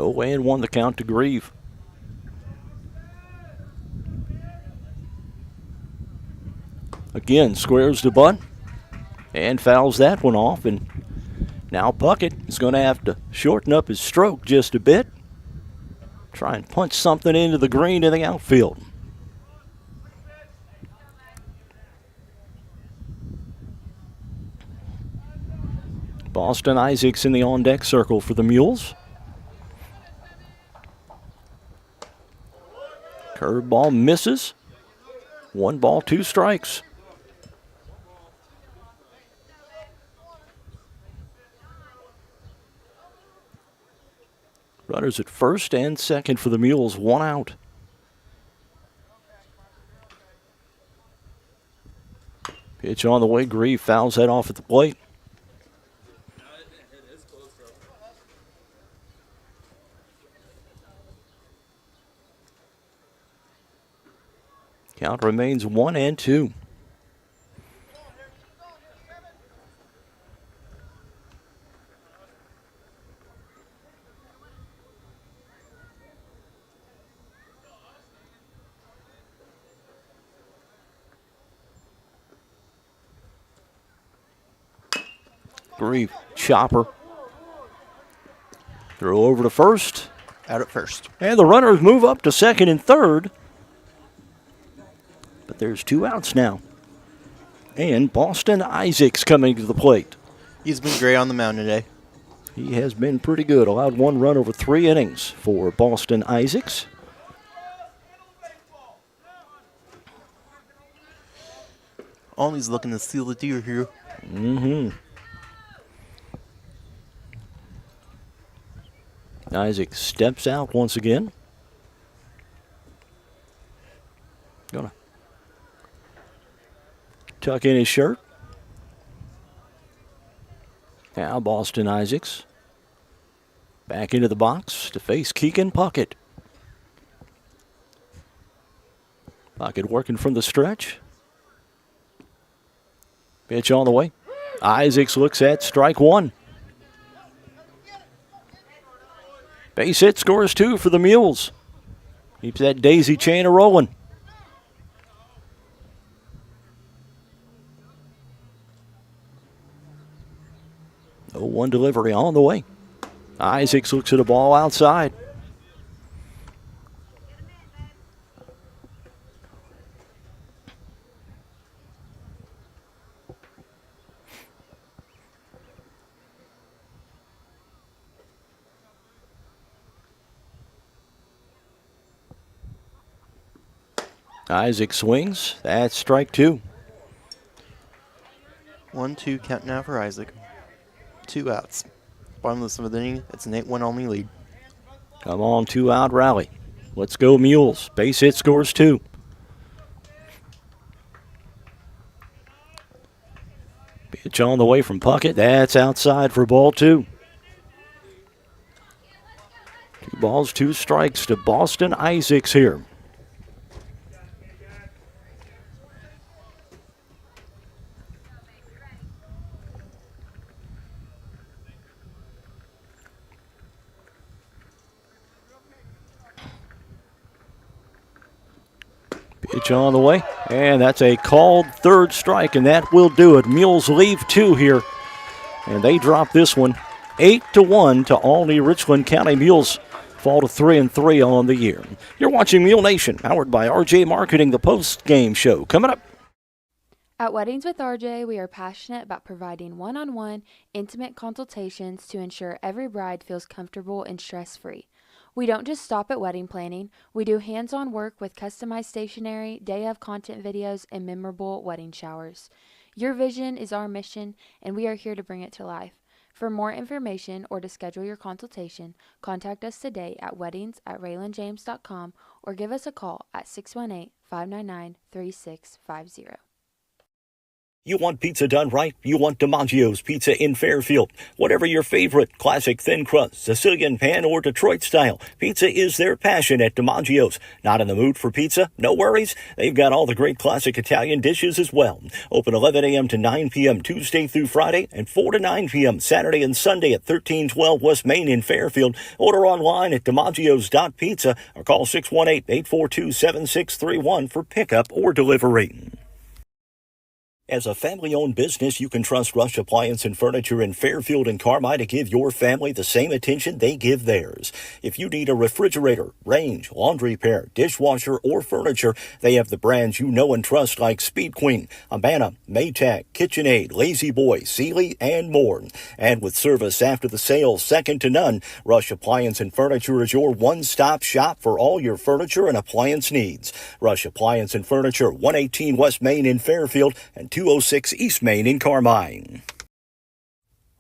Away and 1 the count to Grieve. Again, squares the bunt and fouls that one off. And now Puckett is going to have to shorten up his stroke just a bit. Try and punch something into the green in the outfield. Boston Isaacs in the on-deck circle for the Mules. Curveball misses. 1 ball, 2 strikes. Runners at first and second for the Mules, 1 out. Pitch on the way, Grieve fouls that off at the plate. Count remains 1-2. Grieve, chopper. Throw over to first. Out at first. And the runners move up to second and third. But there's 2 outs now. And Boston Isaacs coming to the plate. He's been great on the mound today. He has been pretty good. Allowed 1 run over 3 innings for Boston Isaacs. Olney's looking to seal the deal here. Isaac steps out once again. Gonna tuck in his shirt. Now Boston Isaacs back into the box to face Keegan Puckett. Puckett working from the stretch. Pitch on the way. Isaacs looks at strike 1. Base hit, scores 2 for the Mules. Keeps that daisy chain a-rolling. Oh, 1 delivery on the way. Isaacs looks at a ball outside. Isaac swings. That's strike 2. 1-2 count now for Isaac. 2 outs. Bottom of the 7th inning, it's an 8-1 Olney lead. Come on, 2-out rally. Let's go Mules. Base hit scores 2. Pitch on the way from Puckett. That's outside for ball 2. 2 balls, 2 strikes to Boston Isaacs here. Pitch on the way, and that's a called third strike, and that will do it. Mules leave 2 here, and they drop this one 8-1 to Olney. Richland County Mules fall to 3-3 on the year. You're watching Mule Nation, powered by RJ Marketing, the post-game show. Coming up. At Weddings with RJ, we are passionate about providing one-on-one, intimate consultations to ensure every bride feels comfortable and stress-free. We don't just stop at wedding planning. We do hands-on work with customized stationery, day-of content videos, and memorable wedding showers. Your vision is our mission, and we are here to bring it to life. For more information or to schedule your consultation, contact us today at weddings@raylandjames.com or give us a call at 618-599-3650. You want pizza done right? You want DiMaggio's Pizza in Fairfield. Whatever your favorite, classic thin crust, Sicilian pan, or Detroit style, pizza is their passion at DiMaggio's. Not in the mood for pizza? No worries. They've got all the great classic Italian dishes as well. Open 11 a.m. to 9 p.m. Tuesday through Friday and 4 to 9 p.m. Saturday and Sunday at 1312 West Main in Fairfield. Order online at DiMaggio's.pizza or call 618-842-7631 for pickup or delivery. As a family-owned business, you can trust Rush Appliance and Furniture in Fairfield and Carmi to give your family the same attention they give theirs. If you need a refrigerator, range, laundry pair, dishwasher, or furniture, they have the brands you know and trust like Speed Queen, Abana, Maytag, KitchenAid, Lazy Boy, Sealy, and more. And with service after the sale second to none, Rush Appliance and Furniture is your one-stop shop for all your furniture and appliance needs. Rush Appliance and Furniture, 118 West Main in Fairfield and 206 East Main in Carmine.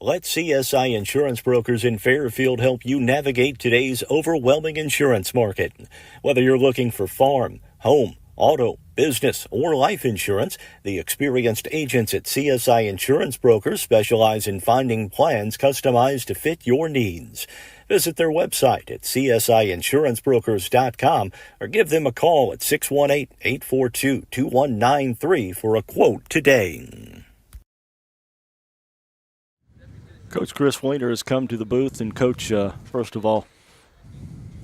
Let CSI Insurance Brokers in Fairfield help you navigate today's overwhelming insurance market. Whether you're looking for farm, home, auto, business, or life insurance, the experienced agents at CSI Insurance Brokers specialize in finding plans customized to fit your needs. Visit their website at csiinsurancebrokers.com or give them a call at 618-842-2193 for a quote today. Coach Chris Weiner has come to the booth, and Coach, first of all,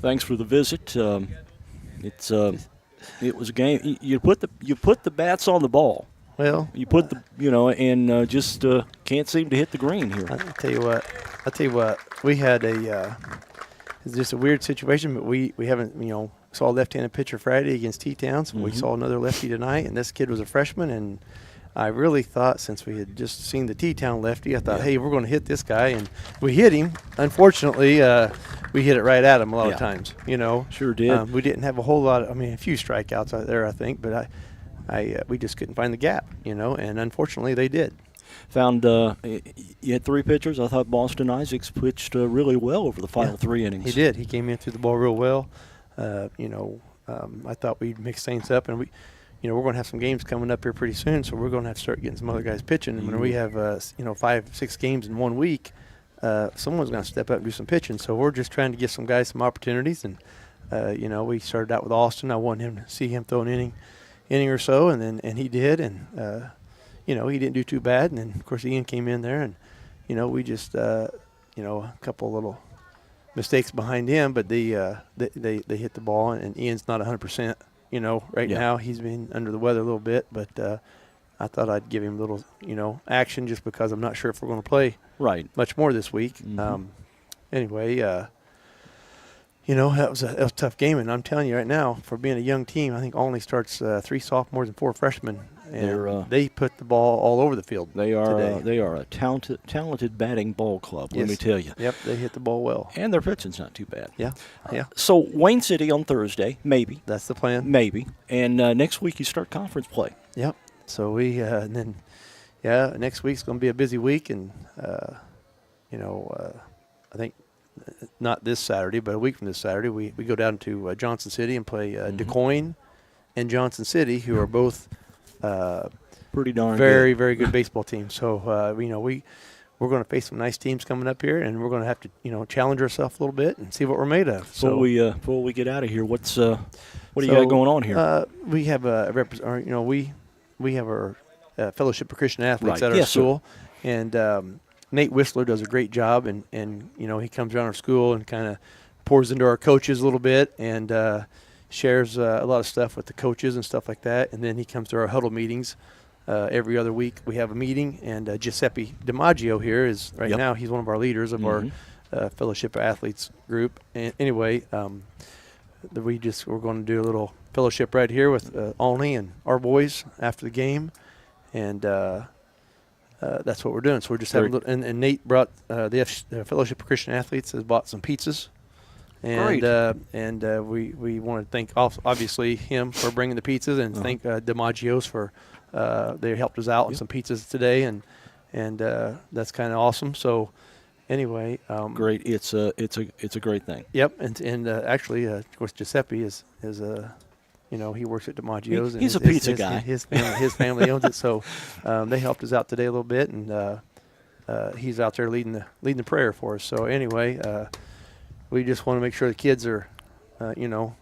thanks for the visit. It was a game. You put the bats on the ball. Well, you put and just can't seem to hit the green here. I'll tell you what. We had it's just a weird situation, but we haven't, saw a left-handed pitcher Friday against T-Town, so we saw another lefty tonight, and this kid was a freshman, and I really thought, since we had just seen the T-Town lefty, I thought, hey, we're going to hit this guy, and we hit him. Unfortunately, we hit it right at him a lot of times, Sure did. We didn't have a whole lot a few strikeouts out there, I think, but we just couldn't find the gap, and unfortunately they did. Found you had 3 pitchers. I thought Boston Isaacs pitched really well over the final 3 innings. He did. He came in through the ball real well. I thought we'd mix things up, and we're going to have some games coming up here pretty soon, so we're going to have to start getting some other guys pitching. And when we have 5-6 games in 1 week, someone's going to step up and do some pitching. So we're just trying to give some guys some opportunities. And we started out with Austin. I wanted him to see him throw an inning or so, and he did, and he didn't do too bad. And then of course Ian came in there, and we just a couple little mistakes behind him, but they hit the ball, and Ian's not 100%. Right now he's been under the weather a little bit, but I thought I'd give him a little action, just because I'm not sure if we're going to play much more this week. Anyway, that was a tough game, and I'm telling you right now, for being a young team, I think Olney starts 3 sophomores and 4 freshmen And they put the ball all over the field. They are today. They are a talented batting ball club. Let me tell you. Yep, they hit the ball well, and their pitching's not too bad. Yeah. So Wayne City on Thursday, maybe. That's the plan. Maybe. And next week you start conference play. Yep. So we and then next week's going to be a busy week, and I think not this Saturday, but a week from this Saturday, we go down to Johnson City and play DeCoin and Johnson City, who are both pretty darn very good baseball teams. So we're going to face some nice teams coming up here, and we're going to have to challenge ourselves a little bit and see what we're made of. So before we get out of here, what do you got going on here? We have we have our Fellowship of Christian Athletes at our school, and Nate Whistler does a great job, and he comes around our school and kind of pours into our coaches a little bit and shares a lot of stuff with the coaches and stuff like that. And then he comes to our huddle meetings every other week. We have a meeting, and Giuseppe DiMaggio here is now he's one of our leaders of our Fellowship of Athletes group. And anyway, we're going to do a little fellowship right here with Olney and our boys after the game, and that's what we're doing. So we're just having a little, and Nate brought the Fellowship of Christian Athletes has bought some pizzas, and we want to thank obviously him for bringing the pizzas, and thank DiMaggio's for they helped us out on some pizzas today, and that's kind of awesome. So anyway, great. It's a great thing. Yep, and actually, of course, Giuseppe is he works at DiMaggio's. He's a pizza guy. His family owns it, so they helped us out today a little bit, and he's out there leading the prayer for us. So anyway, we just want to make sure the kids are, know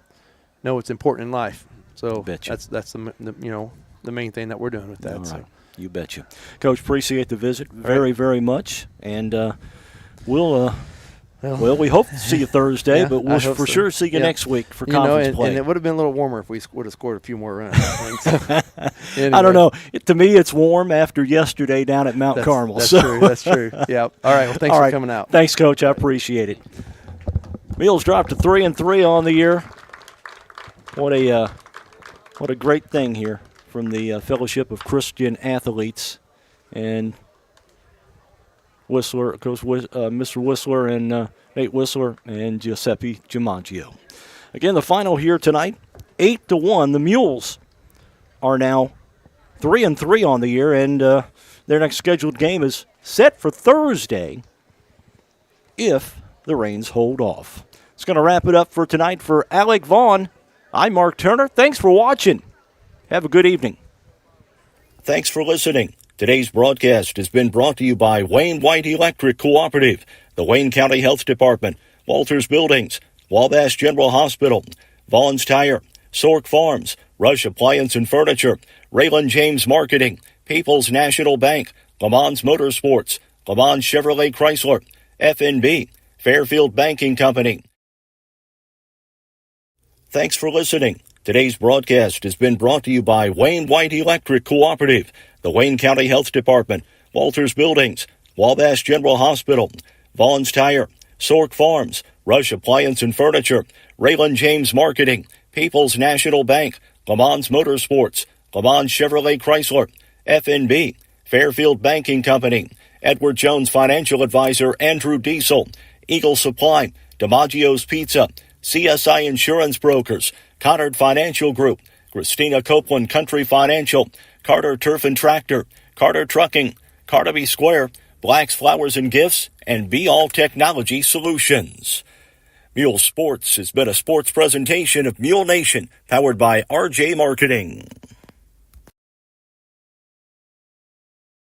what's important in life. So that's the main thing that we're doing with that. All right. So. You betcha. Coach, appreciate the visit very much, and we'll. Well, we hope to see you Thursday, but we'll for sure see you next week for conference play. And it would have been a little warmer if we would have scored a few more runs. Anyway. I don't know. To me, it's warm after yesterday down at Mount Carmel. That's true. That's true. Yeah. All right. Well, thanks for coming out. Thanks, Coach. I appreciate it. Mules dropped to 3-3 on the year. What a great thing here from the Fellowship of Christian Athletes, and Whistler, Coach Mr. Whistler, and Nate Whistler, and Giuseppe DiMaggio. Again, the final here tonight, 8-1. The Mules are now 3-3 on the year, and their next scheduled game is set for Thursday if the rains hold off. It's going to wrap it up for tonight. For Alec Vaughn, I'm Mark Turner. Thanks for watching. Have a good evening. Thanks for listening. Today's broadcast has been brought to you by Wayne White Electric Cooperative, the Wayne County Health Department, Walters Buildings, Wabash General Hospital, Vaughn's Tire, Sork Farms, Rush Appliance and Furniture, Raylan James Marketing, People's National Bank, Le Mans Motorsports, Le Mans Chevrolet Chrysler, FNB, Fairfield Banking Company. Thanks for listening. Today's broadcast has been brought to you by Wayne White Electric Cooperative, the Wayne County Health Department, Walters Buildings, Wabash General Hospital, Vaughn's Tire, Sork Farms, Rush Appliance and Furniture, Raylan James Marketing, People's National Bank, Le Mans Motorsports, Le Mans Chevrolet Chrysler, FNB, Fairfield Banking Company, Edward Jones Financial Advisor Andrew Diesel, Eagle Supply, DiMaggio's Pizza, CSI Insurance Brokers, Connard Financial Group, Christina Copeland Country Financial, Carter Turf and Tractor, Carter Trucking, Carnaby Square, Black's Flowers and Gifts, and Be All Technology Solutions. Mule Sports has been a sports presentation of Mule Nation, powered by RJ Marketing.